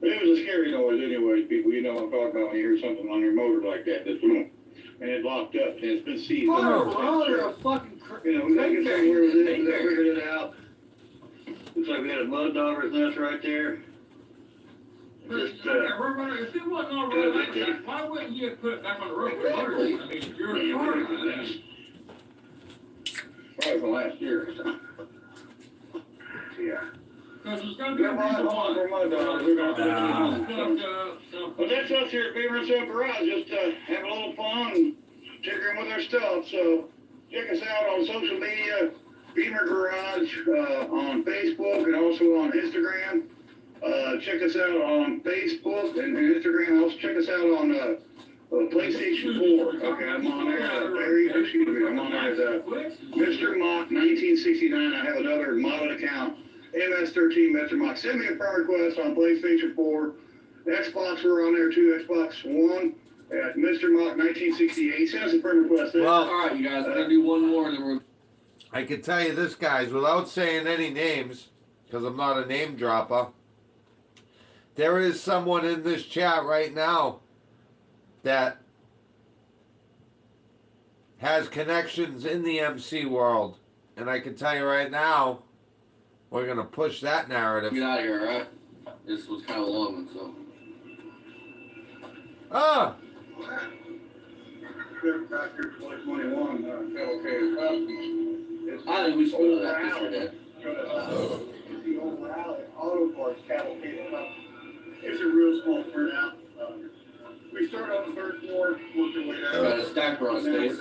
It was a scary noise anyway, people. You know what I'm talking about when you hear something on your motor like that. That's boom. And it locked up and it's been seized. You're a fucking We got to get somewhere with it. We figured it out. Looks like we got a mud dauber's nest right there. Just, If it wasn't on the road like that, why wouldn't you put it back on the road? Exactly. I mean, you're a car. probably from last year. Yeah. Because it's gonna be a Yeah, reason well, why. for my dog, we're gonna have to So, But that's us here at Beaver and Sub Garage, just have a little fun and tinkering with our stuff. So check us out on social media, Beaver Garage, on Facebook and also on Instagram. Check us out on Facebook and Instagram. Also check us out on PlayStation 4. Okay, I'm on there. Excuse me, I'm on there as Mr. Mock 1969. I have another modded account. MS13 Mr. Mock. Send me a friend request on PlayStation 4. Xbox, we're on there too. Xbox One at Mr. Mock 1968. Send us a friend request there. Well, All right, you guys. We're gonna do one more, and then we're. I can tell you this, guys, without saying any names, because I'm not a name dropper. There is someone in this chat right now that has connections in the MC world. And I can tell you right now, we're going to push that narrative. Get out of here, alright? This was kind of a long one, so. Ah! Back here 2021, okay. I think we should go to that this year, Dad. The old rally, auto parts cavalcade up. It's a real small turnout. We start on the third floor, work our way down. Got a stacker on his face.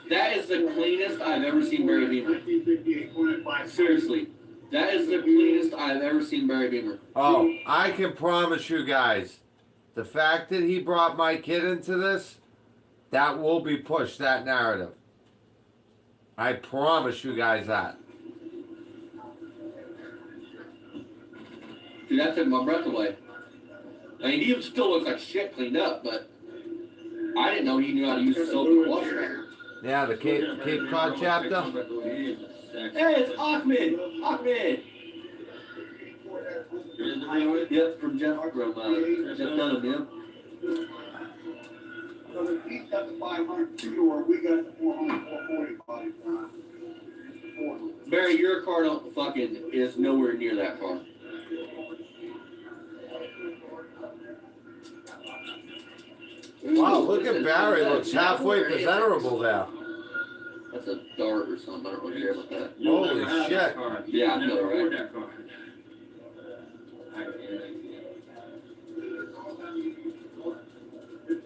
That is the cleanest I've ever seen Barry Beamer. 1958, Seriously. That is the cleanest I've ever seen Barry Beamer. Oh, I can promise you guys, the fact that he brought my kid into this, that will be pushed, that narrative. I promise you guys that. Dude, that took my breath away. I mean, he still looks like shit cleaned up, but I didn't know he knew how to use soap and washer. Yeah, the Cape Cod chapter. Hey, it's Ahmed! Ahmed! Yep, from Jeff Dunham, yep. So he's got the 500 two-door, we got the 400, 440 body. Barry, your car is nowhere near that car. Wow, look at Barry, looks halfway presentable there. That's a dart or something, I don't really care about that. Holy shit. Yeah, I know, right? That car.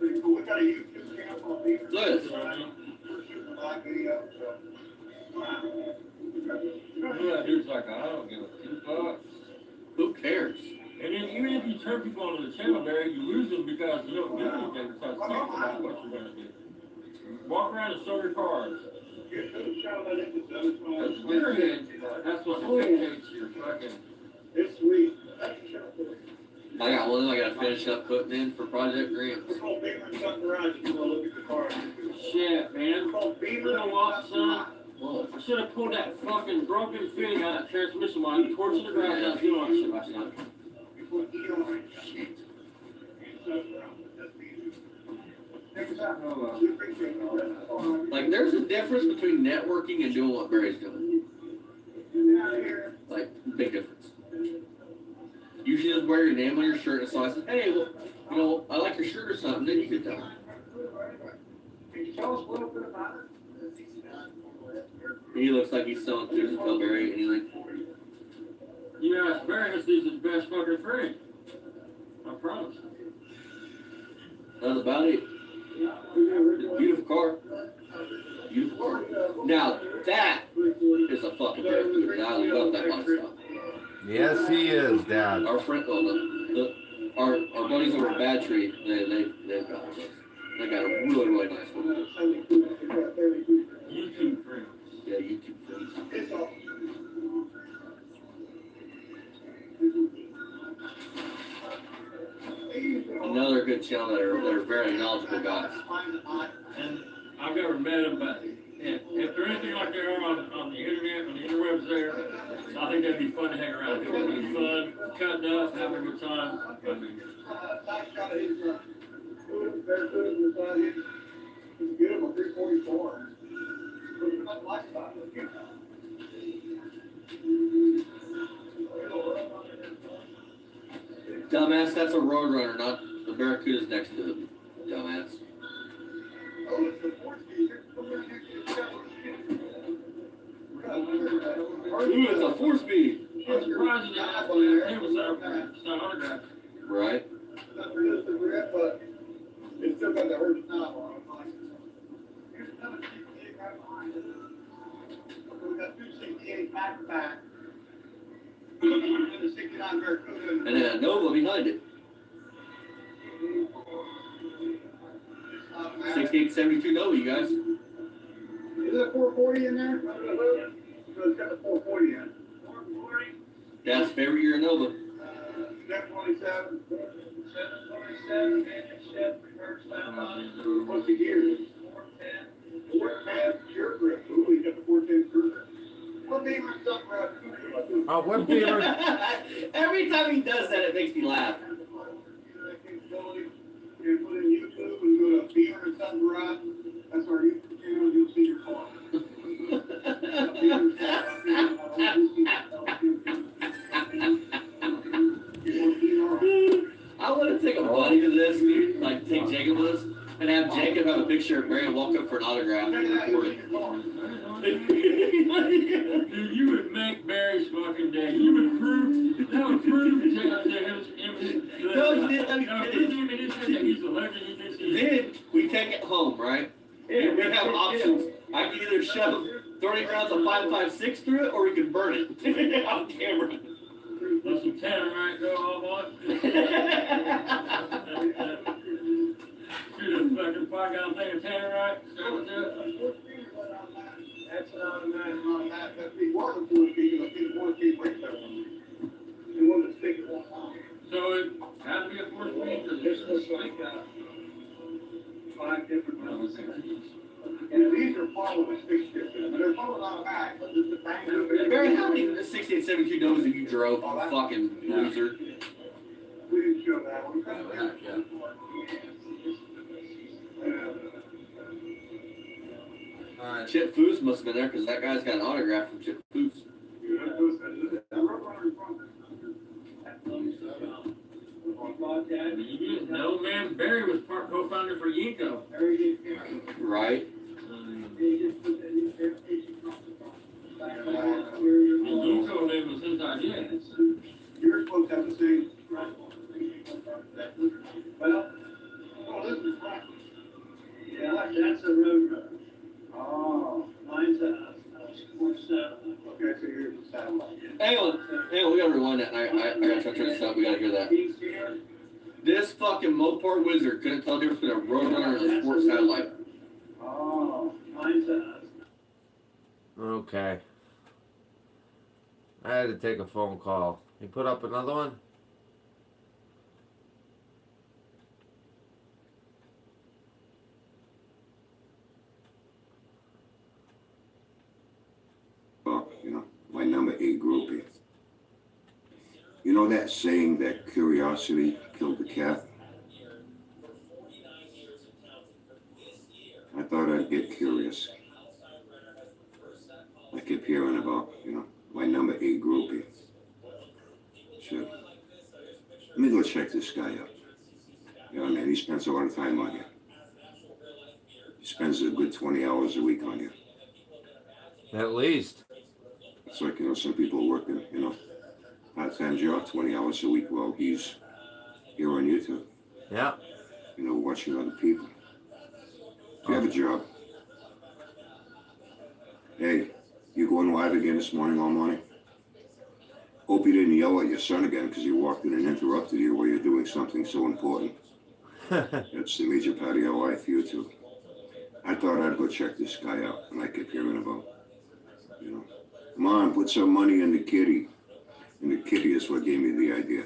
We got a YouTube channel on these. Look at this. Live video, so. That dude's like, I don't give a $2. Who cares? And then even if you turn people onto the channel, Barry, you lose them because you don't do anything besides think about what you're going to do. Walk around and show your cars. That's weird. That's what dictates your fucking... It's sweet. I got one I got to finish up putting in for Project Grants. It's called Beamer and Son Garage, if you want to look at the car. Shit, man. It's called Beamer You know what, son? What? I should have pulled that fucking broken fitting out of that transmission line, torching the ground, and I was doing all that shit last night. Shit. Like, there's a difference between networking and doing what Barry's doing. Like, big difference. Usually just wear your name on your shirt, and so I said, hey, well, you know, I like your shirt or something, then you could tell me. Can you tell us a little bit about it? He looks like he's selling things to tell Barry anything. You ask Barry, this is his best fucking friend. I promise. That's about it. Beautiful car. Beautiful car. Now, that is a fucking Barracuda. I love that kind of stuff. Yes, he is, Dad. Our friend, our buddies over at Bad Tree, they've got one. They got a really, really nice one. YouTube friends. Yeah, YouTube friends. Another good channel that are very knowledgeable guys. And I've never met them, but if they're anything like they are on the internet, on the interwebs there, I think that'd be fun to hang around. It would be fun, cutting up, having a good time. I mean, Beautiful 344. Dumbass, that's a Roadrunner, not the Barracuda's next to it. Dumbass. Ooh, it's a 4-speed. I'm surprised that table it's not autographed. Right? But it's still got the original knob on it. We got 268 back to back. And the 69 Barracuda. And then a Nova behind it. 6872 Nova, you guys. Is there a 440 in there? So it's got the 440 in it. 440? Dad's favorite year Nova. 727. 727, engine shift, reverse left on. What's the gear? 410. Oh, what beaver? Every time he does that, it makes me laugh. You put in YouTube and go to Beaver and Sun Garage. That's our YouTube channel. You'll see your car. I want to take a buddy to this, dude. Like, take Jacob with us and have Jacob have a picture of Barry and walk up for an autograph and record it. Dude, you would make Barry's fucking day. You would prove that would prove to him. No, you didn't let me finish. He's a legend. He thinks he's Then we take it home, right? And we have options. I can either shove 30 rounds of 5.56 through it, or we can burn it on camera. let some tannerite go off on it. Shoot a fucking 5-gallon thing of tannerite. Start with that. That's not a man on that. That'd be one of the 4 feet. It'll be the 4 feet right there. The one that's big at one time. So it had to be a 4-speed. This looks like 5 different ones. And these are following stick shifts. They're following on the back, but just the bang. Barry, how many 68, 72 domes have you drove, you fucking loser? We didn't show that one. Alright. Chip Foose must have been there, because that guy's got an autograph from Chip Foose. No man, Barry was part co-founder for Yinko. Right? And Yinko name was his idea. You're supposed to have the same. Well, oh, this is right. Yeah, that's a road runner. Oh, mine's a 47. Okay, so you're the satellite. Hang on, we gotta rewind that. I gotta try to turn this up. We gotta hear that. This fucking Mopar wizard couldn't tell the difference between a roadrunner and a sports satellite. Oh, mine's a. Okay. I had to take a phone call. You put up another one? My number 8 groupie. You know that saying that curiosity killed the cat? I thought I'd get curious. I kept hearing about, my number 8 groupie. So, let me go check this guy out. Man, he spends a lot of time on you. He spends a good 20 hours a week on you. At least. It's like, some people are working, part-time job, 20 hours a week while he's here on YouTube. Yeah. Watching other people. If you have a job. Hey, you going live again this morning, all morning? Hope you didn't yell at your son again because he walked in and interrupted you while you're doing something so important. That's the major part of your life, YouTube. I thought I'd go check this guy out, and I kept hearing about, come on, put some money in the kitty. And the kitty is what gave me the idea,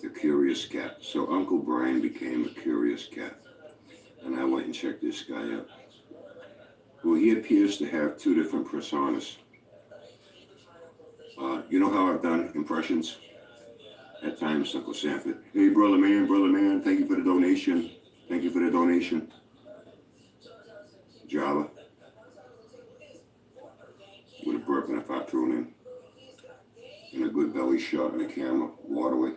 the curious cat. So Uncle Brian became a curious cat. And I went and checked this guy out. Well, he appears to have 2 different personas. You know how I've done impressions? At times, Uncle Sanford. Hey, brother man, thank you for the donation. Thank you for the donation. Java. With a burp and a fart thrown in. And a good belly shot and a camera, waterway.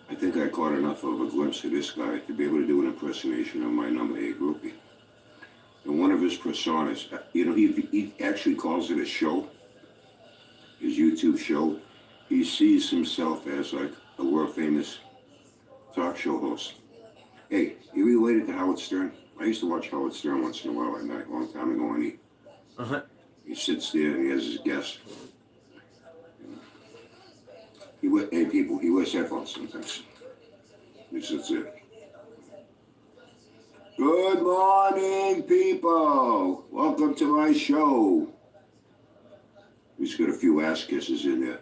I think I caught enough of a glimpse of this guy to be able to do an impersonation of my number 8 groupie. And one of his personas, he actually calls it a show, his YouTube show. He sees himself as like a world famous talk show host. Hey, you related to Howard Stern? I used to watch Howard Stern once in a while at night, a long time ago, and he sits there and he has his guests. He wears headphones sometimes. He sits there. Good morning, people. Welcome to my show. He's got a few ass kisses in there.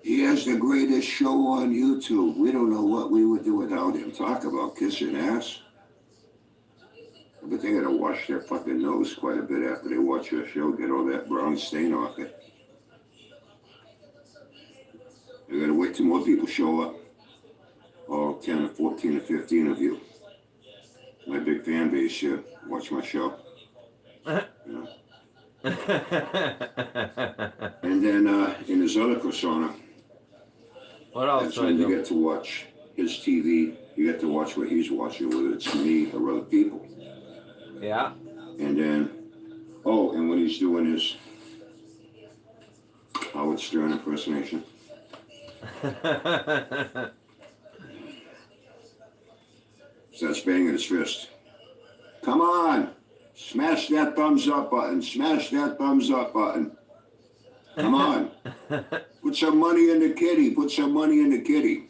He has the greatest show on YouTube. We don't know what we would do without him. Talk about kissing ass. But they gotta wash their fucking nose quite a bit after they watch your show, get all that brown stain off it. They gotta wait till more people show up. All 10 or 14 or 15 of you. My big fan base here, watch my show. You know. And then in his other persona, What else that's do I when you do? get to watch his TV. You get to watch what he's watching, whether it's me or other people. Yeah. And then, oh, and when he's doing his Howard Stern impersonation, starts banging his fist. Come on, smash that thumbs up button, smash that thumbs up button. Come on, put some money in the kitty, put some money in the kitty.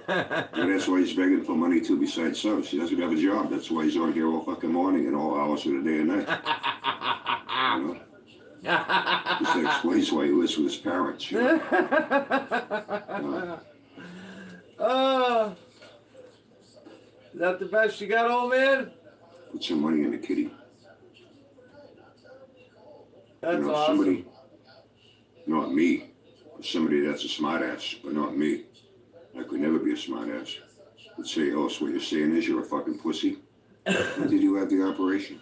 And that's why he's begging for money too, besides service. He doesn't have a job. That's why he's on here all fucking morning and all hours of the day and night. You know? This explains why he lives with his parents. You know? Oh, is that the best you got, old man? Put some money in the kitty. That's you know, awesome. Somebody, not me, but somebody that's a smartass, but not me. I could never be a smartass. Would say, oh, so what you're saying is you're a fucking pussy? When did you have the operation?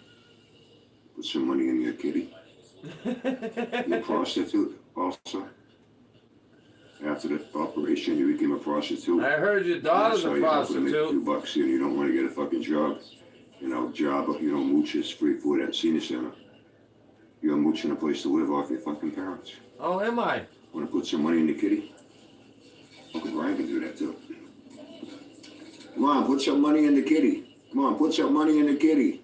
Put some money in your kitty. You're a prostitute also. After the operation, you became a prostitute. I heard your daughter's a Make a prostitute. few bucks and you don't want to get a fucking job. You know, mooches, free food at senior center. You're mooching a place to live off your fucking parents. Oh, am I? Want to put some money in the kitty? Uncle Brian can do that too. Come on, put some money in the kitty. Come on, put some money in the kitty.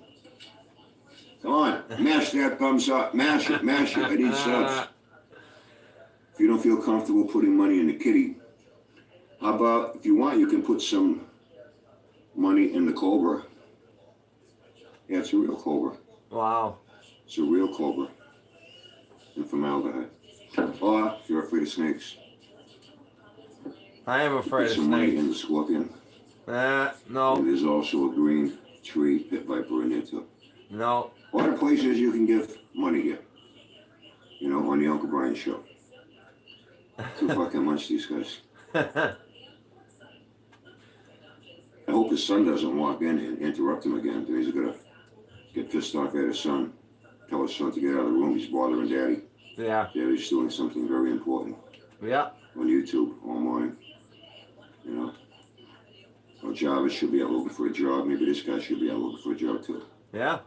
Come on, mash that thumbs up. Mash it, mash it. I need subs. If you don't feel comfortable putting money in the kitty, how about, if you want, you can put some money in the cobra. Yeah, it's a real cobra. Wow. It's a real cobra. And formaldehyde. Or, if you're afraid of snakes, I am afraid put of some money snakes. in the scorpion. And No, there's also a green tree pit viper in there too. no. A lot of places you can give money here. You know, on the Uncle Brian show. Too fucking much, these guys. I hope his son doesn't walk in and interrupt him again. He's gonna get pissed off at his son. Tell his son to get out of the room. He's bothering Daddy. Yeah. Daddy's doing something very important Yeah. on YouTube all morning. You know? Or Jarvis should be out looking for a job. Maybe this guy should be out looking for a job too. Yeah.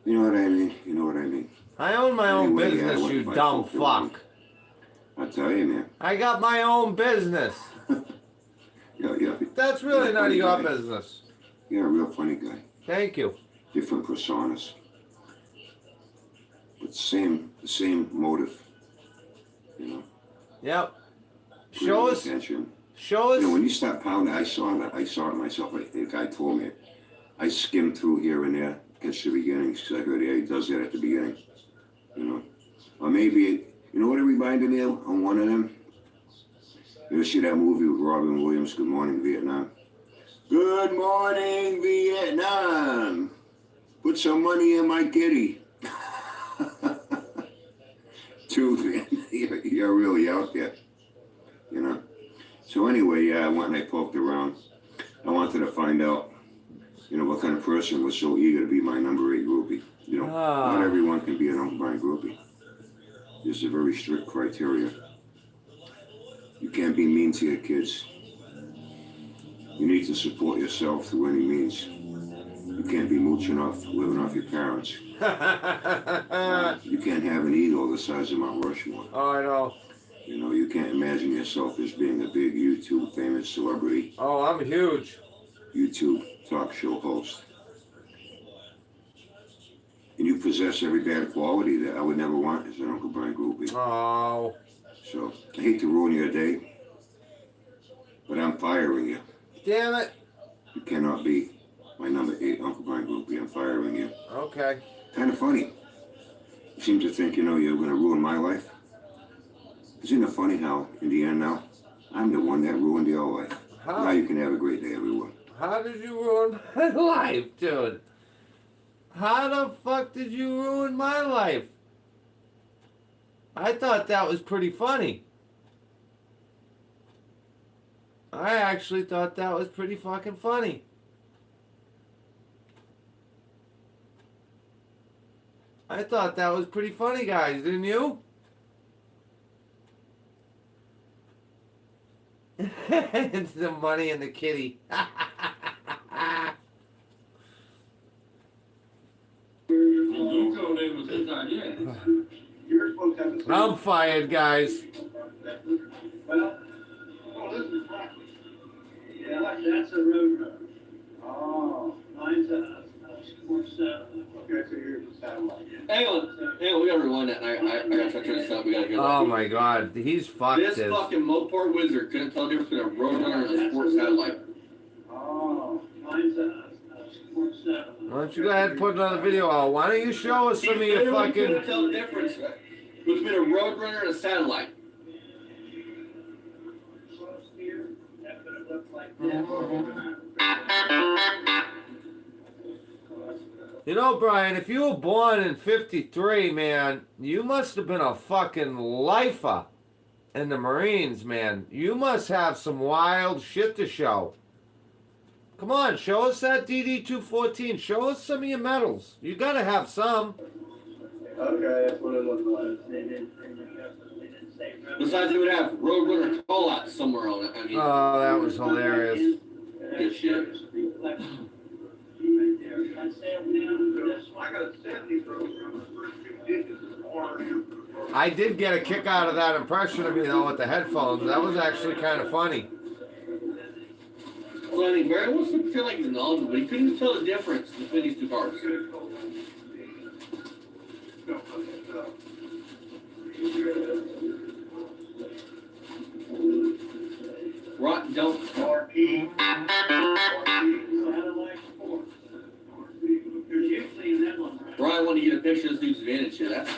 You know what I mean? You know what I mean? I own my own Anyway, yeah, I business, went you to buy dumb something wrong. fuck. I tell you, man. I got my own business. Yeah. That's really You're a none of funny your guy. business. You're a real funny guy. Thank you. Different personas. But the same motive. You know? Yep. Show Bringing us. attention. Show You know, us. when you start pounding, I saw it myself. The guy told me. I skimmed through here and there, catch the beginnings, because I heard, yeah, he does that at the beginning. You know? Or maybe, you know what it reminded me of on one of them? You ever see that movie with Robin Williams, Good Morning Vietnam? Good morning, Vietnam. Put some money in my kitty. Dude, man, you're really out there. You know? So anyway, yeah, I went and I poked around. I wanted to find out, you know, what kind of person was so eager to be my number 8 groupie. You know, not everyone can be an Uncle Brian groupie. There's a very strict criteria. You can't be mean to your kids. You need to support yourself through any means. You can't be mooching off, living off your parents. You can't have an ego the size of Mount Rushmore. Oh, I know. You know, you can't imagine yourself as being a big YouTube famous celebrity, Oh, I'm huge. YouTube talk show host. And you possess every bad quality that I would never want as an Uncle Brian groupie. Oh. So, I hate to ruin your day, but I'm firing you. Damn it. You cannot be my number 8 Uncle Brian groupie. I'm firing you. Okay. Kind of funny. You seem to think, you know, you're going to ruin my life. Isn't it funny how, in the end now, I'm the one that ruined your life. How? Now you can have a great day, everyone. How did you ruin my life, dude? How the fuck did you ruin my life? I thought that was pretty funny. I actually thought that was pretty fucking funny. I thought that was pretty funny, guys, didn't you? It's the money and the kitty. You told him it was his idea. You're supposed to have the I'm fired, guys. Well, oh, this is black. Yeah, that's a road runner. Oh, mine's a sports Okay, so you're the satellite. Hang on, we gotta rewind that. I gotta try to turn this up. We gotta hear that. Oh my god, he's fucked This this. fucking Mopar wizard couldn't tell the difference between a roadrunner and a sports satellite. Oh, mine's a sports Why don't you go ahead and put another video out? Why don't you show us some of your Couldn't fucking... tell the difference between a roadrunner and a satellite. You know, Brian, if you were born in 53, man, you must have been a fucking lifer in the Marines, man. You must have some wild shit to show. Come on, show us that DD-214. Show us some of your medals. You gotta have some. Okay, that's what it looks like. Besides, they would have roadrunner callouts somewhere on it. I mean, Oh, that was hilarious. good shit. I got 70 from the first 2 digits of orange. I did get a kick out of that impression of me, though, with the headphones. That was actually kind of funny. Well, I mean, Barry wants to feel like he's knowledgeable, but he couldn't even tell the difference between these two cars. Right, don't. RP. Satellite sports. There's usually in that one. Brian wanted to get a picture of this dude's van and shit. That's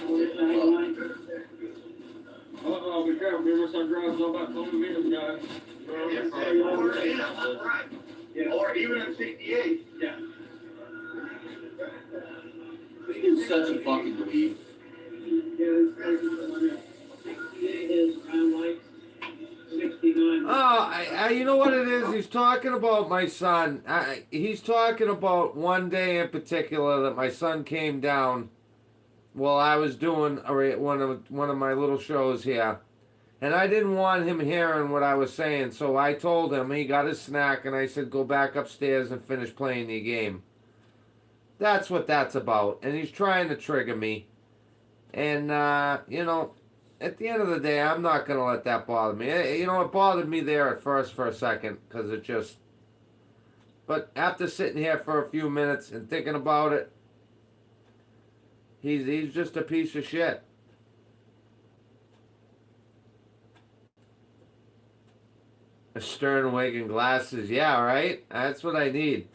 Uh-oh, be careful, remember some drives on back home to meet them guys. Yeah, or even in 68. Yeah. He's such a fucking dweeb. Oh, you know what it is? He's talking about my son. He's talking about one day in particular that my son came down while I was doing one of my little shows here. And I didn't want him hearing what I was saying, so I told him. He got his snack, and I said, go back upstairs and finish playing your game. That's what that's about. And he's trying to trigger me. And, you know, at the end of the day, I'm not going to let that bother me. You know, it bothered me there at first for a second, because it just... But after sitting here for a few minutes and thinking about it, he's just a piece of shit. A Sternwig and glasses, yeah, right? That's what I need.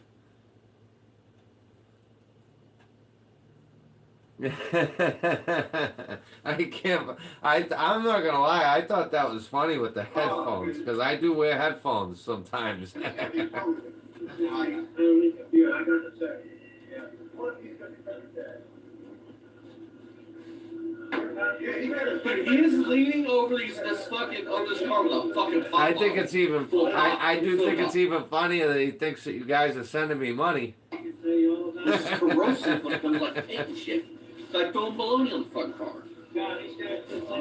I can't. I'm not gonna lie. I thought that was funny with the headphones because I do wear headphones sometimes. Yeah, I got to say. Yeah. But he is leaning over this car with a fucking pop. I think it's even. I do think it's even funnier that he thinks that you guys are sending me money. This is corrosive when it comes like paint and shit. It's like throwing baloney on the front car. Exactly. The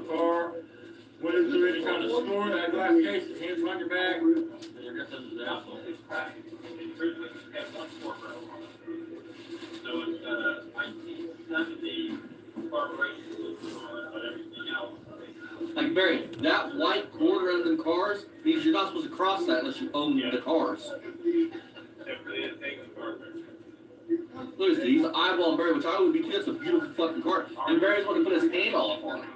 car, when it's already kind of scored, that glass case, the hands behind your back, and you're just as an asshole. So it's 1970 corporation, but everything else. Like Barry, that white quarter around them cars means you're not supposed to cross that unless you own the cars. Look at this, he's eyeballing Barry, which I would be too. That's a beautiful fucking car. And Barry's want to put his hand all up on it.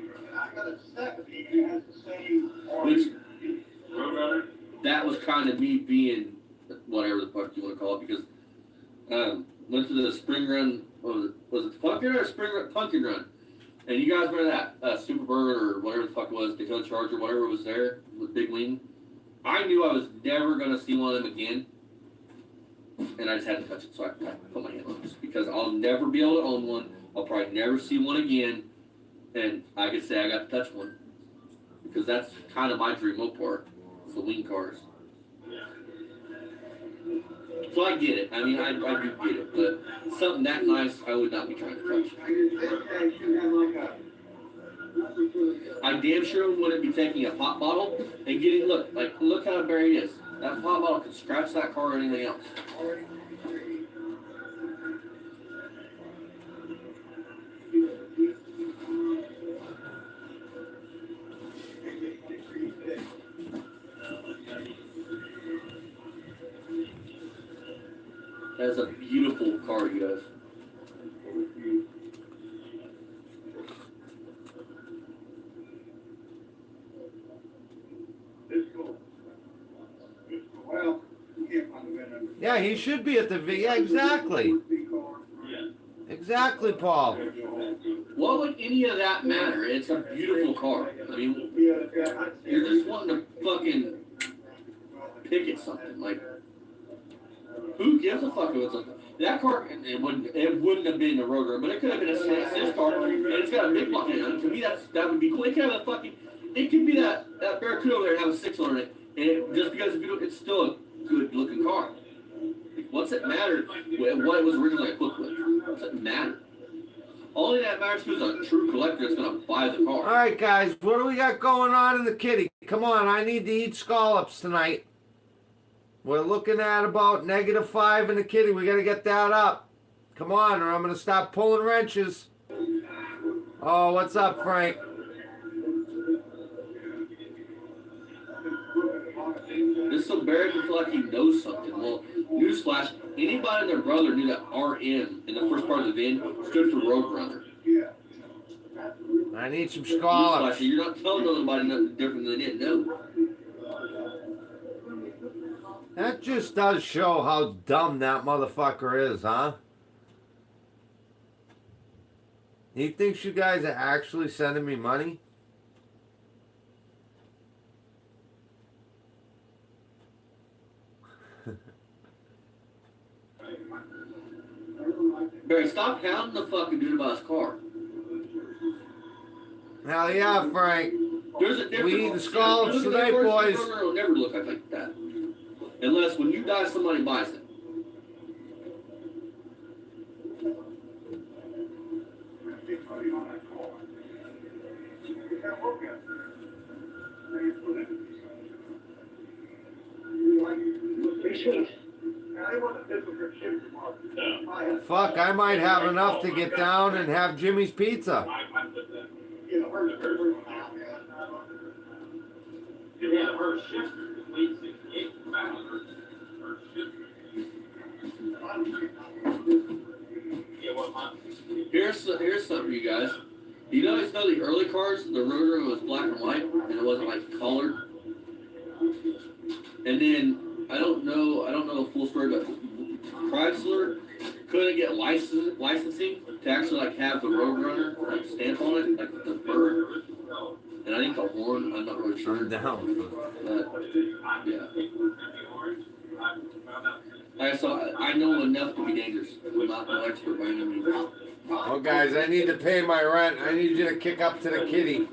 Which, that was kind of me being whatever the fuck you want to call it, because went to the spring run, was it the pumpkin or spring run? Pumpkin run. And you guys remember that Superbird or whatever the fuck it was, Daytona Charger, whatever was there with Big Wing? I knew I was never gonna see one of them again, and I just had to touch it, so I put my hand on it, just because I'll never be able to own one. I'll probably never see one again, and I could say I got to touch one, because that's kind of my dream Mopar, is the wing cars. So I get it. I mean, I do get it, but something that nice, I would not be trying to touch. I damn sure wouldn't be taking a pop bottle and getting, look how buried it is. That pop bottle could scratch that car or anything else. That's a beautiful car, you guys. Well, you can't find the VIN number. Yeah, he should be at the V. Yeah, exactly. Exactly, Paul. What would any of that matter? It's a beautiful car. I mean, you're just wanting to fucking pick at something. Like, who gives a fuck if it's a... That car, it wouldn't have been a road, but it could have been a '6 car, and it's got a big block in it. To me, that would be cool. It could have a fucking... It could be that Barracuda over there and have a 6 on it, and just because it's beautiful, it's still a good-looking car. Like, what's it matter what it was originally equipped with? What's it matter? Only that matters who's a true collector that's going to buy the car. All right, guys, what do we got going on in the kitty? Come on, I need to eat scallops tonight. We're looking at about -5 in the kitty. We got to get that up. Come on, or I'm going to stop pulling wrenches. Oh, what's up, Frank? This so Barrett can feel like he knows something. Well, newsflash, anybody and their brother knew that RM in the first part of the VIN stood for Roadrunner. I need some Newsflash, scallops. you're not telling nobody nothing different than they didn't know. That just does show how dumb that motherfucker is, huh? He thinks you guys are actually sending me money? Barry, stop hounding the fucking dude about his car. Hell yeah, Frank. There's a difference. We eat the scallops tonight, boys. Roadrunner will never look like that. Unless when you die, somebody buys it. Fuck, I might have enough to get down and have Jimmy's Pizza. Here's something, you guys. You guys know the early cars, the Roadrunner was black and white, and it wasn't like colored. And then I don't know the full story, but Chrysler couldn't get licensing to actually like have the Roadrunner like stamp on it, like the bird. And I think the horn, I'm not really sure. Turn down. But yeah. So I know enough to be dangerous. I'm not an expert by any means. Well, guys, I need to pay my rent. I need you to kick up to the kitty.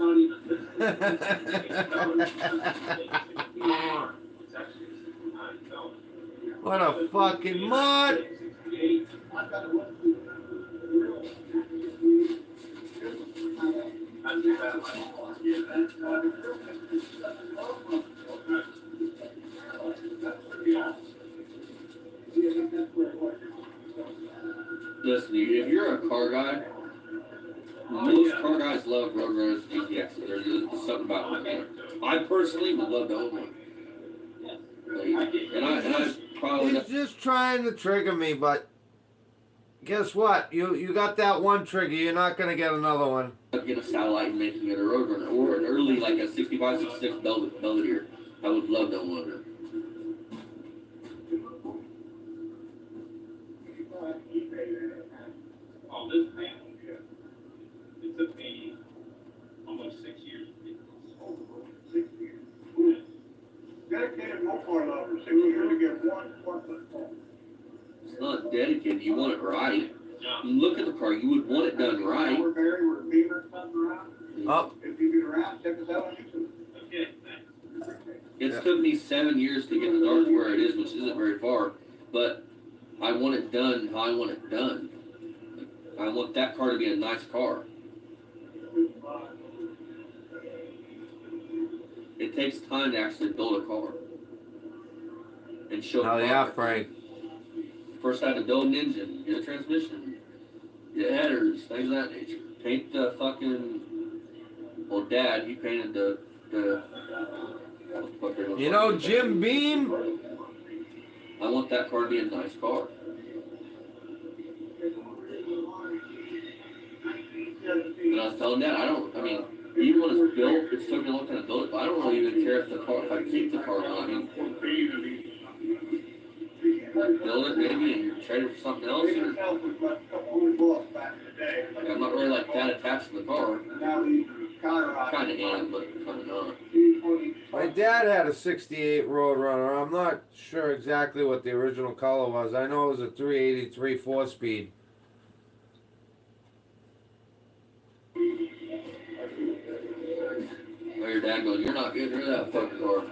What a fucking mud! Listen, if you're a car guy, most car guys love Roadrunners GTX. There's something about them. I personally would love to own one. Like, and I probably He's just trying to trigger me, but guess what? You got that one trigger. You're not gonna get another one. get a satellite and making it a Roadrunner, or an early like a 65, 66 Belvedere. I would love to own one. On this panel, it took me almost 6 years. Dedicated right. You look at the car, you would want it done right. Oh, If you get around, check us out on YouTube. Okay. It's took me 7 years to get the Dart to where it is, which isn't very far, but I want it done how I want it done. I want that car to be a nice car. It takes time to actually build a car and show hell yeah, progress. Frank. First I had to build an engine, get a transmission, get headers, things of that nature. Paint the fucking, well, Dad, he painted the what the fuck they look You like. know Jim Beam? I want that car to be a nice car. And I was telling Dad, I mean, even when it's built, it's took me a long time to build it, but I don't really even care if I keep the car on. I mean, build it maybe and trade it for something else. Or, I'm not really like that attached to the car. Kind of am, but kind of not. My dad had a 68 Roadrunner. I'm not sure exactly what the original color was. I know it was a 383 4-speed. Or your dad goes, you're not getting rid of that fucking car.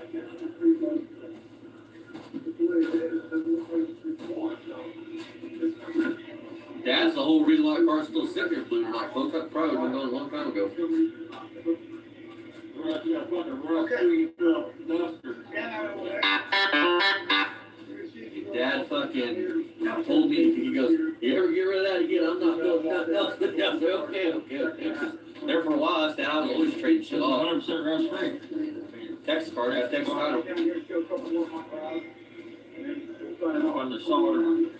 That's the whole reason why the car's still sitting here, believe it or not, folks. That probably would have been gone a long time ago. Dad fucking told me, he goes, you ever get rid of that again? I'm not building nothing else. I said, okay. There for a while, I said, I was always trading shit off. 100% rust free. Text card, I got text title. On the solid.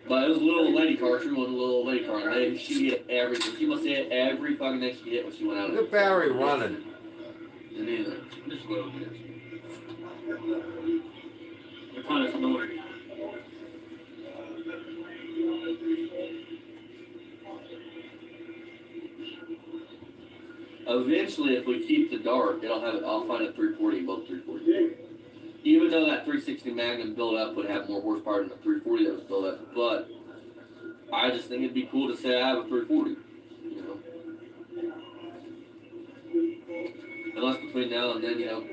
But it was a little lady car, true one little old lady car. And she hit everything. She must have hit every fucking thing she hit when she went out. Look at Barry running. Didn't either. Just a little bit. They're kind of annoying. Eventually, if we keep the Dart, I'll find a 340, both 340. Even though that 360 Magnum build up would have more horsepower than the 340 that was built up, but I just think it'd be cool to say I have a 340. You know, unless between now and then, you know,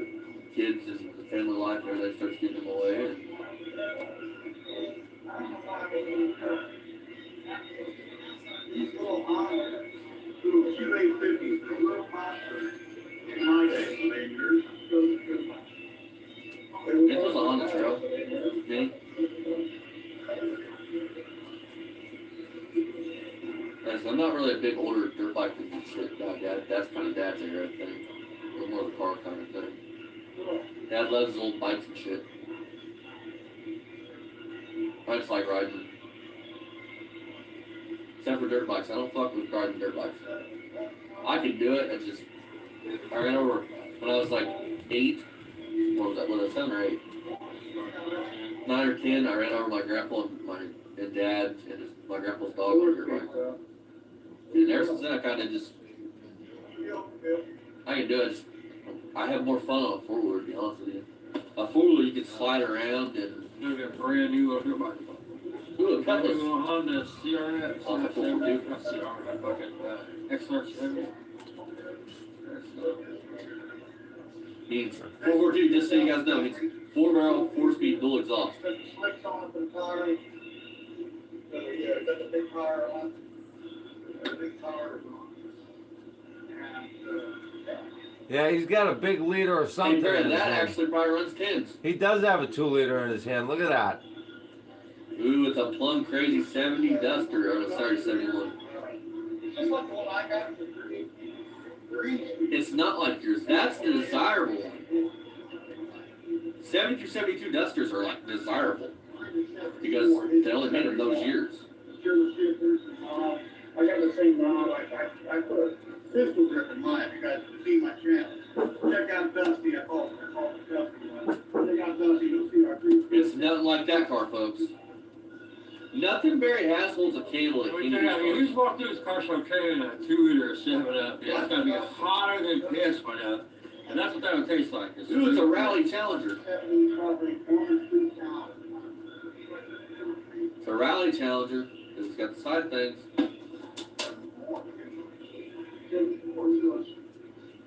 kids and the family life and everything starts getting them away. And, it was on the trail. Me. I'm not really a big older dirt bike and shit. That's kind of Dad's era thing. A little more of a car kind of thing. Dad loves his old bikes and shit. I just like riding. Except for dirt bikes. I don't fuck with riding dirt bikes. I can do it, I ran over when I was like 8. What was that? Was it 7 or 8? 9 or 10. I ran over my grandpa and Dad and my grandpa's dog on a dirt bike. And ever since then, I kind of just, I can do it. I have more fun on a 4-wheeler, to be honest with you. A 4-wheeler, you can slide around and. You got a brand new little bike. Ooh, a Cutlass. Honda CRF. Oh, that's a 442. Not CRF, fucking XR7. Means 442, just so you guys know, means 4-barrel, 4-speed dual exhaust. Yeah, he's got a big liter or Hey, something Barry, in his that hand. actually probably runs 10s. He does have a 2-liter in his hand. Look at that. Ooh, it's a plum crazy 70 Duster, or sorry, 71. It's not like yours. That's the desirable one. 70 through 72 Dusters are like desirable because they only made them those years. I got the same rod. I put a pistol grip in mine. You guys can see my channel. Check out Dusty. I call it Dusty. Check out Dusty. You'll see our group. It's nothing like that car, folks. Nothing Barry has holds a cable at any You just walk through this car show carrying a 2-liter 7-Up. Yeah. It's gonna be hotter than piss by now. And that's what that would taste like. Ooh, it's a Rally Challenger. rally challenger, because it's got the side things.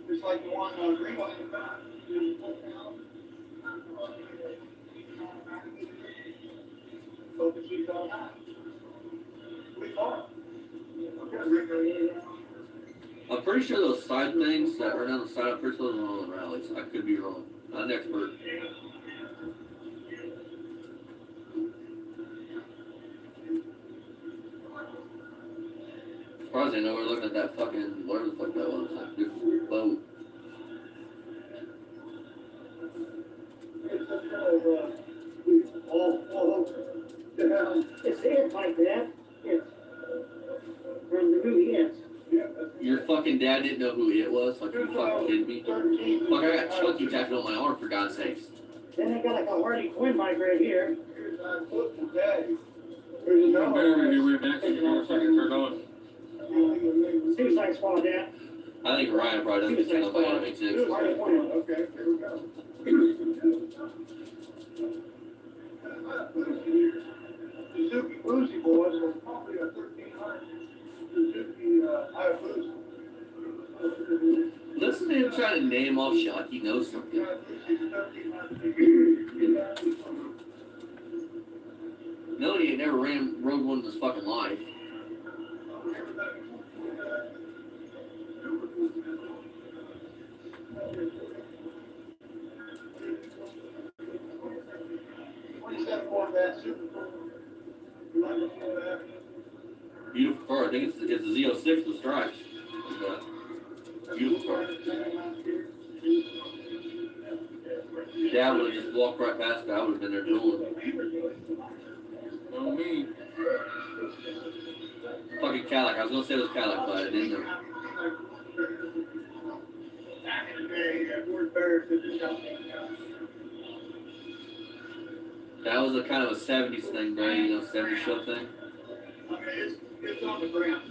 Just like the one green one. Focus she's on that. We are. I'm pretty sure those side things that are down the side, I'm pretty sure those are on the rallies. I could be wrong. Not an expert. Surprised I know we're looking at that fucking, whatever the fuck that was, that big boat. It's it like that. It's from the movie It. Your fucking dad didn't know who it was? Like, you fucking kidding me? Fuck, I got Chucky tattooed on my arm, for God's sakes. Then I got like a Harley Quinn mic right here. Here's our foot today. There's I'm another better one. you went back to the second turn on. Suicide Squad, Dad. I think Ryan probably doesn't stand up by anime too. Harley Quinn. Okay, here we go. Suzuki Boozy boys are probably a 1300 Suzuki Hayabusa. Listen to him trying to name off shit like he knows something. No, he ain't never rode one in his fucking life. Beautiful car. I think it's the Z06 with stripes. Okay. Beautiful car. Dad would have just walked right past it. I would have been there drooling. No me. Fucking Cadillac. I was gonna say it was Cadillac, but I didn't know. That was a kind of a 70s thing, bro. You know, 70s show thing. It's on the ground.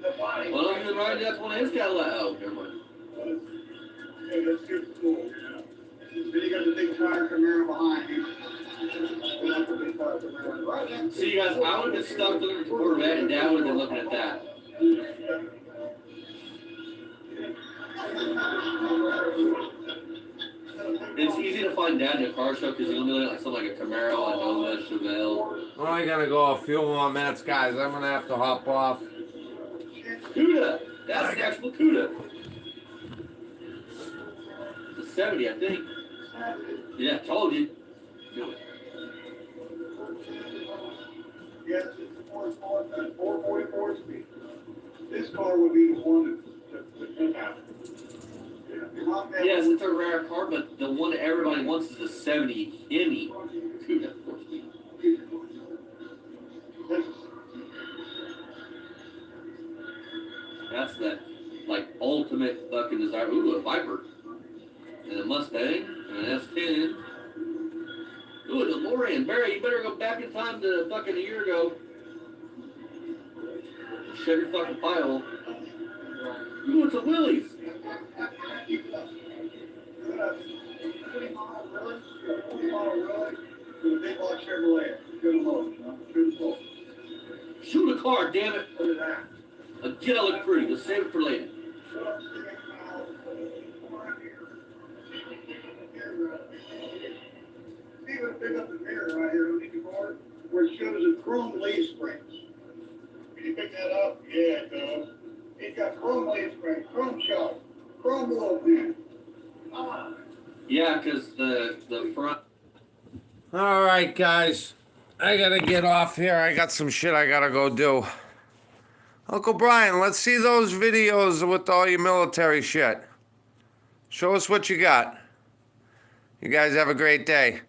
The body. Well, I'm right. That's one of his Cadillac. Oh, never mind. Yeah, that's super cool. Then you got the big tire Camaro behind you. See, you guys, I would have been stuck looking at the Corvette, and Dad would have been looking at that. It's easy to find Dad in a car show because you're gonna be like something like a Camaro, a Nova, Chevelle. Well, I gotta go a few more minutes, guys. I'm gonna have to hop off. Cuda! That's the actual Cuda. It's a 70, I think. Yeah, told you. Do it. Yes, it's a 444 speed. This car would be the one that happen. Yes, it's a rare car, but the one that everybody wants is the 70 Hemi Cuda 4-speed. That's the, like, ultimate fucking desire. Ooh, a Viper. And a Mustang. And an S10. Ooh, a DeLorean. Barry, you better go back in time to fucking a year ago. Shut your fucking pile. Ooh, it's a Willys. Shoot a car, damn it. Get I look pretty. Let's save it for later. Pick up the mirror right here on the board where it shows the chrome leaf springs. Can you pick that up? Yeah, it does. It's got chrome leaf springs, chrome shot, chrome wheel pin. Yeah, because the front. All right, guys. I gotta get off here. I got some shit I gotta go do. Uncle Brian, let's see those videos with all your military shit. Show us what you got. You guys have a great day.